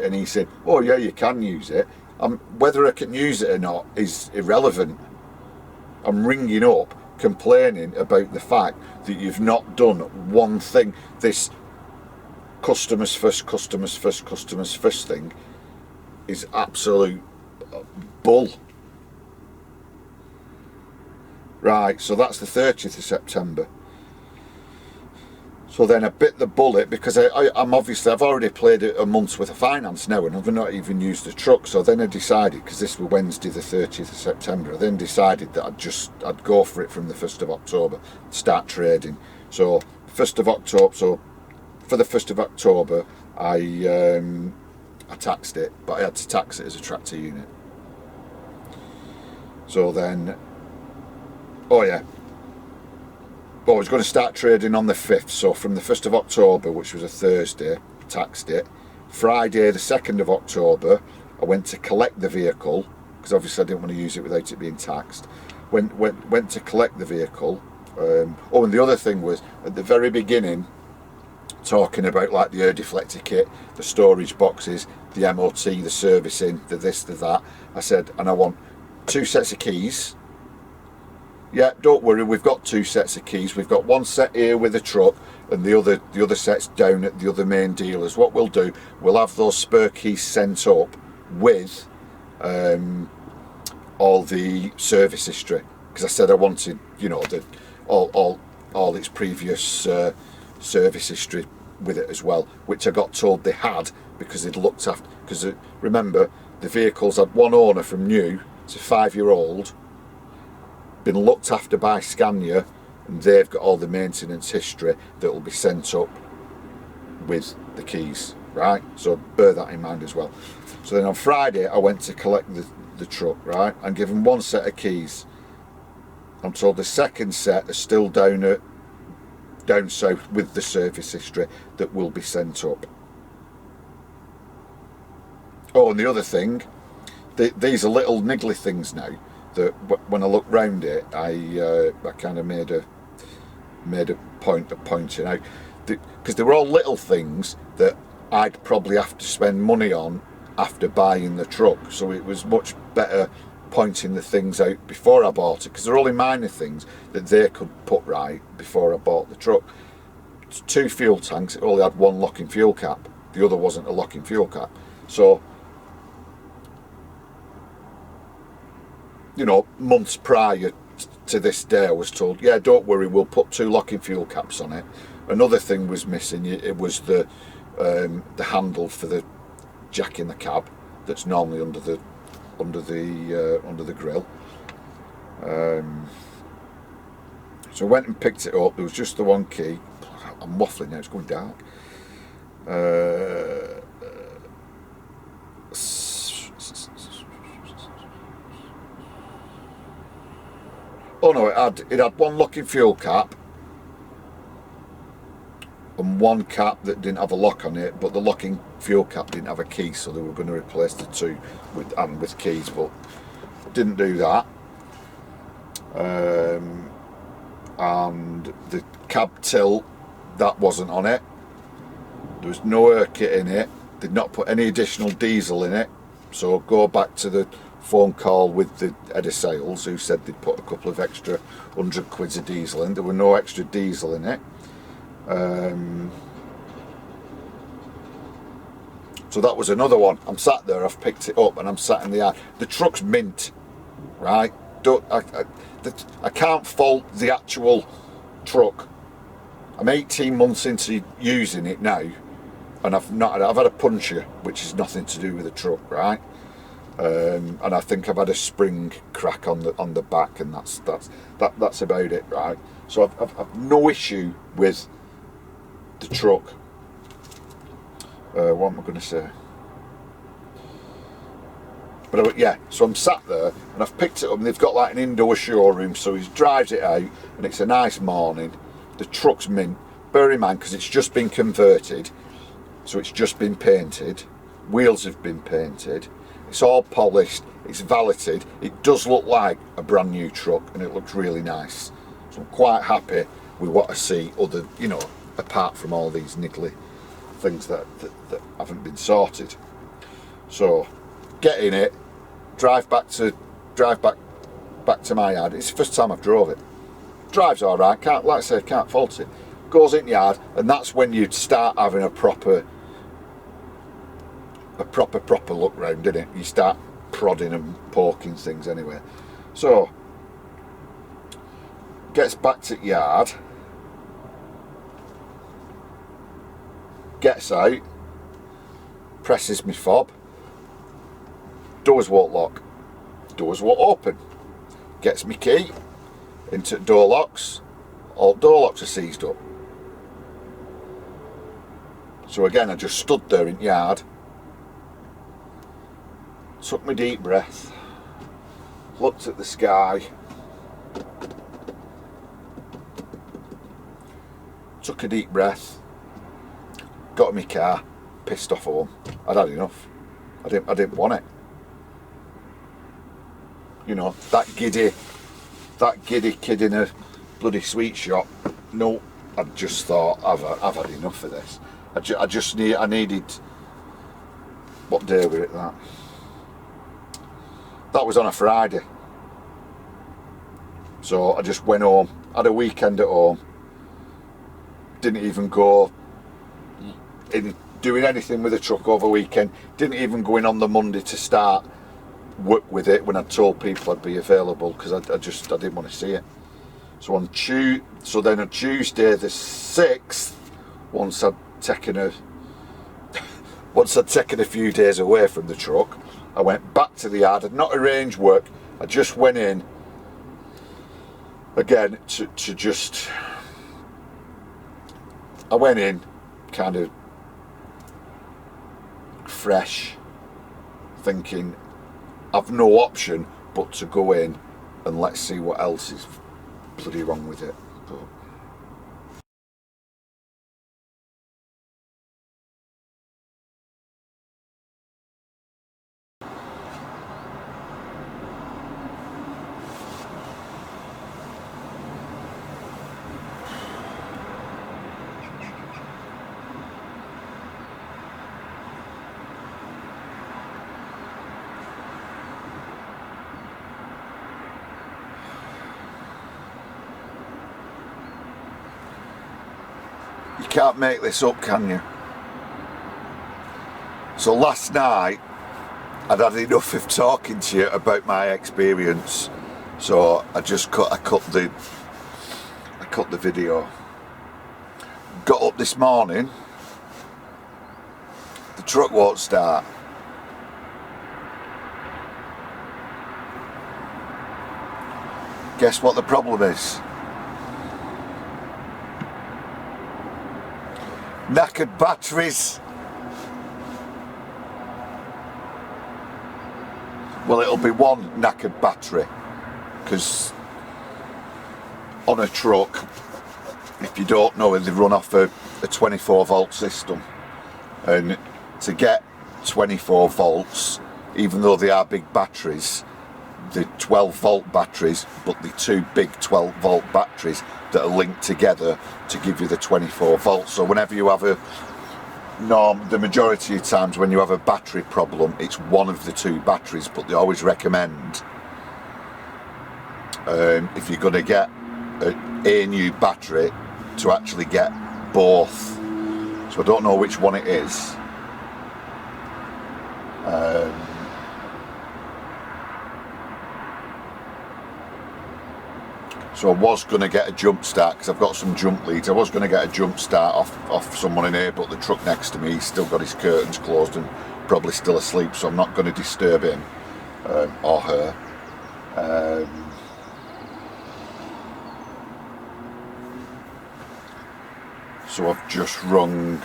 and he said, oh yeah, you can use it. Whether I can use it or not is irrelevant. I'm ringing up complaining about the fact that you've not done one thing. This customers first thing is absolute bull. Right, so that's the 30th of September. So then I bit the bullet, because I'm obviously, I've already paid a month's worth of finance now, and I've not even used the truck. So then I decided, because this was Wednesday the 30th of September, I then decided that I'd go for it from the 1st of October, start trading. So 1st of October, so for the 1st of October, I taxed it, but I had to tax it as a tractor unit. So then, oh yeah, I was going to start trading on the 5th, so from the 1st of October, which was a Thursday, taxed it. Friday the 2nd of October, I went to collect the vehicle, because obviously I didn't want to use it without it being taxed. Went to collect the vehicle. Oh, and the other thing was, at the very beginning, talking about like the air deflector kit, the storage boxes, the MOT, the servicing, the this, the that, I said, and I want 2 sets of keys. Yeah, don't worry, we've got 2 sets of keys. We've got one set here with the truck, and the other set's down at the other main dealers. What we'll do, we'll have those spare keys sent up with all the service history, because I said I wanted, you know, all its previous service history with it as well, which I got told they had, because they'd looked after. Because remember, the vehicles had one owner from new, it's a 5-year-old. Been looked after by Scania, and they've got all the maintenance history that will be sent up with the keys, right? So bear that in mind as well. So then on Friday I went to collect the truck, right, and given 1 set of keys. I'm told the second set is still down south with the service history that will be sent up. Oh, and the other thing, these are little niggly things now, that when I look round it, I kind of made a point of pointing out, because they were all little things that I'd probably have to spend money on after buying the truck. So it was much better pointing the things out before I bought it, because they're only minor things that they could put right before I bought the truck. It's 2 fuel tanks. It only had 1 locking fuel cap. The other wasn't a locking fuel cap. So, you know, months prior to this day, I was told, yeah, don't worry, we'll put 2 locking fuel caps on it. Another thing was missing. It was the handle for the jack in the cab that's normally under the grill. So I went and picked it up. There was just the 1 key. I'm waffling now. It's going dark. Oh no, it had 1 locking fuel cap and 1 cap that didn't have a lock on it, but the locking fuel cap didn't have a key, so they were going to replace the 2 with keys, but didn't do that. And the cab tilt, that wasn't on it. There was no air kit in it. Did not put any additional diesel in it. So go back to the phone call with the head of sales, who said they'd put a couple of extra 100 quids of diesel in. There were no extra diesel in it. So that was another one. I'm sat there, I've picked it up, and I'm sat in the yard. The truck's mint, right? I can't fault the actual truck. I'm 18 months into using it now, and I've had a puncture, which is nothing to do with the truck, right? And I think I've had a spring crack on the back, and that's about it, right? So I've no issue with the truck. What am I going to say? But yeah, so I'm sat there and I've picked it up, and they've got like an indoor showroom, so he drives it out, and it's a nice morning. The truck's mint. Bear in mind, because it's just been converted, so it's just been painted. Wheels have been painted. It's all polished. It's valeted. It does look like a brand new truck, and it looks really nice. So I'm quite happy with what I see. Other, you know, apart from all these niggly things that haven't been sorted. So get in it, drive back to my yard. It's the first time I've drove it. Drives all right. Can't fault it. Goes in the yard, and that's when you start having a proper look round, innit? You start prodding and poking things anyway. So gets back to the yard. gets out, presses my fob, doors won't lock, doors won't open, gets me key into door locks, all door locks are seized up. So again, I just stood there in the yard, took my deep breath, looked at the sky, took a deep breath, got in my car, pissed off home. I'd had enough. I didn't want it. You know, that giddy kid in a bloody sweet shop. No, I just thought I've had enough of this. I needed. What day were it? That was on a Friday. So I just went home, had a weekend at home. Didn't even go in doing anything with the truck over weekend. Didn't even go in on the Monday to start work with it when I told people I'd be available, because I didn't want to see it. So then on Tuesday the 6th, once I'd taken a few days away from the truck, I went back to the yard. I'd not arranged work. I just went in again to just. I went in kind of fresh, thinking I've no option but to go in and let's see what else is bloody wrong with it. But you can't make this up, can you? So last night I'd had enough of talking to you about my experience, so I cut the video. Got up this morning, the truck won't start. Guess what the problem is? Knackered batteries. Well, it'll be one knackered battery, because on a truck, if you don't know, they run off a 24 volt system, and to get 24 volts, even though they are big batteries, the 12 volt batteries, but the two big 12 volt batteries that are linked together to give you the 24 volts. So whenever you have the majority of times when you have a battery problem, it's one of the two batteries, but they always recommend, if you're going to get a new battery, to actually get both. So I don't know which one it is. So I was going to get a jump start, because I've got some jump leads. I was going to get a jump start off someone in here, but the truck next to me, he's still got his curtains closed and probably still asleep, so I'm not going to disturb him or her. So I've just rung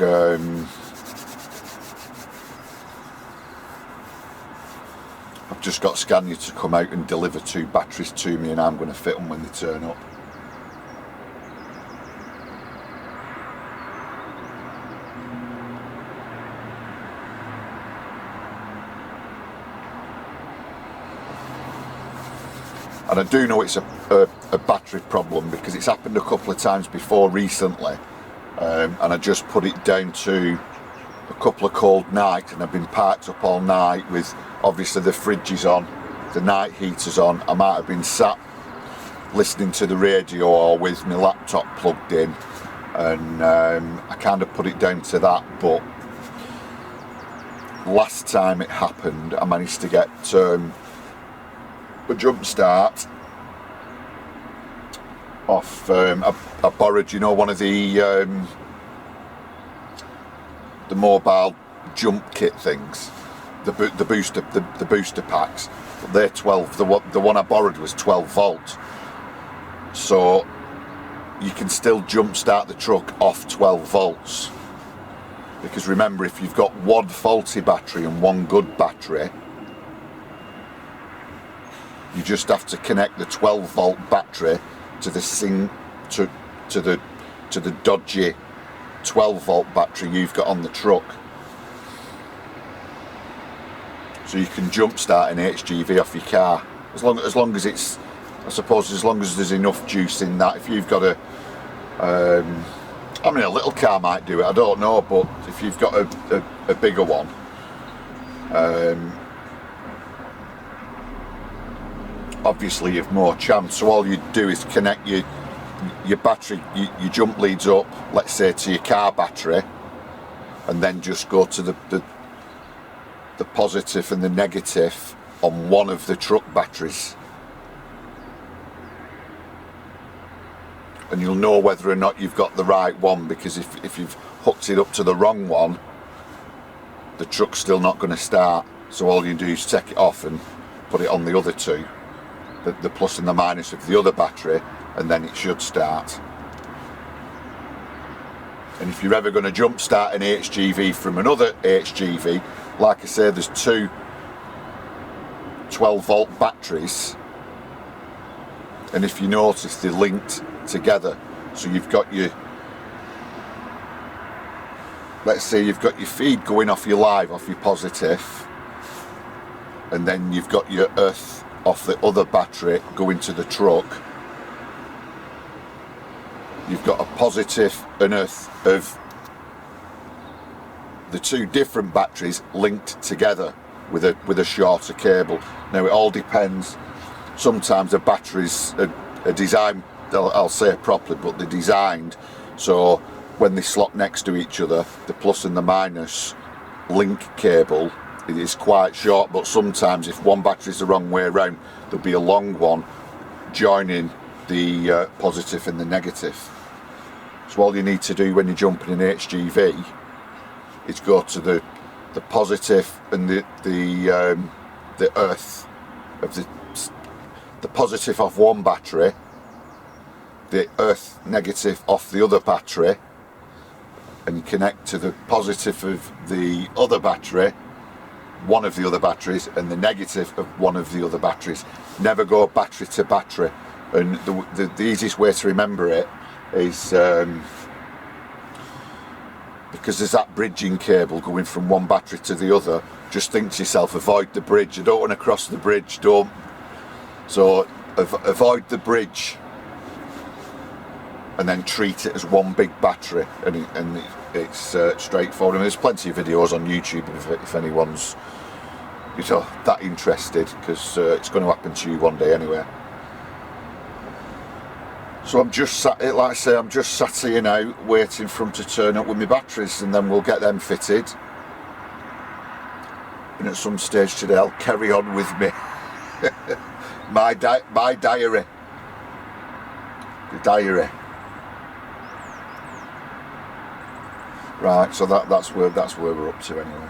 I've just got Scania to come out and deliver 2 batteries to me, and I'm going to fit them when they turn up. And I do know it's a battery problem, because it's happened a couple of times before recently, and I just put it down to a couple of cold nights, and I've been parked up all night with obviously the fridge is on, the night heater's on. I might have been sat listening to the radio or with my laptop plugged in, and I kind of put it down to that. But last time it happened, I managed to get a jump start off. I borrowed, one of the the mobile jump kit things, the booster packs. They're 12. The one I borrowed was 12 volt. So you can still jump start the truck off 12 volts. Because remember, if you've got one faulty battery and one good battery, you just have to connect the 12 volt battery to the dodgy 12 volt battery you've got on the truck. So you can jump start an HGV off your car as long as it's, I suppose, as long as there's enough juice in that. If you've got a I mean, a little car might do it, I don't know, but if you've got a bigger one, obviously you've more chance. So all you do is connect your battery, your jump leads up, let's say, to your car battery, and then just go to the positive and the negative on one of the truck batteries. And you'll know whether or not you've got the right one, because if you've hooked it up to the wrong one, the truck's still not going to start. So all you do is take it off and put it on the other two, the plus and the minus of the other battery, and then it should start. And if you're ever going to jump start an HGV from another HGV, like I say, there's two 12 volt batteries, and if you notice, they're linked together. So you've got your, let's say you've got your feed going off your live, off your positive, and then you've got your earth off the other battery going to the truck. You've got a positive and earth of the two different batteries linked together with a shorter cable. Now it all depends. Sometimes the batteries are designed, I'll say it properly, but they're designed so when they slot next to each other, the plus and the minus link cable, it is quite short, but sometimes if one battery is the wrong way around, there'll be a long one joining the positive and the negative. So all you need to do when you're jumping in HGV is go to the positive and the earth of the positive off one battery, the earth negative off the other battery, and you connect to the positive of the other battery, one of the other batteries, and the negative of one of the other batteries. Never go battery to battery. And the easiest way to remember it is because there's that bridging cable going from one battery to the other. Just think to yourself, avoid the bridge. You don't want to cross the bridge, don't. So avoid the bridge and then treat it as one big battery, and it's straightforward. I mean, there's plenty of videos on YouTube if anyone's that interested, because it's going to happen to you one day anyway. So I'm just sat, like I say, I'm just sat here now waiting for them to turn up with my batteries, and then we'll get them fitted. And at some stage today I'll carry on with me my diary. The diary. Right, so that's where we're up to anyway.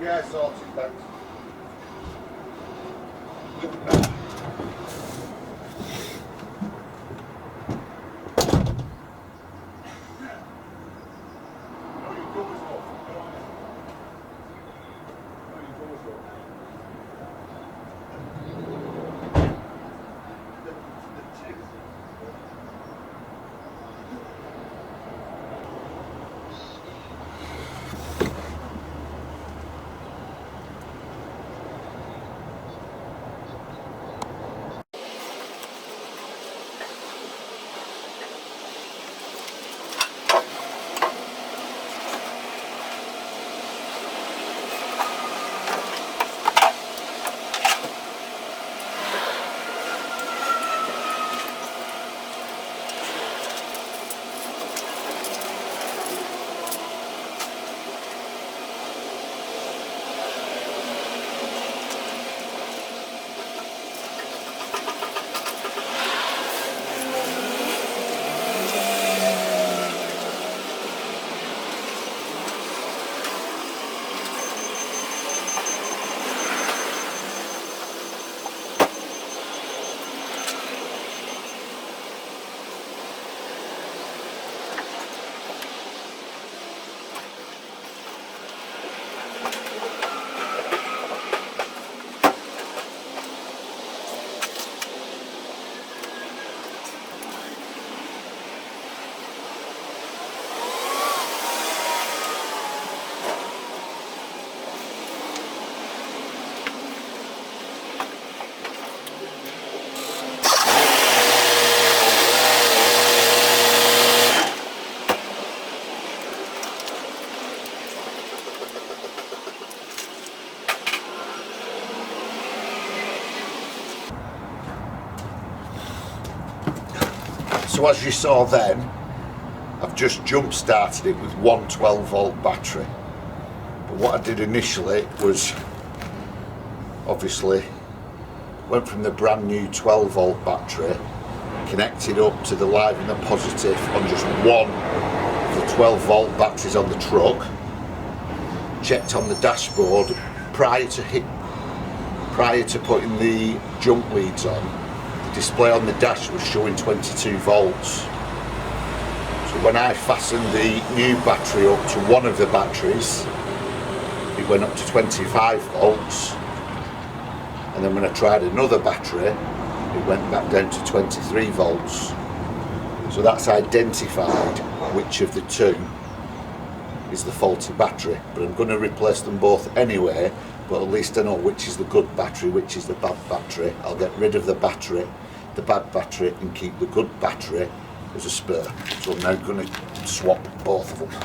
Yeah, sorted, thanks. So as you saw then, I've just jump started it with one 12-volt battery. But what I did initially was obviously went from the brand new 12-volt battery, connected up to the live and the positive on just one of the 12-volt batteries on the truck, checked on the dashboard prior to putting the jump leads on. The display on the dash was showing 22 volts. So when I fastened the new battery up to one of the batteries, it went up to 25 volts. And then when I tried another battery, it went back down to 23 volts. So that's identified which of the two is the faulty battery. But I'm going to replace them both anyway, but at least I know which is the good battery, which is the bad battery. I'll get rid of the bad battery, and keep the good battery as a spare. So I'm now going to swap both of them.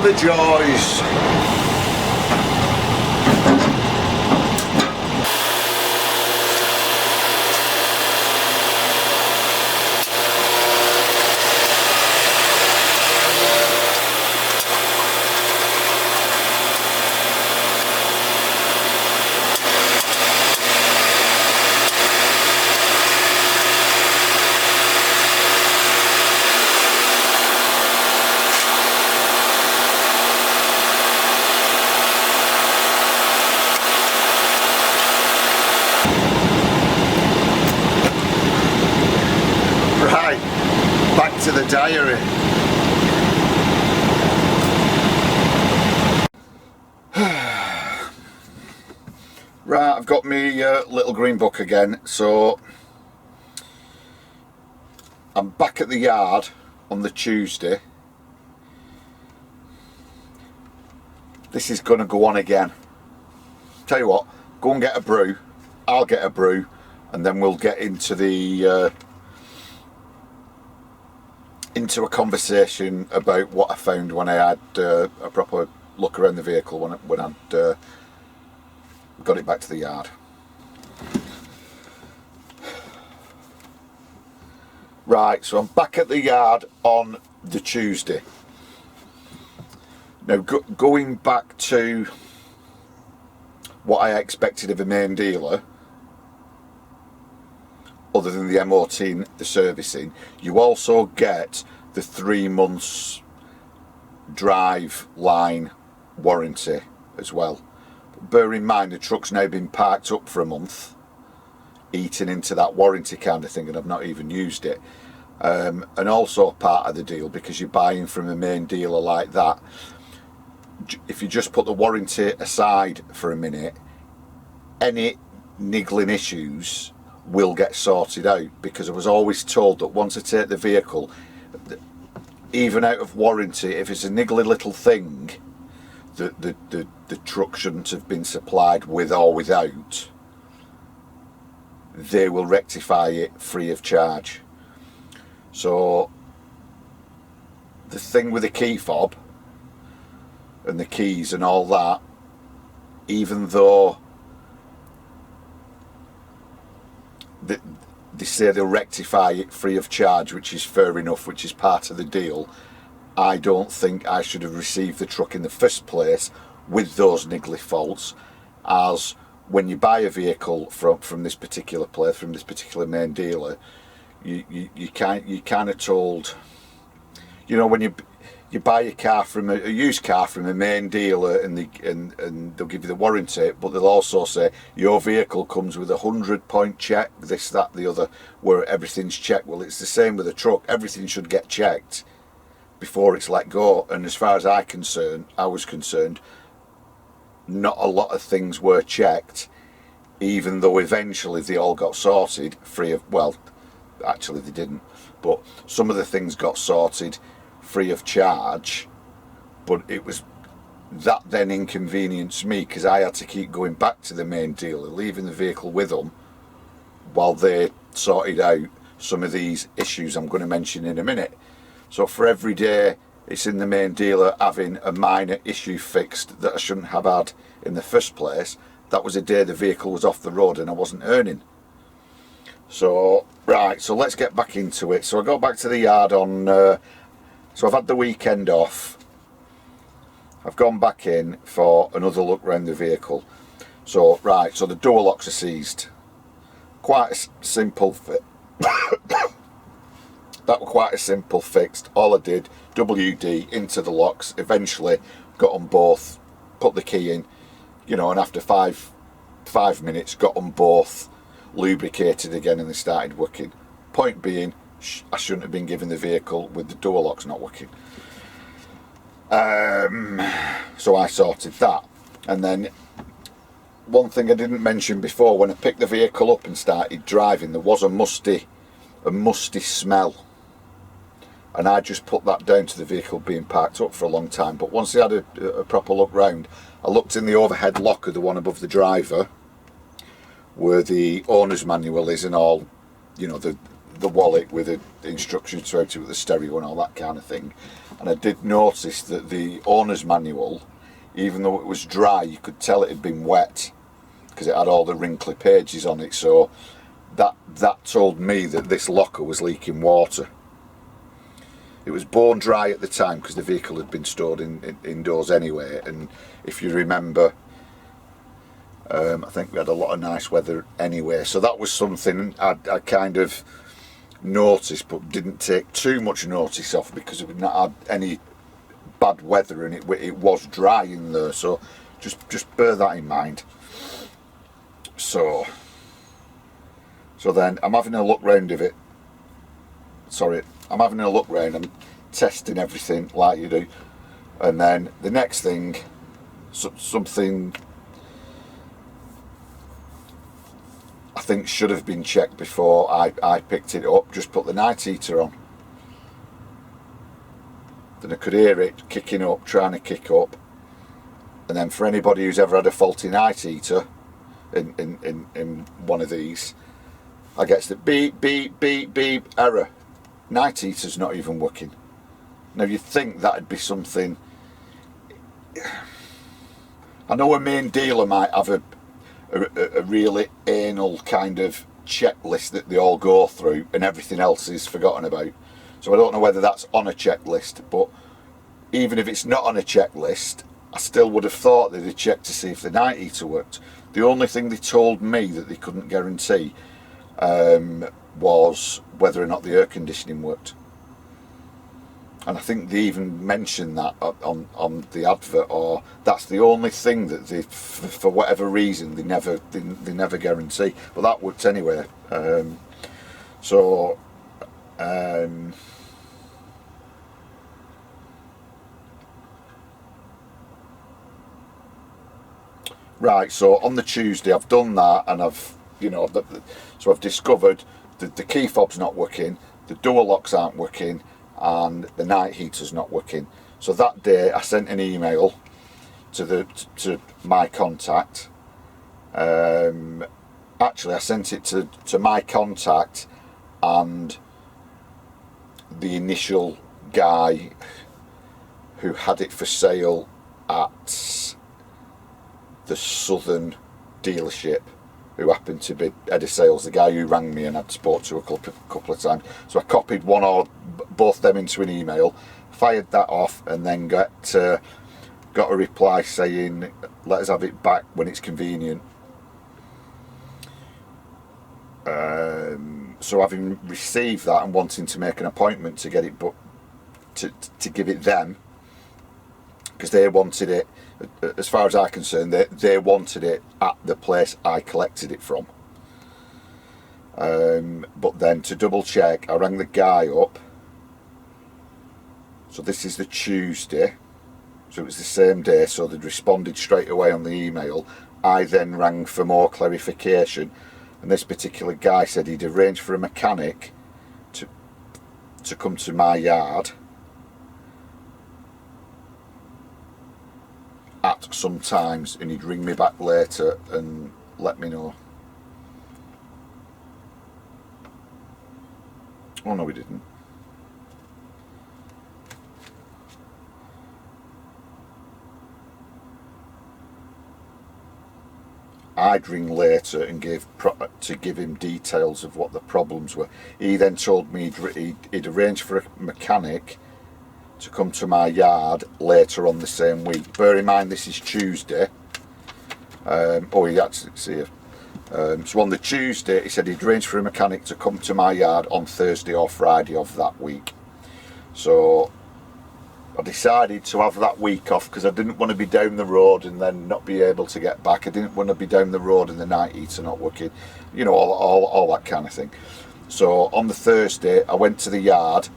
the joys. Right, back to the diary. Right, I've got me little green book again, so I'm back at the yard on the Tuesday. This is going to go on again. Tell you what, go and get a brew, I'll get a brew, and then we'll get into the into a conversation about what I found when I had a proper look around the vehicle when I'd got it back to the yard. Right, so I'm back at the yard on the Tuesday. Now, going back to what I expected of a main dealer, other than the MOT and the servicing, you also get the 3 months drive line warranty as well. But bear in mind, the truck's now been parked up for a month, eating into that warranty kind of thing, and I've not even used it. And also part of the deal, because you're buying from a main dealer like that, if you just put the warranty aside for a minute, any niggling issues will get sorted out, because I was always told that once I take the vehicle, even out of warranty, if it's a niggly little thing that the truck shouldn't have been supplied with or without, they will rectify it free of charge. So the thing with the key fob and the keys and all that, even though they say they'll rectify it free of charge, which is fair enough, which is part of the deal, I don't think I should have received the truck in the first place with those niggly faults, as when you buy a vehicle from this particular place, from this particular main dealer, you kind of told, you know, when you buy a car from a used car from a main dealer, and they'll give you the warranty, but they'll also say your vehicle comes with 100-point check, this, that, the other, where everything's checked. Well, it's the same with a truck. Everything should get checked before it's let go. And as far as I was concerned, not a lot of things were checked, even though eventually they all got sorted free of, well, actually they didn't, but some of the things got sorted free of charge. But it was that then inconvenienced me, because I had to keep going back to the main dealer, leaving the vehicle with them while they sorted out some of these issues I'm going to mention in a minute. So for every day it's in the main dealer having a minor issue fixed that I shouldn't have had in the first place, that was a day the vehicle was off the road and I wasn't earning. So right, so let's get back into it. So I got back to the yard on so I've had the weekend off, I've gone back in for another look around the vehicle. So right, so the door locks are seized. Quite a simple fit. That was quite a simple fix. All I did, WD into the locks, eventually got them both, put the key in, you know, and after five minutes got them both lubricated again and they started working. Point being, I shouldn't have been given the vehicle with the door locks not working. So I sorted that. And then one thing I didn't mention before, when I picked the vehicle up and started driving, there was a musty smell. And I just put that down to the vehicle being parked up for a long time. But once I had a proper look round, I looked in the overhead locker, the one above the driver, where the owner's manual is and all, you know, the the wallet with the instructions to how to with the stereo and all that kind of thing. And I did notice that the owner's manual, even though it was dry, you could tell it had been wet because it had all the wrinkly pages on it. So that told me that this locker was leaking water. It was bone dry at the time because the vehicle had been stored indoors anyway, and if you remember, I think we had a lot of nice weather anyway, so that was something I kind of noticed but didn't take too much notice of because it would not had any bad weather and it was dry in there, so just bear that in mind. So then I'm having a look round of it. Sorry, I'm having a look round, I'm testing everything like you do, and then the next thing, something I think should have been checked before I picked it up, just put the night heater on. Then I could hear it kicking up, trying to kick up, and then for anybody who's ever had a faulty night heater in one of these, I get the beep, beep, beep, beep, error. Night heater's not even working. Now you'd think that'd be something. I know a main dealer might have a really anal kind of checklist that they all go through and everything else is forgotten about. So I don't know whether that's on a checklist, but even if it's not on a checklist, I still would have thought they'd have checked to see if the night heater worked. The only thing they told me that they couldn't guarantee was whether or not the air conditioning worked, and I think they even mentioned that on the advert, or that's the only thing that they, for whatever reason, they never guarantee. But that worked anyway. Right, so on the Tuesday I've done that, and I've discovered that the key fob's not working, the door locks aren't working, and the night heater's not working. So that day I sent an email to my contact. Actually, I sent it to my contact and the initial guy who had it for sale at the Southern dealership, who happened to be head of sales, the guy who rang me and I'd spoke to a couple of times. So I copied one or both them into an email, fired that off, and then got a reply saying, let us have it back when it's convenient. So having received that and wanting to make an appointment to get it booked, to give it them, because they wanted it, as far as I'm concerned, they wanted it at the place I collected it from. But then to double check, I rang the guy up. So this is the Tuesday, so it was the same day, so they'd responded straight away on the email. I then rang for more clarification, and this particular guy said he'd arranged for a mechanic to come to my yard at some times, and he'd ring me back later and let me know. Oh no, he didn't. I'd ring later and give him details of what the problems were. He then told me he'd arranged for a mechanic to come to my yard later on the same week. Bear in mind this is Tuesday. He actually, see you. So on the Tuesday he said he'd arranged for a mechanic to come to my yard on Thursday or Friday of that week. So I decided to have that week off because I didn't want to be down the road and then not be able to get back. I didn't want to be down the road and the night heater not working, you know, all that kind of thing. So on the Thursday I went to the yard,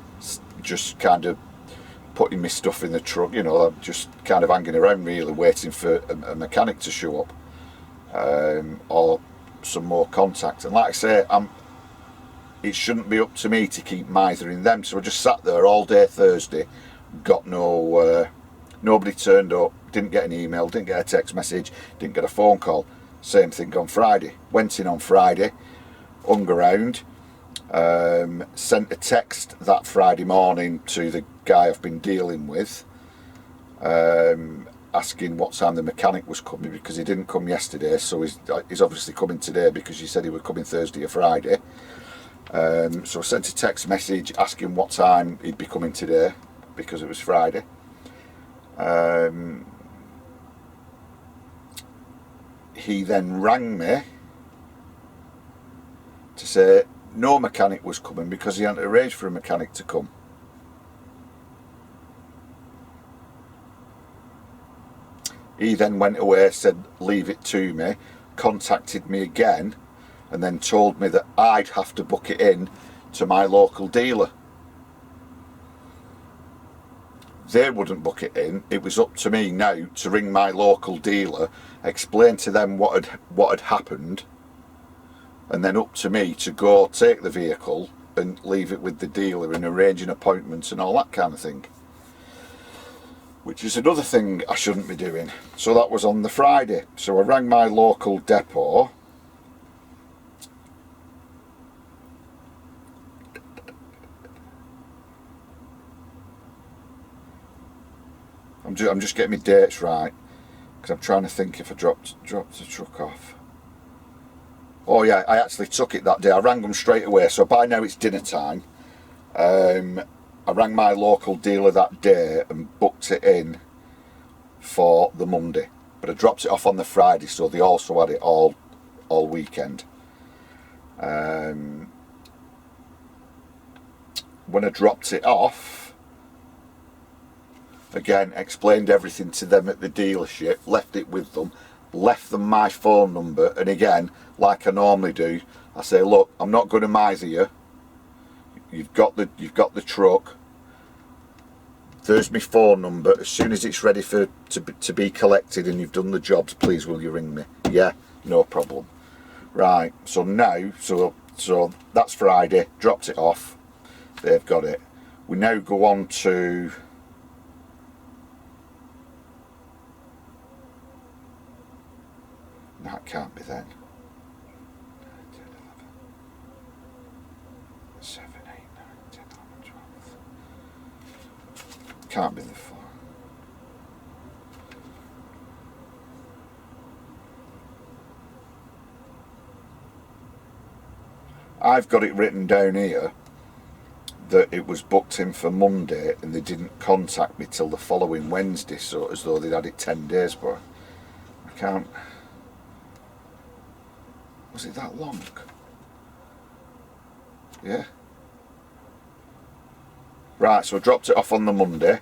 just kind of putting my stuff in the truck, you know, just kind of hanging around really, waiting for a mechanic to show up, or some more contact. And like I say, it shouldn't be up to me to keep mithering them. So I just sat there all day Thursday, got nobody turned up, didn't get an email, didn't get a text message, didn't get a phone call. Same thing on Friday. Went in on Friday, hung around, Sent a text that Friday morning to the guy I've been dealing with, asking what time the mechanic was coming, because he didn't come yesterday, so he's obviously coming today because he said he was coming Thursday or Friday. So I sent a text message asking what time he'd be coming today, because it was Friday. He then rang me to say no mechanic was coming because he hadn't arranged for a mechanic to come. He then went away, said leave it to me, contacted me again, and then told me that I'd have to book it in to my local dealer. They wouldn't book it in. It was up to me now to ring my local dealer, explain to them what had happened, and then up to me to go take the vehicle and leave it with the dealer and arrange an appointment and all that kind of thing. Which is another thing I shouldn't be doing. So that was on the Friday. So I rang my local depot. I'm just getting my dates right, because I'm trying to think if I dropped the truck off. Oh yeah, I actually took it that day. I rang them straight away, so by now it's dinner time. I rang my local dealer that day and booked it in for the Monday, but I dropped it off on the Friday, so they also had it all weekend. When I dropped it off, again, explained everything to them at the dealership, left it with them, left them my phone number, and again, like I normally do, I say, look, I'm not going to miser you. You've got the truck. There's my phone number. As soon as it's ready to be collected and you've done the jobs, please will you ring me? Yeah, no problem. Right. So now, so that's Friday. Dropped it off. They've got it. We now go on to that can't be then. 7, 8, 9, 10, 11, 12. Can't be the 4. I've got it written down here that it was booked in for Monday and they didn't contact me till the following Wednesday, so as though they'd had it 10 days, but I can't. Was it that long? Yeah. Right, so I dropped it off on the Monday.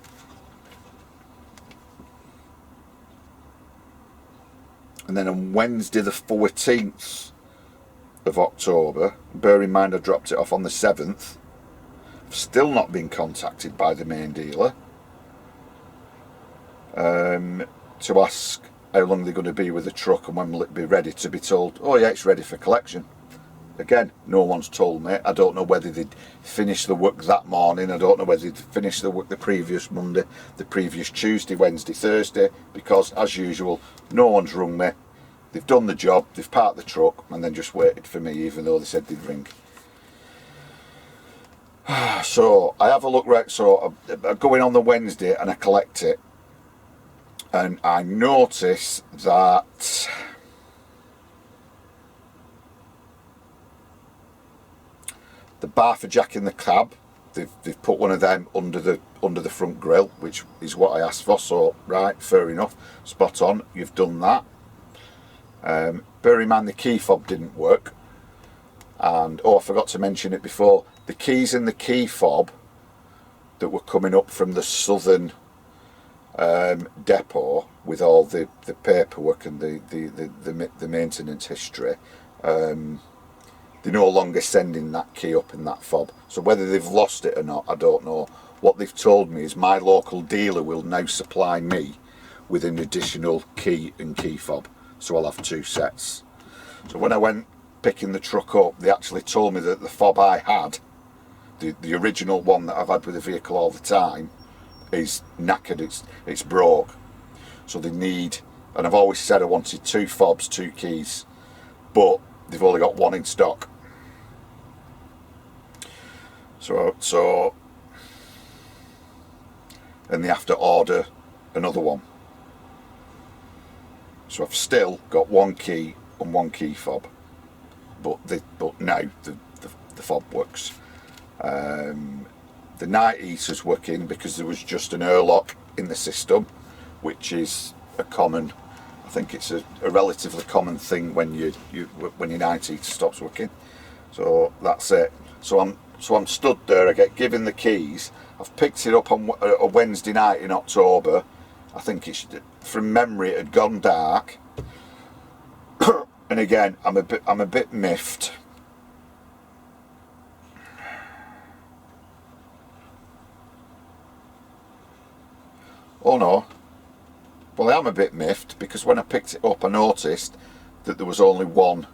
And then on Wednesday the 14th of October, bear in mind I dropped it off on the 7th, still not been contacted by the main dealer to ask how long they're going to be with the truck and when will it be ready, to be told, oh yeah, it's ready for collection. Again, no one's told me. I don't know whether they'd finished the work that morning. I don't know whether they'd finished the work the previous Monday, the previous Tuesday, Wednesday, Thursday, because as usual, no one's rung me. They've done the job, they've parked the truck and then just waited for me, even though they said they'd ring. So I have a look, right, so I go in on the Wednesday and I collect it. And I notice that the bar for jack in the cab, they've put one of them under the front grille, which is what I asked for. So right, fair enough, spot on. You've done that. Bear in mind the key fob didn't work, and I forgot to mention it before. The keys in the key fob that were coming up from the southern depot with all the paperwork and the maintenance history, they're no longer sending that key up in that fob. So whether they've lost it or not, I don't know. What they've told me is my local dealer will now supply me with an additional key and key fob, so I'll have 2 sets. So when I went picking the truck up, they actually told me that the fob I had, the original one that I've had with the vehicle all the time, is knackered, it's broke. So they need, and I've always said I wanted 2 fobs, 2 keys, but they've only got 1 in stock. So and they have to order another one. So I've still got one key and one key fob, but now the fob works. The night heater's working because there was just an airlock in the system, which is a common, I think it's a relatively common thing when when your night heater stops working. So that's it. So I'm stood there. I get given the keys. I've picked it up on a Wednesday night in October. I think it's, from memory, it had gone dark. And again, I'm a bit miffed. Oh no. Well, I am a bit miffed because when I picked it up, I noticed that there was only one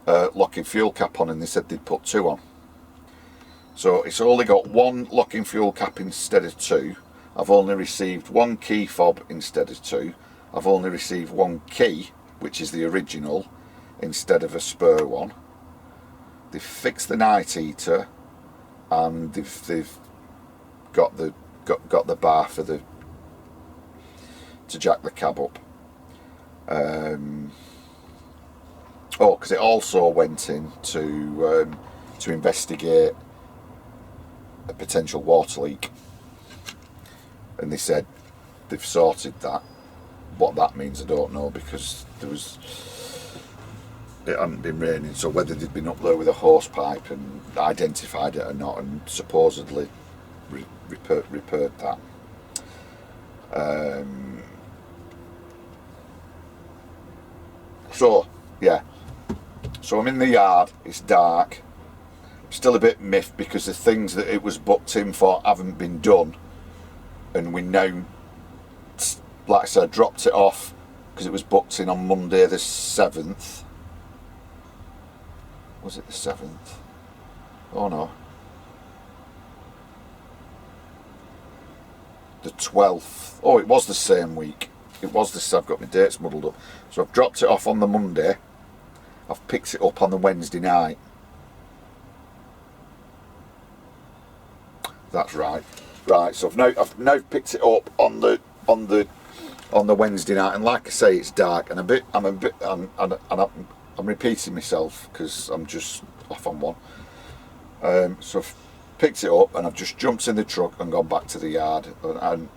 locking fuel cap on, and they said they'd put two on. So it's only got one locking fuel cap instead of two. I've only received one key fob instead of two. I've only received one key, which is the original, instead of a spare one. They've fixed the night heater, and they've got the bar for to jack the cab up. Oh, because it also went in to investigate a potential water leak, and they said they've sorted that. What that means I don't know, because it hadn't been raining, so whether they'd been up there with a hose pipe and identified it or not, and supposedly repaired that. So yeah, so I'm in the yard, it's dark. Still a bit miffed because the things that it was booked in for haven't been done, and we now, like I said, dropped it off because it was booked in on Monday the 7th. Was it the 7th? Oh no, the 12th. Oh, it was the same week. It was this. I've got my dates muddled up. So I've dropped it off on the Monday. I've picked it up on the Wednesday night. That's right. Right. So I've now picked it up on the Wednesday night, and like I say, it's dark, and I'm repeating myself because I'm just off on one. So I've picked it up, and I've just jumped in the truck and gone back to the yard. And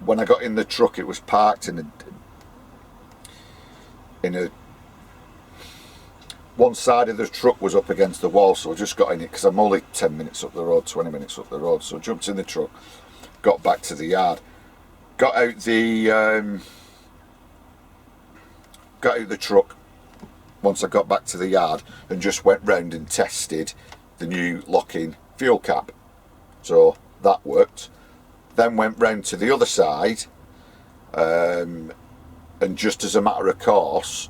when I got in the truck, it was parked in a one side of the truck was up against the wall, so I just got in it because I'm only 10 minutes up the road, 20 minutes up the road. So I jumped in the truck, got back to the yard, got out the truck once I got back to the yard, and just went round and tested the new locking fuel cap. So that worked. Then went round to the other side, and just as a matter of course,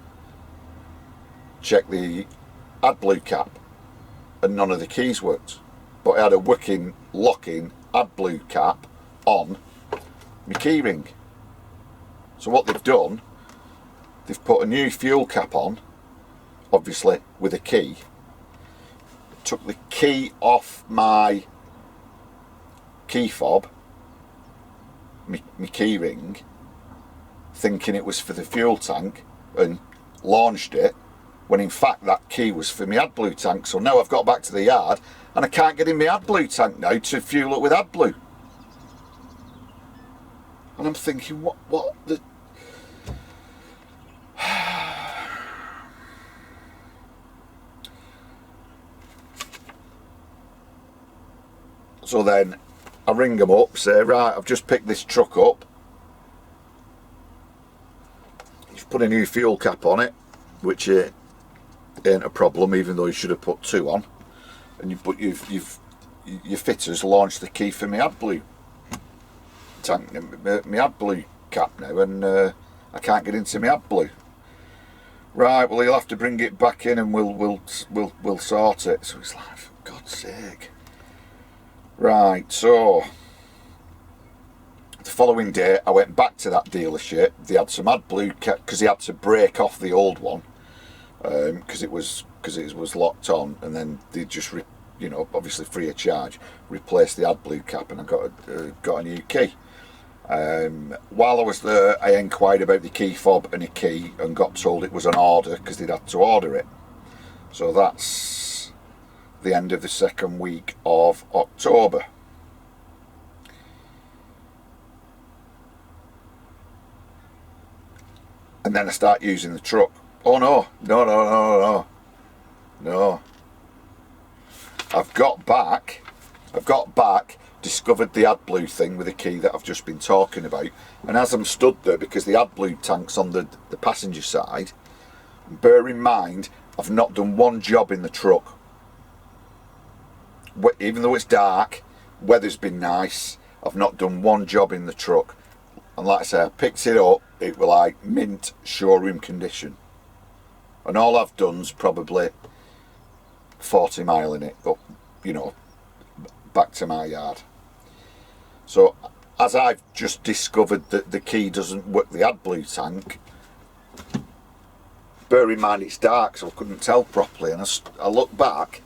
checked the AdBlue cap, and none of the keys worked. But I had a working locking AdBlue cap on my keyring. So what they've done, they've put a new fuel cap on, obviously with a key, took the key off my key fob, my keyring, thinking it was for the fuel tank, and launched it, when in fact that key was for my AdBlue tank. So now I've got back to the yard and I can't get in my AdBlue tank now to fuel up with AdBlue. And I'm thinking, what the... So then I ring them up, say, right, I've just picked this truck up. You've put a new fuel cap on it, which ain't a problem, even though you should have put two on. And your fitters launched the key for my AdBlue tank, my AdBlue cap now, and I can't get into my AdBlue. Right, well, you'll have to bring it back in, and we'll sort it. So it's like, for God's sake. Right, so the following day I went back to that dealership. They had some AdBlue because he had to break off the old one because it was locked on, and then they just you know, obviously free of charge, replaced the AdBlue cap, and I got a new key. While I was there, I inquired about the key fob and a key and got told it was on order because they'd had to order it. So that's the end of the second week of October. And then I start using the truck. Oh no. I've got back, discovered the AdBlue thing with the key that I've just been talking about, and as I'm stood there, because the AdBlue tank's on the passenger side, bear in mind I've not done one job in the truck. Even though it's dark, weather's been nice, I've not done one job in the truck. And like I say, I picked it up, it was like mint showroom condition, and all I've done's probably 40 mile in it up, you know, back to my yard. So as I've just discovered that the key doesn't work the AdBlue tank, bear in mind it's dark, so I couldn't tell properly, and I look back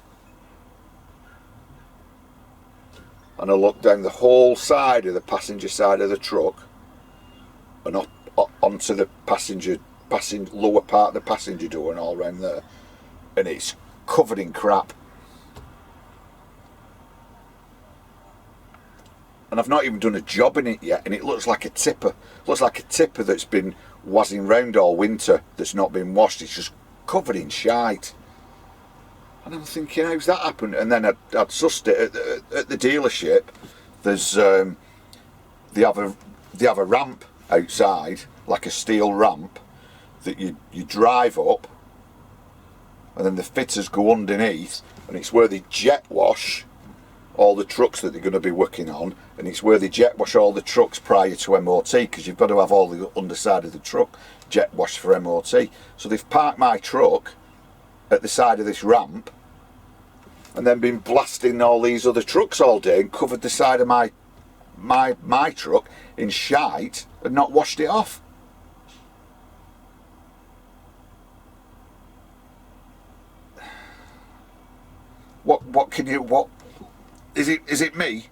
and I look down the whole side of the passenger side of the truck and up onto the lower part of the passenger door and all around there, and it's covered in crap. And I've not even done a job in it yet, and it looks like a tipper. Looks like a tipper that's been wazzing round all winter, that's not been washed. It's just covered in shite. And I'm thinking, how's that happened? And then I'd sussed it at the dealership. There's they have a ramp outside, like a steel ramp that you drive up, and then the fitters go underneath, and it's where they jet wash all the trucks that they're going to be working on, and it's where they jet wash all the trucks prior to MOT, because you've got to have all the underside of the truck jet washed for MOT. So they've parked my truck at the side of this ramp and then been blasting all these other trucks all day and covered the side of my truck in shite and not washed it off. What is it me?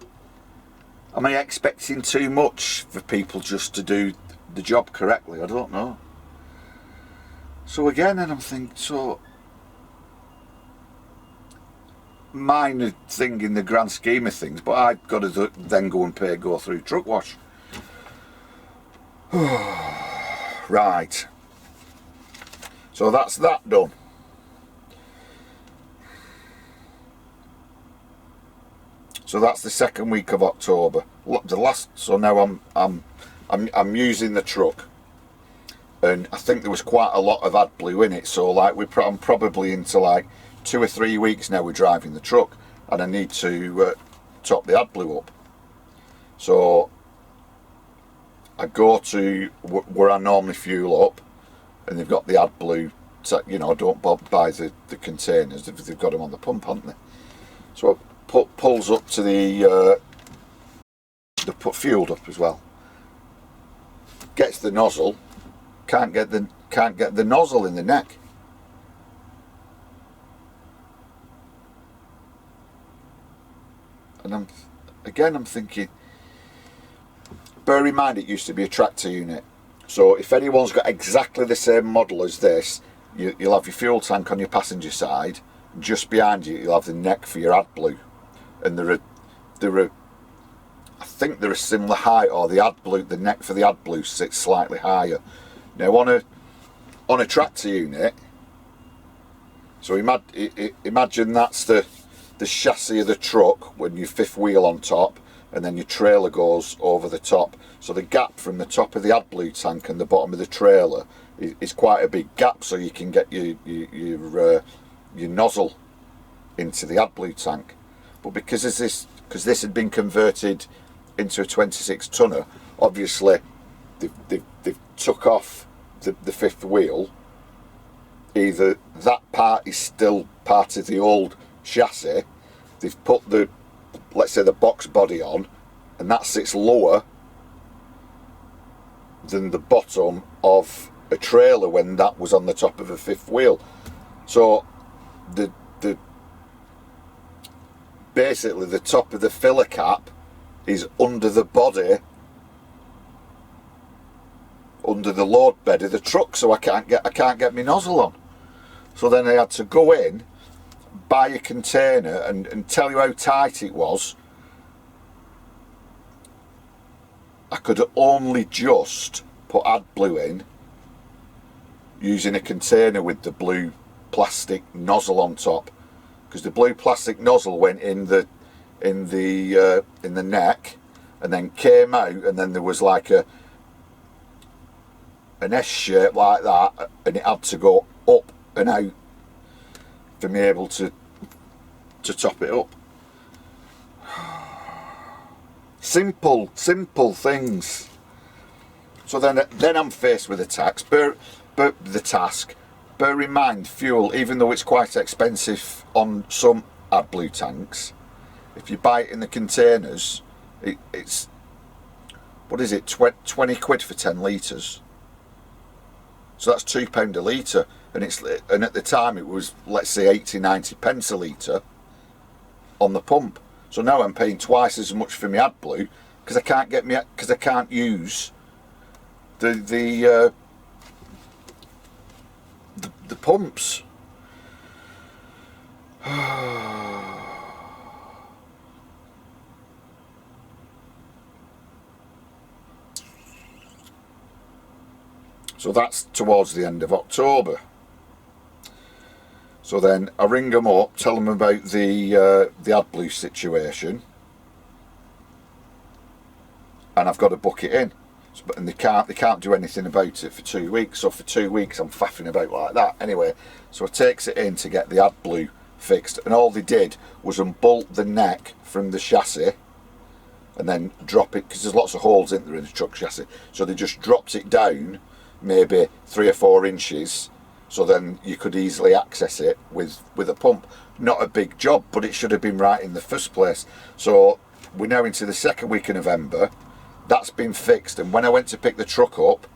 Am I expecting too much for people just to do the job correctly? I don't know. So again, and I'm thinking, so minor thing in the grand scheme of things, but I've got to then go and go through truck wash. Right. So that's that done. So that's the second week of October. So now I'm using the truck, and I think there was quite a lot of AdBlue in it. So like I'm probably into like 2 or 3 weeks now we're driving the truck, and I need to top the AdBlue up. So I go to where I normally fuel up, and they've got the AdBlue. You know, don't buy the containers. They've got them on the pump, haven't they? So pulls up to the put fueled up as well. Gets the nozzle, can't get the nozzle in the neck. And I'm thinking, bear in mind it used to be a tractor unit. So if anyone's got exactly the same model as this, you'll have your fuel tank on your passenger side. Just behind you, you'll have the neck for your AdBlue. And I think they're a similar height, or the neck for the AdBlue sits slightly higher. Now on a tractor unit, so imagine that's the chassis of the truck when your fifth wheel on top, and then your trailer goes over the top. So the gap from the top of the AdBlue tank and the bottom of the trailer is quite a big gap, so you can get your nozzle into the AdBlue tank. But because this had been converted into a 26 tonner, obviously they've took off the fifth wheel. Either that part is still part of the old chassis, they've put let's say the box body on, and that sits lower than the bottom of a trailer when that was on the top of a fifth wheel. So basically the top of the filler cap is under the body, under the load bed of the truck, so I can't get my nozzle on. So then I had to go in, buy a container, and tell you how tight it was. I could only just put AdBlue in using a container with the blue plastic nozzle on top, because the blue plastic nozzle went in the neck and then came out, and then there was like an S shape like that, and it had to go up and out for me able to top it up. Simple things. So then I'm faced with the task. Bear in mind, fuel, even though it's quite expensive on some AdBlue tanks, if you buy it in the containers, it's, what is it, 20 quid for 10 litres. So that's £2 a litre, and at the time it was, let's say, 80-90 pence a litre on the pump. So now I'm paying twice as much for my AdBlue because I can't use the pumps. So that's towards the end of October. So then I ring them up, tell them about the AdBlue situation, and I've got to book it in. And they can't do anything about it for 2 weeks. So for 2 weeks I'm faffing about like that. Anyway, so I takes it in to get the AdBlue fixed, and all they did was unbolt the neck from the chassis and then drop it, because there's lots of holes in there in the truck chassis. So they just dropped it down maybe 3 or 4 inches, so then you could easily access it with a pump. Not a big job, but it should have been right in the first place. So we're now into the second week of November. That's been fixed, and when I went to pick the truck up,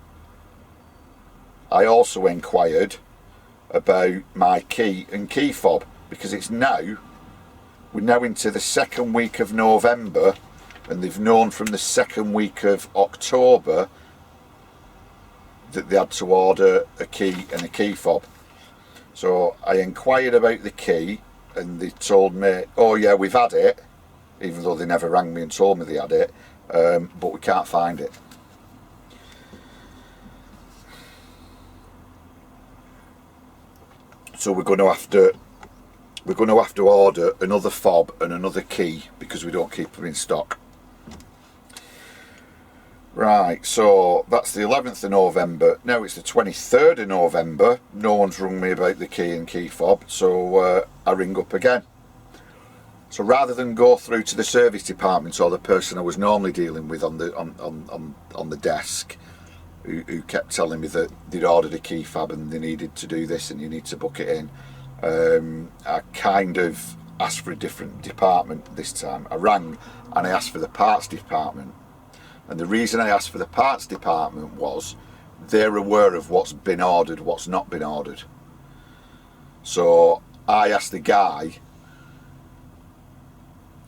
I also inquired about my key and key fob, because we're now into the second week of November, and they've known from the second week of October that they had to order a key and a key fob. So I inquired about the key, and they told me, oh yeah, we've had it, even though they never rang me and told me they had it, but we can't find it. So we're going to have to order another fob and another key, because we don't keep them in stock. Right, so that's the 11th of November. Now it's the 23rd of November. No one's rung me about the key and key fob, so I ring up again. So rather than go through to the service department or the person I was normally dealing with on the desk, who kept telling me that they'd ordered a key fob and they needed to do this and you need to book it in, I kind of asked for a different department this time. I rang and I asked for the parts department. And the reason I asked for the parts department was they're aware of what's been ordered, what's not been ordered. So I asked the guy,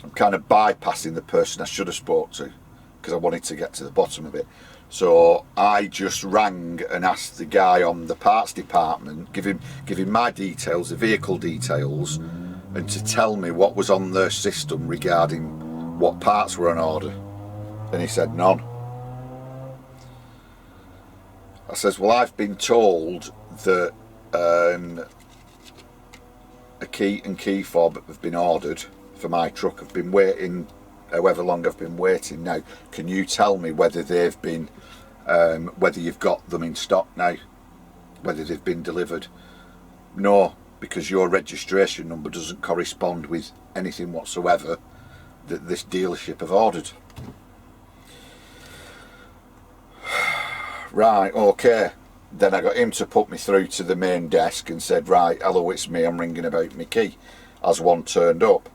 I'm kind of bypassing the person I should have spoke to, because I wanted to get to the bottom of it. So I just rang and asked the guy on the parts department, give him my details, the vehicle details, and to tell me what was on their system regarding what parts were on order. And he said none. I says, well, I've been told that a key and key fob have been ordered for my truck. I've been waiting however long I've been waiting now. Can you tell me whether they've been, whether you've got them in stock now, whether they've been delivered? No, because your registration number doesn't correspond with anything whatsoever that this dealership have ordered. Right, okay. Then I got him to put me through to the main desk and said, right, hello, it's me, I'm ringing about my key. As one turned up,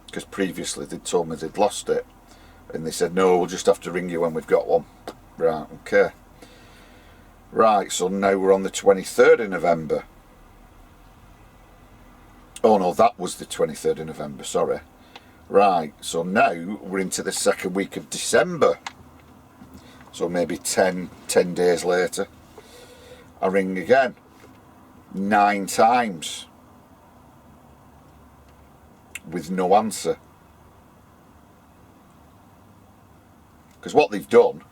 because previously they'd told me they'd lost it. And they said, no, we'll just have to ring you when we've got one. Right, okay. Right, so now we're on the 23rd of November. Oh no, that was the 23rd of November, sorry. Right, so now we're into the second week of December. So maybe 10 days later, I ring again 9 times with no answer. Because what they've done,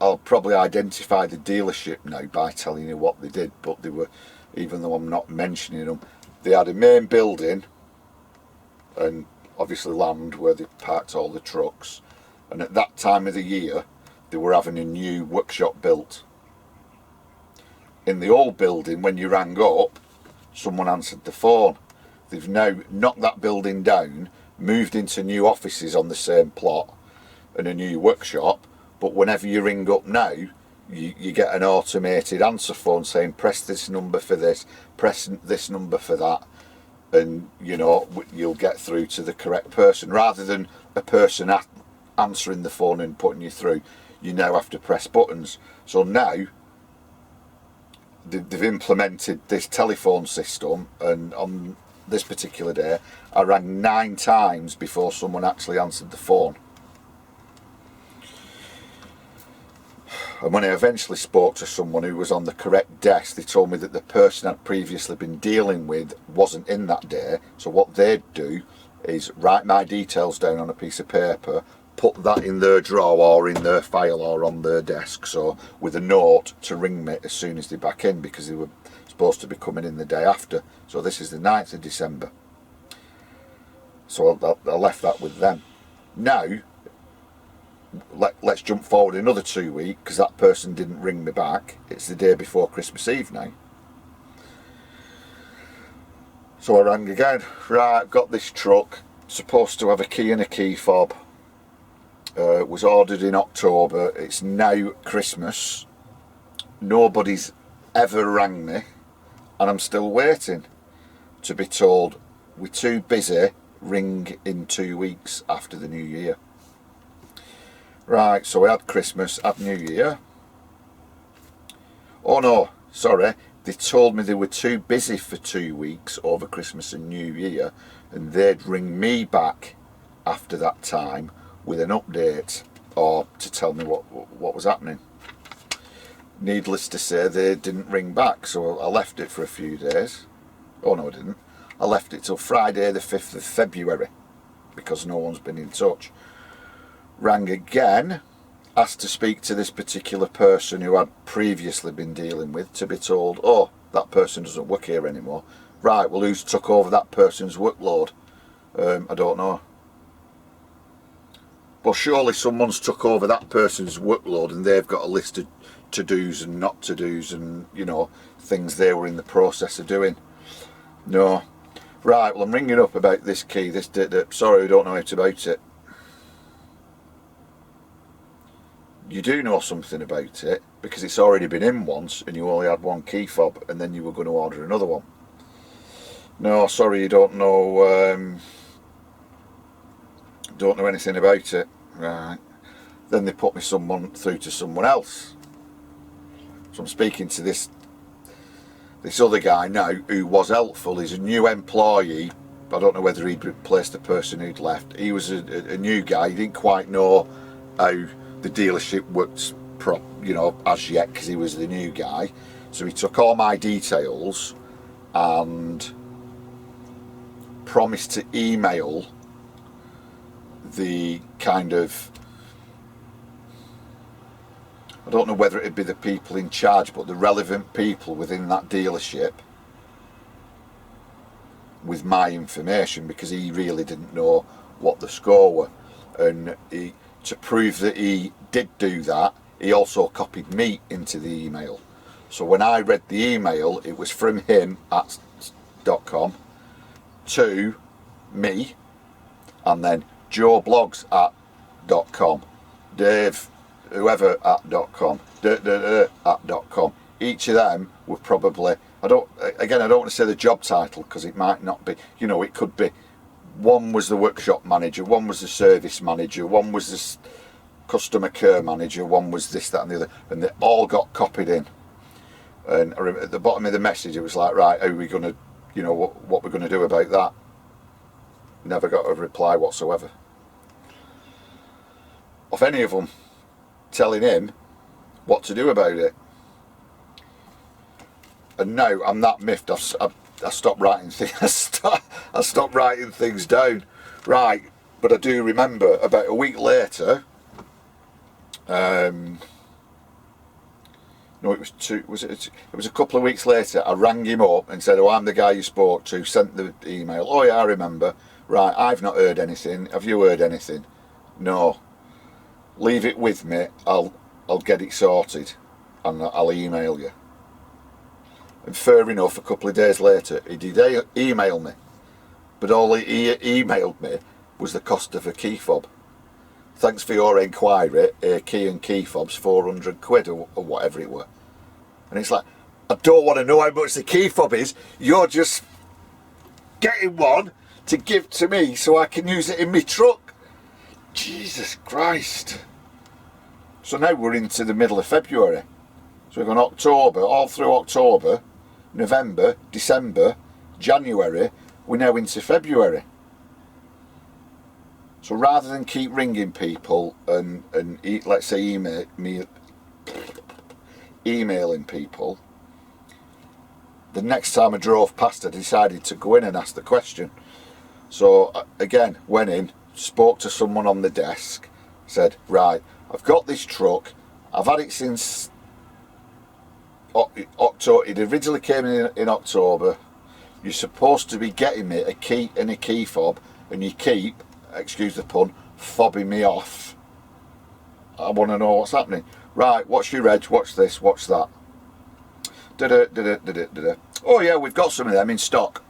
I'll probably identify the dealership now by telling you what they did, but they were, even though I'm not mentioning them, they had a main building and obviously land where they parked all the trucks, and at that time of the year they were having a new workshop built. In the old building, when you rang up, someone answered the phone. They've now knocked that building down, moved into new offices on the same plot and a new workshop, but whenever you ring up now, you get an automated answer phone saying press this number for this, press this number for that, and you know, you'll get through to the correct person. Rather than a person answering the phone and putting you through, you now have to press buttons. So now they've implemented this telephone system, and on this particular day I rang 9 times before someone actually answered the phone. And when I eventually spoke to someone who was on the correct desk, they told me that the person I'd previously been dealing with wasn't in that day. So what they'd do is write my details down on a piece of paper, put that in their drawer or in their file or on their desk, so with a note to ring me as soon as they're back in, because they were supposed to be coming in the day after. So this is the 9th of December. So I left that with them. Now, let's jump forward another 2 weeks, because that person didn't ring me back. It's the day before Christmas Eve now. So I rang again. Right, got this truck, supposed to have a key and a key fob. It was ordered in October. It's now Christmas. Nobody's ever rang me, and I'm still waiting to be told we're too busy, ring in 2 weeks after the new year. Right, so we had Christmas, had New Year. Oh no, sorry, they told me they were too busy for 2 weeks over Christmas and New Year, and they'd ring me back after that time with an update or to tell me what was happening. Needless to say, they didn't ring back, so I left it for a few days. Oh no, I didn't. I left it till Friday the 5th of February because no one's been in touch. Rang again, asked to speak to this particular person who I'd previously been dealing with, to be told, oh, that person doesn't work here anymore. Right, well, who's took over that person's workload? I don't know. Well, surely someone's took over that person's workload and they've got a list of to-dos and not to-dos and, you know, things they were in the process of doing. No. Right, well, I'm ringing up about this key, this sorry, I don't know anything about it. You do know something about it because it's already been in once and you only had one key fob, and then you were going to order another one. No, sorry, you don't know anything about it. Right. Then they put me through to someone else. So I'm speaking to this other guy now who was helpful. He's a new employee. I don't know whether he'd replaced the person who'd left. He was a new guy. He didn't quite know how the dealership worked as yet, because he was the new guy. So he took all my details and promised to email the kind of, I don't know whether it'd be the people in charge, but the relevant people within that dealership with my information, because he really didn't know what the score were. And to prove that he did do that, he also copied me into the email. So when I read the email, it was from him at .com to me, and then Joe Blogs at .com, Dave whoever at .com, at .com. Each of them were probably, I don't want to say the job title because it might not be, you know, it could be, one was the workshop manager, one was the service manager, one was the customer care manager, one was this, that and the other, and they all got copied in. And at the bottom of the message it was like, right, how are we going to, you know, what we're going to do about that? Never got a reply whatsoever of any of them telling him what to do about it. And now I'm that miffed. I stopped writing things. I stopped writing things down. Right, but I do remember about a week later. No, it was two. It was a couple of weeks later. I rang him up and said, "Oh, I'm the guy you spoke to. Sent the email. Oh yeah, I remember. Right, I've not heard anything. Have you heard anything? No. Leave it with me. I'll get it sorted, and I'll email you." And fair enough, a couple of days later, he did email me, but all he emailed me was the cost of a key fob. Thanks for your inquiry, a key and key fob's 400 quid or whatever it were. And it's like, I don't want to know how much the key fob is, you're just getting one to give to me so I can use it in my truck. Jesus Christ. So now we're into the middle of February. So we've gone October, all through October, November, December, January, we're now into February. So rather than keep ringing people and let's say emailing people, the next time I drove past I decided to go in and ask the question. So again, went in, spoke to someone on the desk, said, right, I've got this truck, I've had it since October. It originally came in October. You're supposed to be getting me a key and a key fob, and you keep, excuse the pun, fobbing me off. I want to know what's happening. Right, what's your reg? What's this? What's that? Oh yeah, we've got some of them in stock.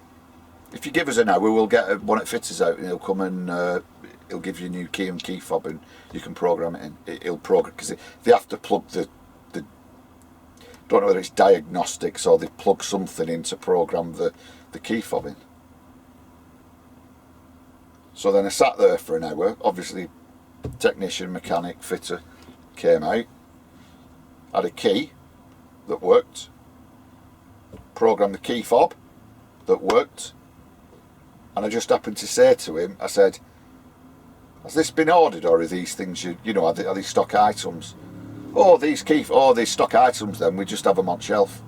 If you give us an hour, we'll get one at fitters out, and he'll come and he'll give you a new key and key fob, and you can program it in. He'll program, because they have to plug the don't know whether it's diagnostics or they plug something in to program the key fob in. So then I sat there for an hour. Obviously, technician, mechanic, fitter came out, had a key that worked, programmed the key fob that worked, and I just happened to say to him, I said, has this been ordered, or are these things, you know, are these stock items? Oh, these stock items, then we just have them on shelf.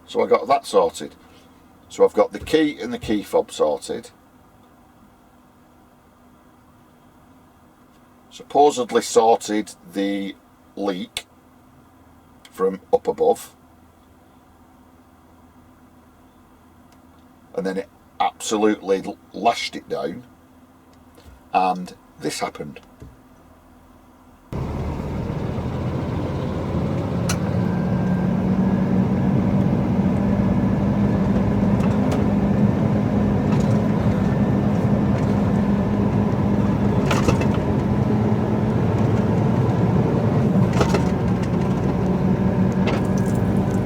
So I got that sorted. So I've got the key and the key fob sorted. Supposedly sorted the leak from up above. And then it absolutely lashed it down, and this happened.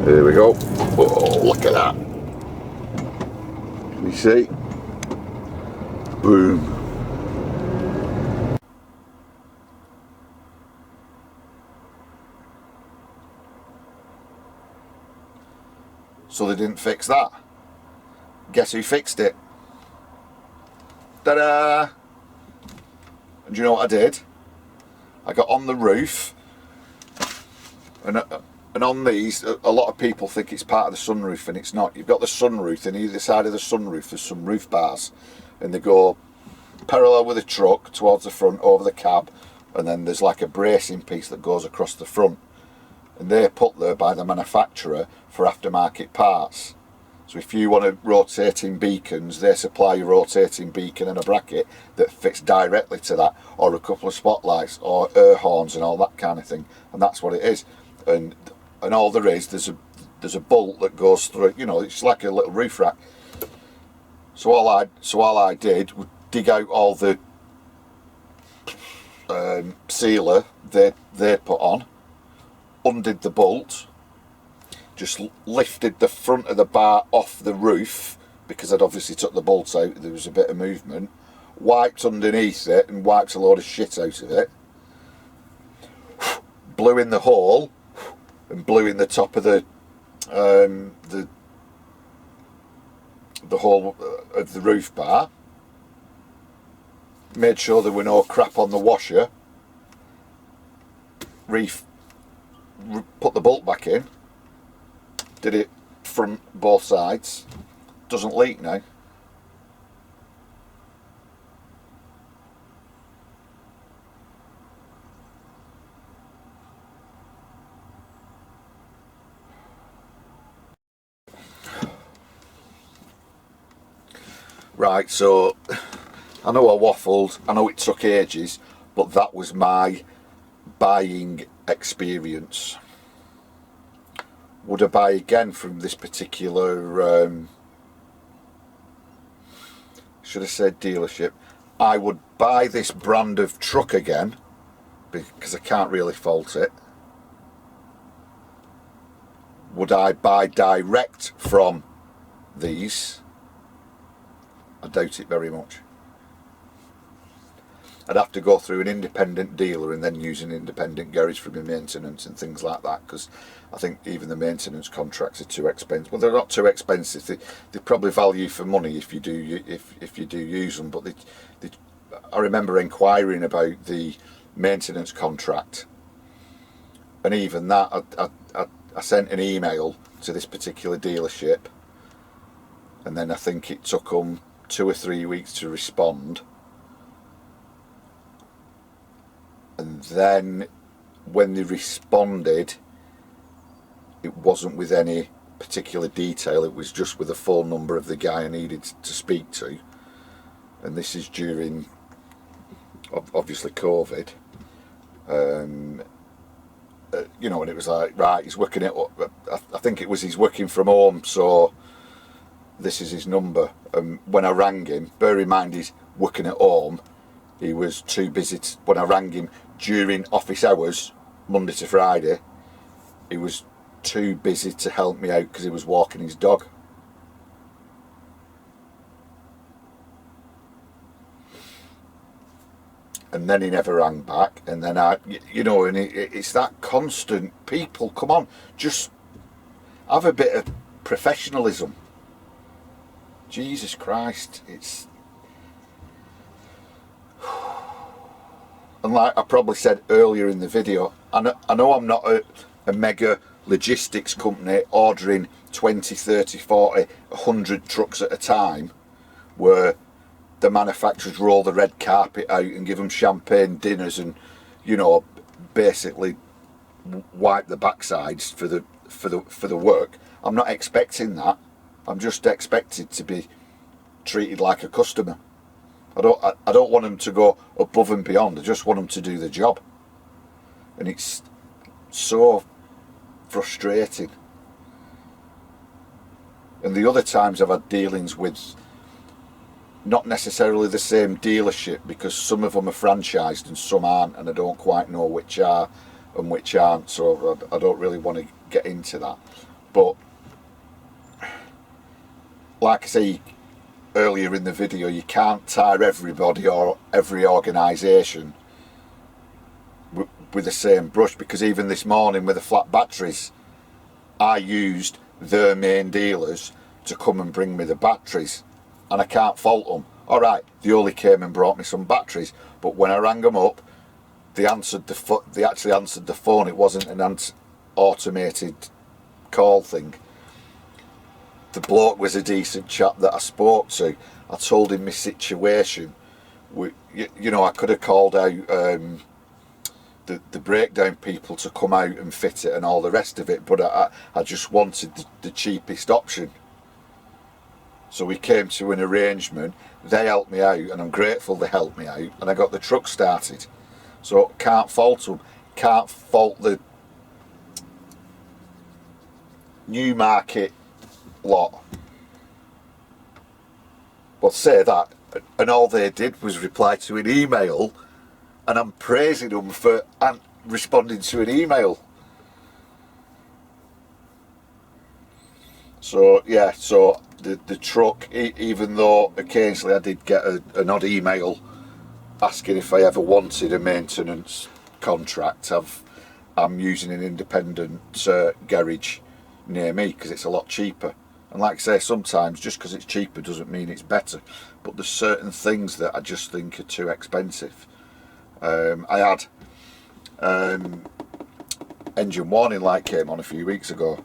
Here we go. Oh, look at that. You see? Boom. So they didn't fix that. Guess who fixed it? Ta-da! And do you know what I did? I got on the roof, and on these, a lot of people think it's part of the sunroof, and it's not. You've got the sunroof, and either side of the sunroof there's some roof bars, and they go parallel with the truck towards the front over the cab, and then there's like a bracing piece that goes across the front, and they're put there by the manufacturer for aftermarket parts. So if you want a rotating beacons, they supply a rotating beacon and a bracket that fits directly to that, or a couple of spotlights or air horns and all that kind of thing, and that's what it is. And all there is, there's a bolt that goes through. You know, it's like a little roof rack. So all I did was dig out all the sealer they'd put on, undid the bolt, just lifted the front of the bar off the roof, because I'd obviously took the bolts out. There was a bit of movement. Wiped underneath it and wiped a load of shit out of it. blew in the hole and blew in the top of the hole of the roof bar, made sure there were no crap on the washer, put the bolt back in, did it from both sides, doesn't leak now. Right, so I know I waffled, I know it took ages, but that was my buying experience. Would I buy again from this particular, should I say dealership? I would buy this brand of truck again, because I can't really fault it. Would I buy direct from these? I doubt it very much. I'd have to go through an independent dealer and then use an independent garage for my maintenance and things like that, because I think even the maintenance contracts are too expensive. Well, they're not too expensive. They probably value for money if you do use them. But I remember inquiring about the maintenance contract, and even that, I sent an email to this particular dealership, and then I think it took them 2 or 3 weeks to respond. And then when they responded, it wasn't with any particular detail, it was just with the phone number of the guy I needed to speak to. And this is during, obviously, COVID. You know, and it was like, right, he's working it up. I think it was he's working from home, so this is his number. When I rang him, bear in mind he's working at home, he was too busy when I rang him during office hours, Monday to Friday, he was too busy to help me out because he was walking his dog. And then he never rang back, and then you know, and it's that constant, people, come on, just have a bit of professionalism. Jesus Christ, it's... And like I probably said earlier in the video, I know I'm not a mega logistics company ordering 20, 30, 40, 100 trucks at a time, where the manufacturers roll the red carpet out and give them champagne dinners and, you know, basically wipe the backsides for the work. I'm not expecting that. I'm just expected to be treated like a customer. I don't want them to go above and beyond. I just want them to do the job. And it's so frustrating. And the other times I've had dealings with not necessarily the same dealership, because some of them are franchised and some aren't, and I don't quite know which are and which aren't, so I don't really want to get into that. But like I say earlier in the video, you can't tire everybody or every organisation with the same brush, because even this morning with the flat batteries, I used their main dealers to come and bring me the batteries, and I can't fault them. Alright, they only came and brought me some batteries, but when I rang them up, they actually answered the phone. It wasn't an automated call thing. The bloke was a decent chap that I spoke to. I told him my situation. You know, I could have called out the breakdown people to come out and fit it and all the rest of it, but I just wanted the cheapest option. So we came to an arrangement. They helped me out, and I'm grateful they helped me out, and I got the truck started. So can't fault them. Can't fault the Newmarket lot. Well, say that, and all they did was reply to an email, and I'm praising them for responding to an email. So yeah, so the truck, even though occasionally I did get an odd email asking if I ever wanted a maintenance contract, I've I'm using an independent garage near me because it's a lot cheaper. And like I say, sometimes just because it's cheaper doesn't mean it's better, but there's certain things that I just think are too expensive. I had engine warning light came on a few weeks ago,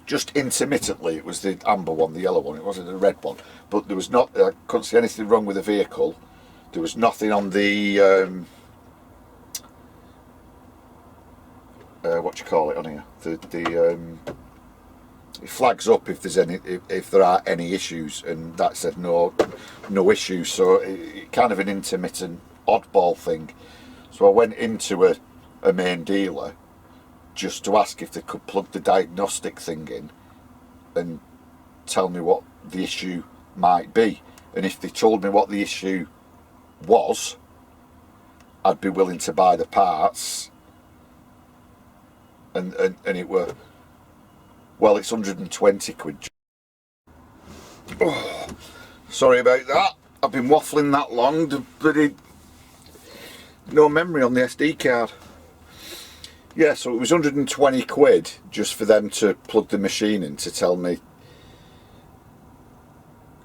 just intermittently. It was the amber one, the yellow one, it wasn't the red one, but there was not, I couldn't see anything wrong with the vehicle. There was nothing on the what do you call it on here, it flags up if there's any, if there are any issues, and that said no issues. So it kind of an intermittent oddball thing. So I went into a main dealer just to ask if they could plug the diagnostic thing in and tell me what the issue might be, and if they told me what the issue was, I'd be willing to buy the parts. And it were, well, it's 120 quid. Oh, sorry about that. I've been waffling that long, but no memory on the SD card. Yeah, so it was 120 quid just for them to plug the machine in to tell me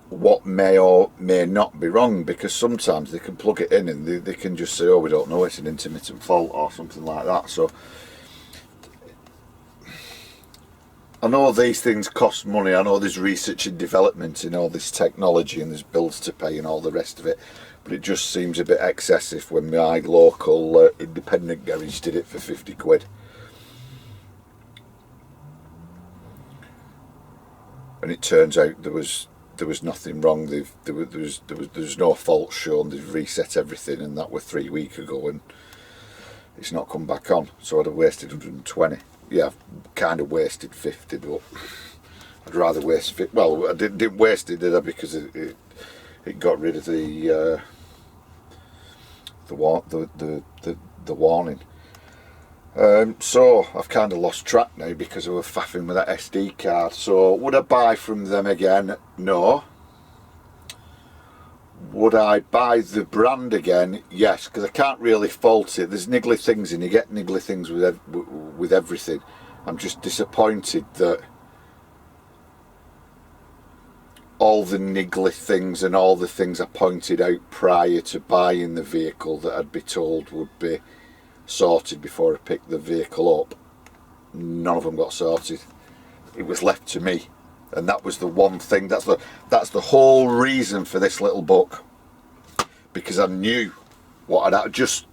what may or may not be wrong, because sometimes they can plug it in and they can just say, oh, we don't know, it's an intermittent fault or something like that. So I know these things cost money. I know there's research and development in all this technology and there's bills to pay and all the rest of it, but it just seems a bit excessive when my local independent garage did it for 50 quid. And it turns out there was nothing wrong. There was no fault shown. They've reset everything, and that was 3 weeks ago, and it's not come back on. So I'd have wasted 120. Yeah, I've kind of wasted 50, but I'd rather waste 50. Well, I didn't waste it, did I? Because it got rid of the warning. So I've kind of lost track now because I was faffing with that SD card. So would I buy from them again? No. Would I buy the brand again? Yes, because I can't really fault it. There's niggly things, and you get niggly things with everything. I'm just disappointed that all the niggly things and all the things I pointed out prior to buying the vehicle that I'd be told would be sorted before I picked the vehicle up, none of them got sorted. It was left to me. And that was the one thing, that's the whole reason for this little book, because I knew what I just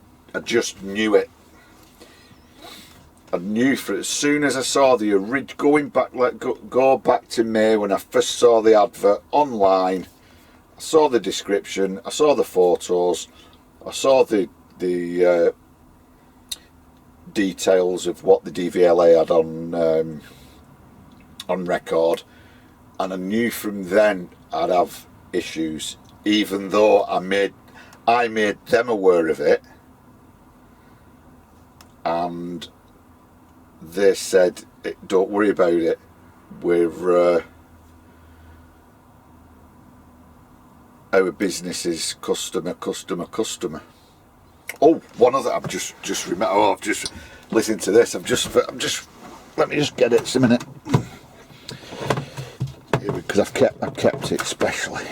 knew it. I knew for as soon as I saw the original, go back to May when I first saw the advert online, I saw the description, I saw the photos, I saw the details of what the DVLA had on record. And I knew from then I'd have issues, even though I made them aware of it, and they said, don't worry about it, we're our business is customer. Oh, one other, I've just remember, I've just listened to this, let me just get it, just a minute. Because I've kept it specially.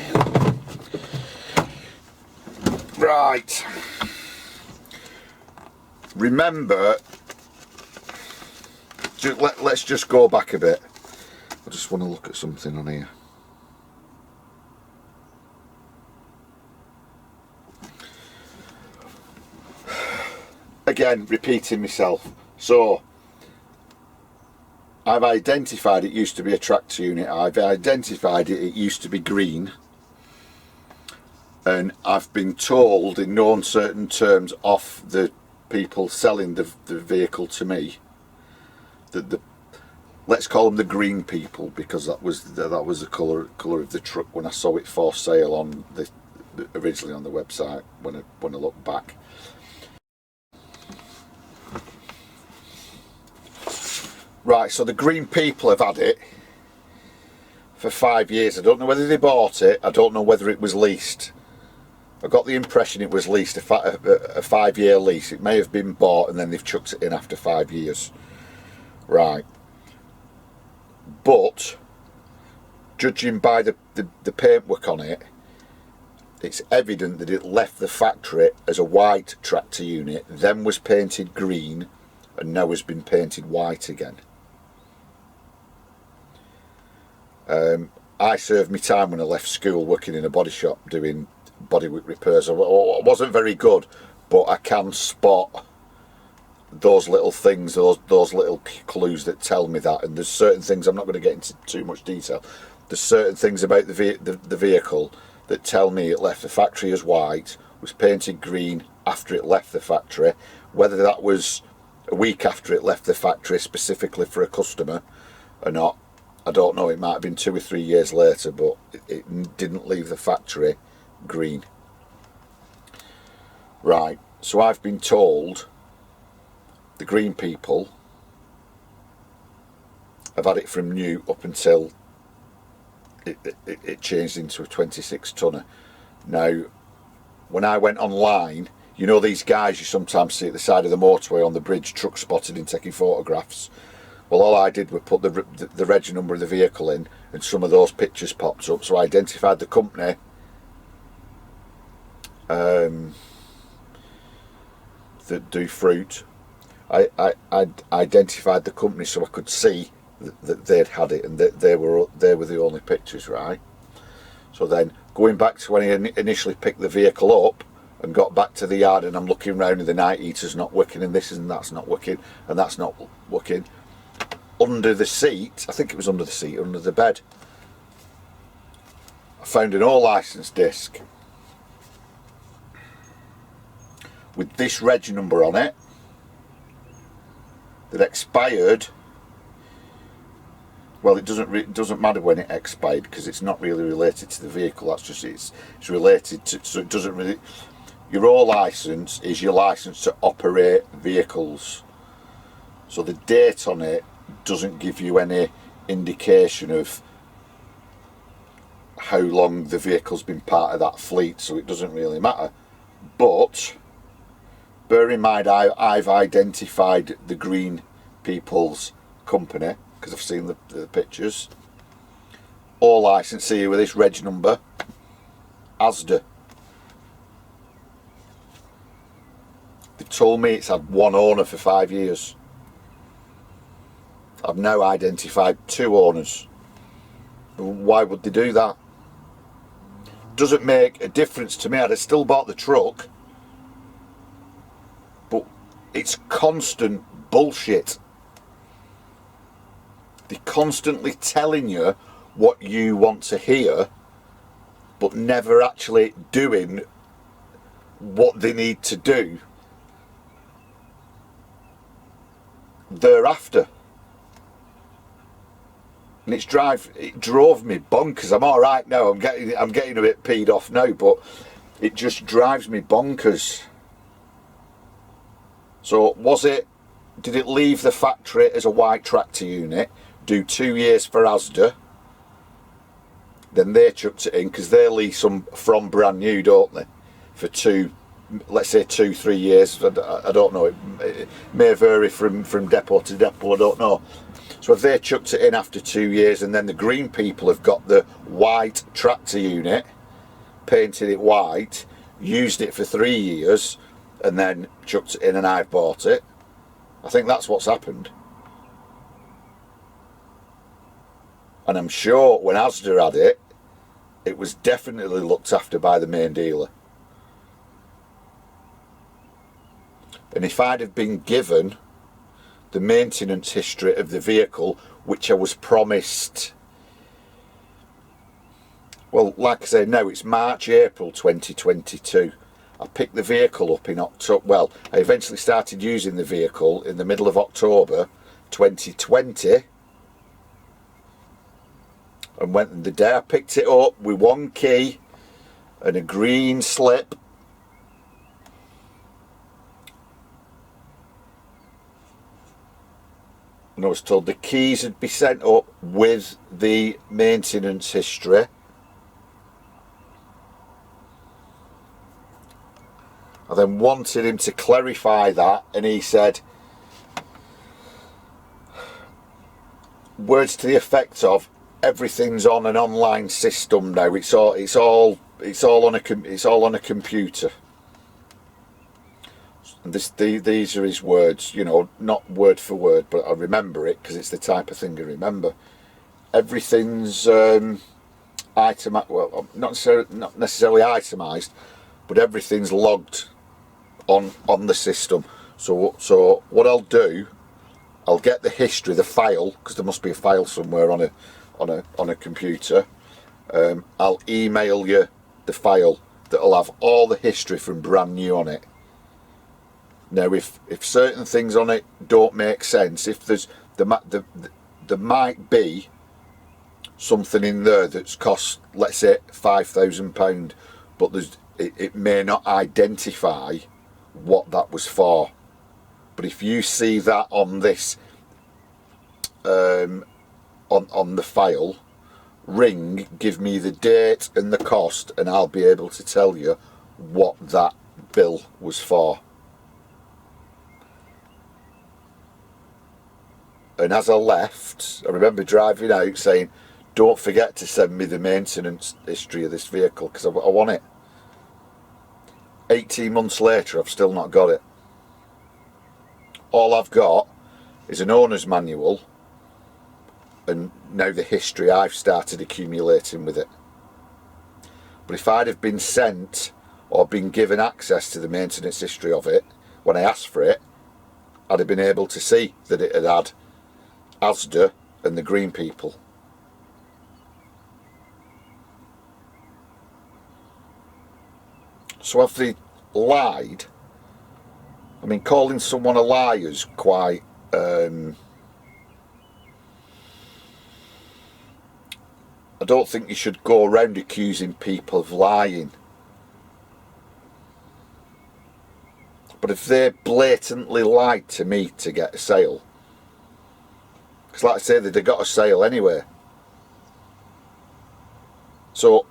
Right. Remember, let's just go back a bit. I just want to look at something on here. Again, repeating myself. So I've identified it used to be a tractor unit. I've identified it used to be green. And I've been told in no uncertain terms off the people selling the vehicle to me that let's call them the green people, because that was the colour of the truck when I saw it for sale on originally on the website when I look back. Right, so the green people have had it for 5 years. I don't know whether they bought it, I don't know whether it was leased. I got the impression it was leased a 5-year lease. It may have been bought and then they've chucked it in after 5 years. Right. But judging by the paintwork on it, it's evident that it left the factory as a white tractor unit, then was painted green, and now has been painted white again. I served my time when I left school working in a body shop doing bodywork repairs. I wasn't very good, but I can spot those little things, those little clues that tell me that. And there's certain things, I'm not going to get into too much detail, there's certain things about the vehicle that tell me it left the factory as white, was painted green after it left the factory. Whether that was a week after it left the factory specifically for a customer or not, I don't know. It might have been 2 or 3 years later, but it didn't leave the factory green. Right, so I've been told the green people have had it from new up until it changed into a 26 tonner. Now, when I went online, you know these guys you sometimes see at the side of the motorway on the bridge, truck spotted and taking photographs. Well, all I did was put the reg number of the vehicle in, and some of those pictures popped up. So I identified the company. That do fruit. I identified the company so I could see that they'd had it, and that they were the only pictures, right? So then going back to when I initially picked the vehicle up and got back to the yard, and I'm looking around and the night heater's not working, and this and that's not working, and that's not working. Under the seat, I think it was under the seat, under the bed, I found an all licence disc with this reg number on it that expired. Well, it doesn't matter when it expired because it's not really related to the vehicle. That's just it's related to, so it doesn't really. Your all licence is your licence to operate vehicles. So the date on it doesn't give you any indication of how long the vehicle's been part of that fleet, so it doesn't really matter. But bear in mind, I've identified the green people's company because I've seen the pictures. All licence here with this reg number, Asda. They told me it's had one owner for 5 years. I've now identified 2 owners. Why would they do that? Doesn't make a difference to me. I'd have still bought the truck, but it's constant bullshit. They're constantly telling you what you want to hear, but never actually doing what they need to do thereafter. And it drove me bonkers. I'm all right now. I'm getting a bit peed off now, but it just drives me bonkers. So did it leave the factory as a white tractor unit, do 2 years for Asda, then they chucked it in because they lease them from brand new, don't they, for let's say 2-3 years. I don't know, it may vary from depot to depot, I don't know. So if they chucked it in after 2 years, and then the green people have got the white tractor unit, painted it white, used it for 3 years, and then chucked it in and I've bought it. I think that's what's happened. And I'm sure when Asda had it, it was definitely looked after by the main dealer. And if I'd have been given the maintenance history of the vehicle, which I was promised, well, like I say, now it's March, April 2022. I picked the vehicle up in October. Well, I eventually started using the vehicle in the middle of October 2020. And the day I picked it up with 1 key and a green slip, and I was told the keys would be sent up with the maintenance history. I then wanted him to clarify that, and he said words to the effect of, everything's on an online system now. It's all on a computer. And these are his words, you know, not word for word, but I remember it because it's the type of thing I remember. Everything's itemized, well, not necessarily itemized, but everything's logged on the system. So what I'll do, I'll get the history, the file, because there must be a file somewhere on a computer. I'll email you the file that'll have all the history from brand new on it. Now, if certain things on it don't make sense, if there might be something in there that's cost, let's say, £5,000, but it may not identify what that was for. But if you see that on this, on the file, ring, give me the date and the cost, and I'll be able to tell you what that bill was for. And as I left, I remember driving out saying, don't forget to send me the maintenance history of this vehicle, because I want it. 18 months later, I've still not got it. All I've got is an owner's manual, and now the history I've started accumulating with it. But if I'd have been sent or been given access to the maintenance history of it when I asked for it, I'd have been able to see that it had Asda and the green people. So have they lied? I mean, calling someone a liar is quite I don't think you should go around accusing people of lying. But if they blatantly lied to me to get a sale, because like I say, they'd have got a sale anyway. So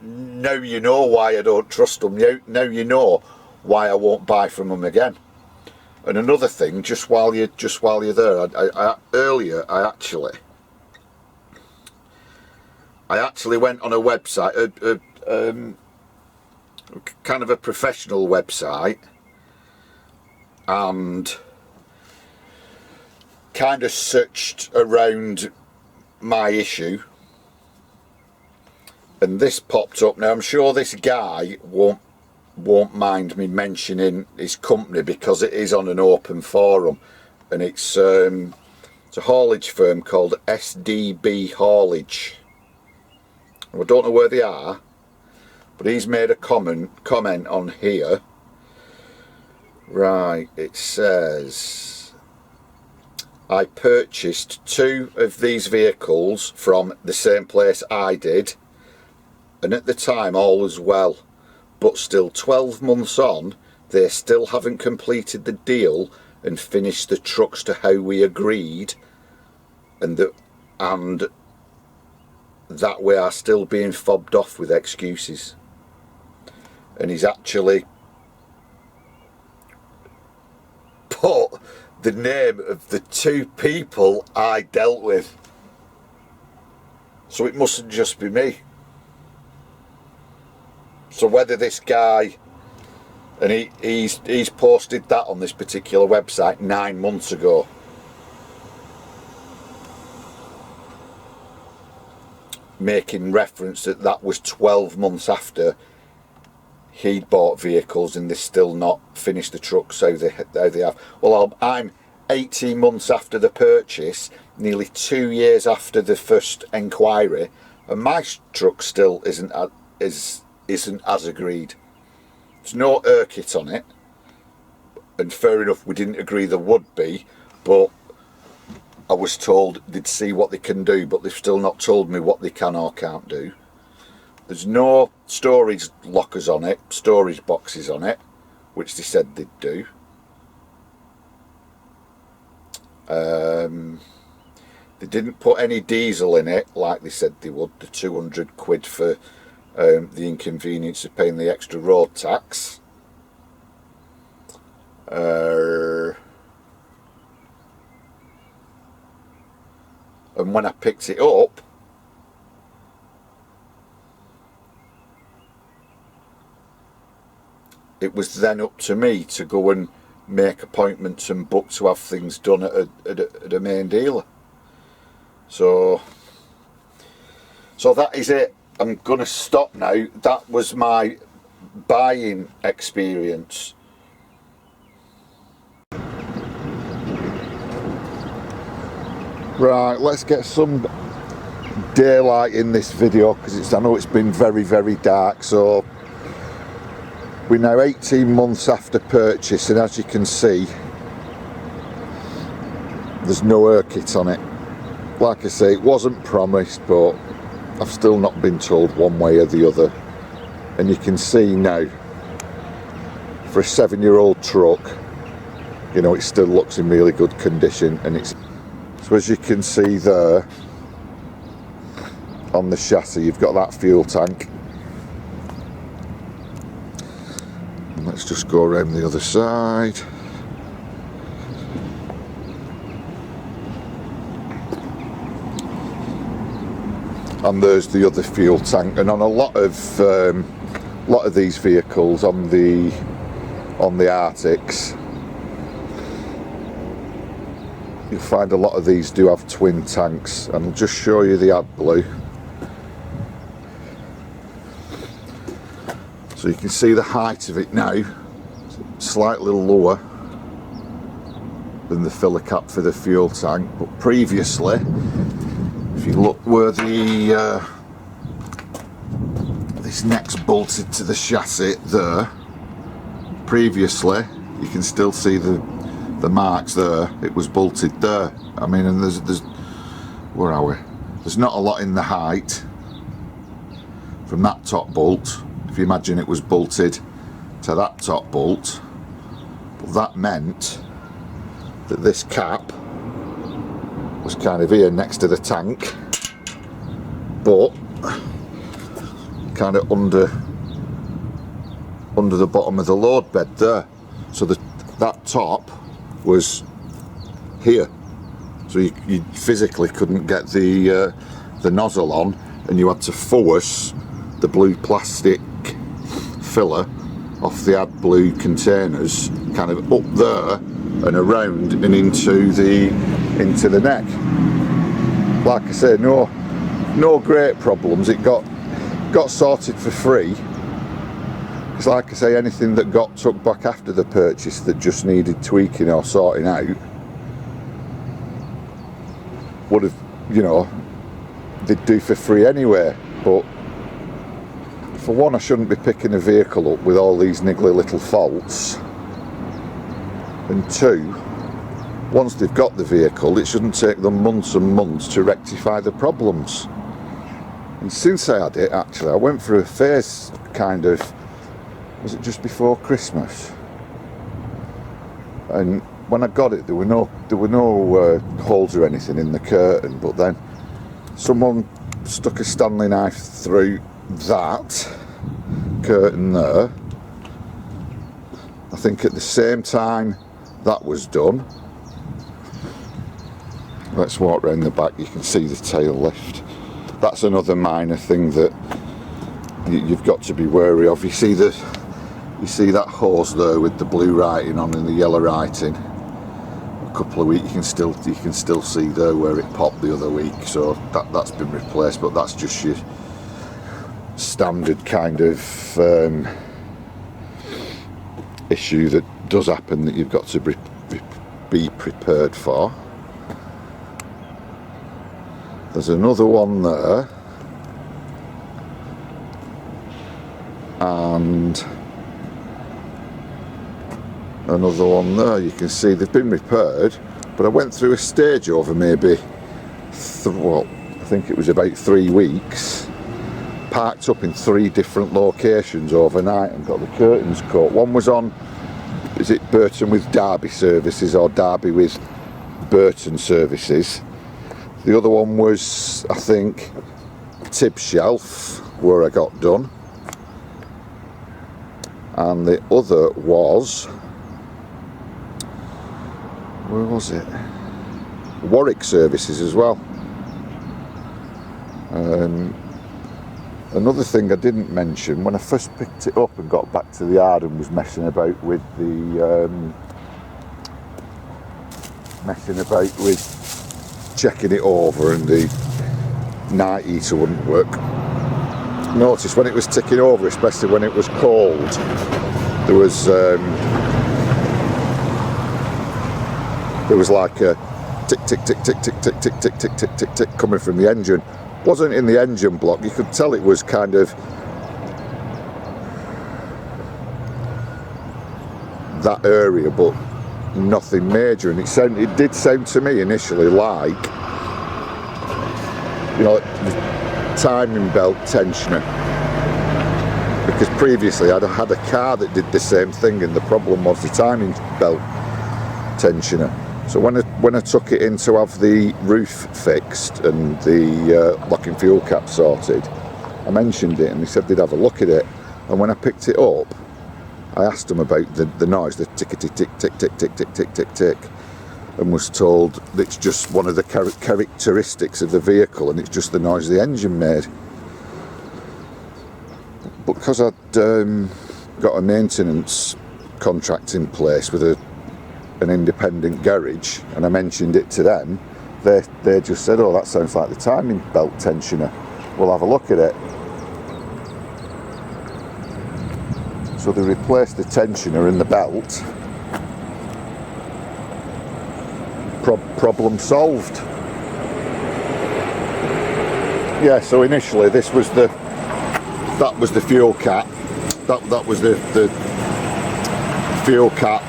now you know why I don't trust them. Now you know why I won't buy from them again. And another thing, just while you're there, earlier I actually went on a website, kind of a professional website, and kind of searched around my issue, and this popped up. Now I'm sure this guy won't mind me mentioning his company because it is on an open forum, and it's a haulage firm called SDB Haulage. I don't know where they are, but he's made a comment on here. Right, it says, I purchased 2 of these vehicles from the same place I did, and at the time all was well, but still 12 months on, they still haven't completed the deal and finished the trucks to how we agreed, and that we are still being fobbed off with excuses. And he's actually put the name of the 2 people I dealt with, so it mustn't just be me. So whether this guy, and he's posted that on this particular website 9 months ago, making reference that was 12 months after he'd bought vehicles and they still not finished the trucks how they have. Well, I'm 18 months after the purchase, nearly 2 years after the first inquiry, and my truck still isn't as agreed. There's no air kit on it, and fair enough, we didn't agree there would be, but I was told they'd see what they can do, but they've still not told me what they can or can't do. There's no storage lockers on it, storage boxes on it, which they said they'd do. They didn't put any diesel in it like they said they would, the 200 quid for the inconvenience of paying the extra road tax. And when I picked it up, it was then up to me to go and make appointments and book to have things done at a main dealer. So that is it. I'm gonna stop now. That was my buying experience. Right, let's get some daylight in this video, because I know it's been very, very dark. So we're now 18 months after purchase, and as you can see, there's no air kit on it. Like I say, it wasn't promised, but I've still not been told one way or the other. And you can see now, for a 7-year-old truck, you know, it still looks in really good condition. And it's, so as you can see there on the chassis, you've got that fuel tank. And let's just go around the other side. And there's the other fuel tank. And on a lot of these vehicles, on the Arctics, you'll find a lot of these do have twin tanks. And I'll just show you the AdBlue. So you can see the height of it now, slightly lower than the filler cap for the fuel tank, but previously, if you look where this neck's bolted to the chassis there, previously you can still see the marks there. It was bolted there. I mean, and there's where are we? There's not a lot in the height from that top bolt. If you imagine it was bolted to that top bolt, but that meant that this cap was kind of here next to the tank, but kind of under the bottom of the load bed there. So that top was here, so you physically couldn't get the nozzle on, and you had to force the blue plastic filler off the AdBlue containers kind of up there and around and into the neck. Like I say, no great problems. It got sorted for free. It's like I say, anything that got took back after the purchase that just needed tweaking or sorting out would have, you know, they'd do for free anyway. But for one, I shouldn't be picking a vehicle up with all these niggly little faults, and two, once they've got the vehicle, it shouldn't take them months and months to rectify the problems. And since I had it, actually, I went through a phase, kind of, was it just before Christmas? And when I got it, there were no holes or anything in the curtain, but then someone stuck a Stanley knife through that curtain there. I think at the same time that was done. Let's walk around the back. You can see the tail lift. That's another minor thing that you've got to be wary of. You see that hose there with the blue writing on and the yellow writing. A couple of weeks, you can still see there where it popped the other week. So that's been replaced, but that's just your standard kind of issue that does happen, that you've got to be prepared for. There's another one there, and another one there. You can see they've been repaired, but I went through a stage over maybe I think it was about 3 weeks, parked up in 3 different locations overnight and got the curtains cut. One was on, is it Burton with Derby services or Derby with Burton services? The other one was, I think, Tib Shelf, where I got done. And the other was where was it? Warwick services as well. Another thing I didn't mention, when I first picked it up and got back to the yard and was messing about with checking it over, and the night heater wouldn't work. Notice when it was ticking over, especially when it was cold, there was like a tick tick tick tick tick tick tick tick tick tick tick tick coming from the engine. Wasn't in the engine block, you could tell it was kind of that area, but nothing major. And it did sound to me initially like, you know, timing belt tensioner, because previously I'd had a car that did the same thing, and the problem was the timing belt tensioner. So when I took it in to have the roof fixed and the locking fuel cap sorted, I mentioned it and they said they'd have a look at it. And when I picked it up, I asked them about the noise, the tickety tick tick tick tick tick tick tick tick, and was told that it's just one of the characteristics of the vehicle, and it's just the noise the engine made. But because I'd got a maintenance contract in place with an independent garage, and I mentioned it to them, they just said, oh, that sounds like the timing belt tensioner, we'll have a look at it. So they replaced the tensioner in the belt. Problem solved. Yeah, so initially that was the fuel cap. That was the fuel cap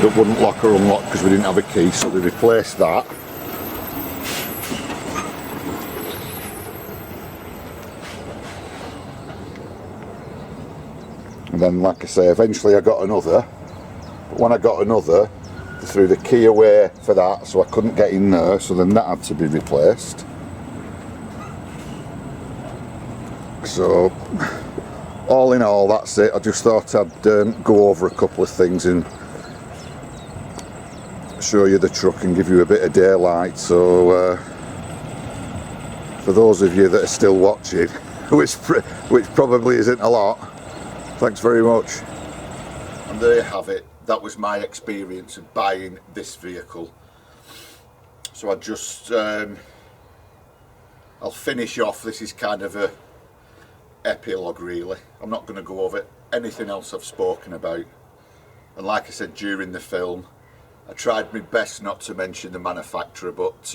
that wouldn't lock or unlock because we didn't have a key, so they replaced that. And then, like I say, eventually I got another, but when I got another, they threw the key away for that, so I couldn't get in there, so then that had to be replaced. So all in all, that's it. I just thought I'd go over a couple of things and show you the truck and give you a bit of daylight. So for those of you that are still watching, which probably isn't a lot, thanks very much. And there you have it. That was my experience of buying this vehicle. So I just I'll finish off. This is kind of a epilogue really. I'm not going to go over anything else I've spoken about, and like I said during the film, I tried my best not to mention the manufacturer, but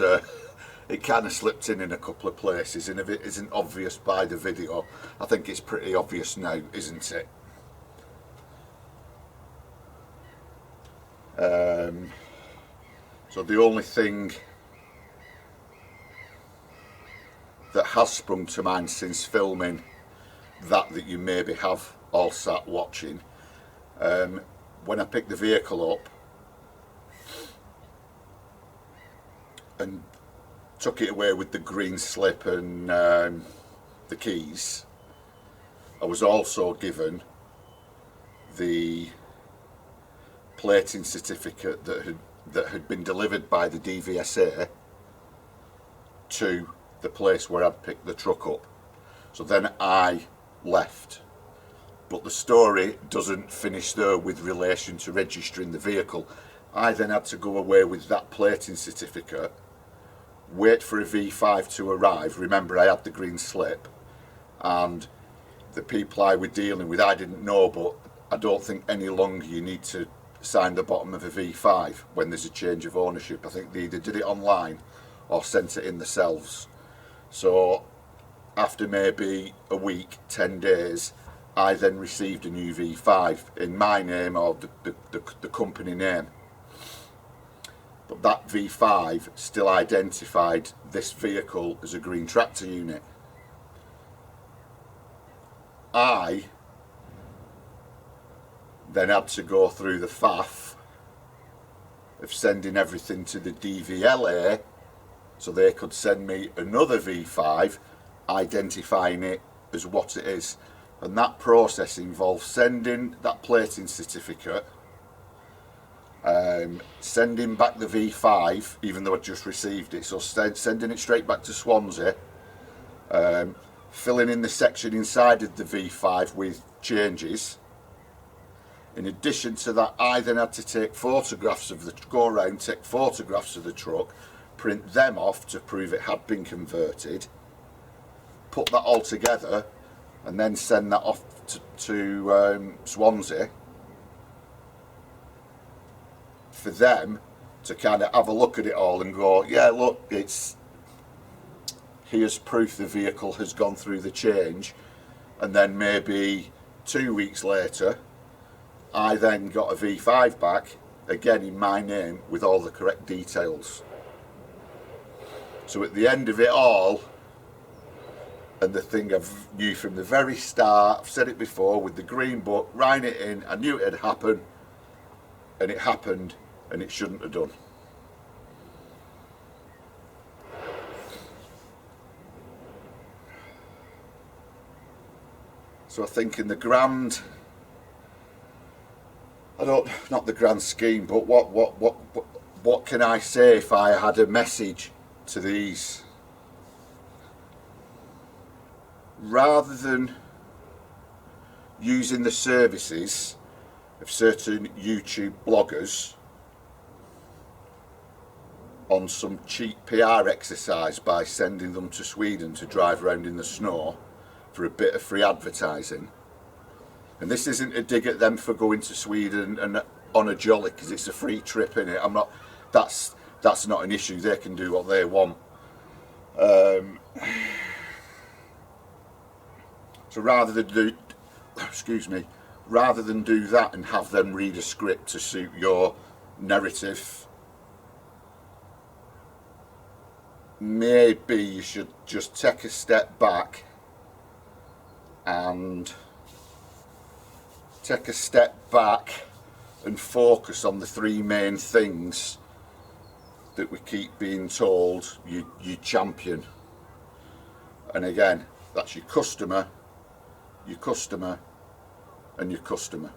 it kind of slipped in a couple of places, and if it isn't obvious by the video, I think it's pretty obvious now, isn't it? So the only thing that has sprung to mind since filming that you maybe have all sat watching, when I picked the vehicle up and took it away with the green slip and the keys, I was also given the plating certificate that had been delivered by the DVSA to the place where I'd picked the truck up. So then I left, but the story doesn't finish there with relation to registering the vehicle. I then had to go away with that plating certificate, wait for a V5 to arrive. Remember, I had the green slip, and the people I were dealing with, I didn't know, but I don't think any longer you need to sign the bottom of a V5 when there's a change of ownership. I think they either did it online or sent it in themselves. So after maybe a week, 10 days, I then received a new V5 in my name or the company name. But that V5 still identified this vehicle as a green tractor unit. I then had to go through the faff of sending everything to the DVLA so they could send me another V5 identifying it as what it is, and that process involves sending that plating certificate sending back the V5, even though I just received it, so sending it straight back to Swansea, filling in the section inside of the V5 with changes. In addition to that, I then had to take photographs of the, go around, take photographs of the truck, print them off to prove it had been converted, put that all together, and then send that off to Swansea for them to kind of have a look at it all and go, yeah, look, here's proof the vehicle has gone through the change. And then maybe 2 weeks later, I then got a V5 back, again in my name, with all the correct details. So at the end of it all, and the thing I knew from the very start, I've said it before, with the green book, writing it in, I knew it had happened, and it happened, and it shouldn't have done. So I think in the grand, not the grand scheme, but what can I say if I had a message to these? Rather than using the services of certain YouTube bloggers on some cheap PR exercise by sending them to Sweden to drive around in the snow for a bit of free advertising. And this isn't a dig at them for going to Sweden and on a jolly, because it's a free trip, innit? I'm not. That's not an issue. They can do what they want. So rather than do that and have them read a script to suit your narrative, maybe you should just take a step back and focus on the three main things that we keep being told you champion. And again, that's your customer, and your customer.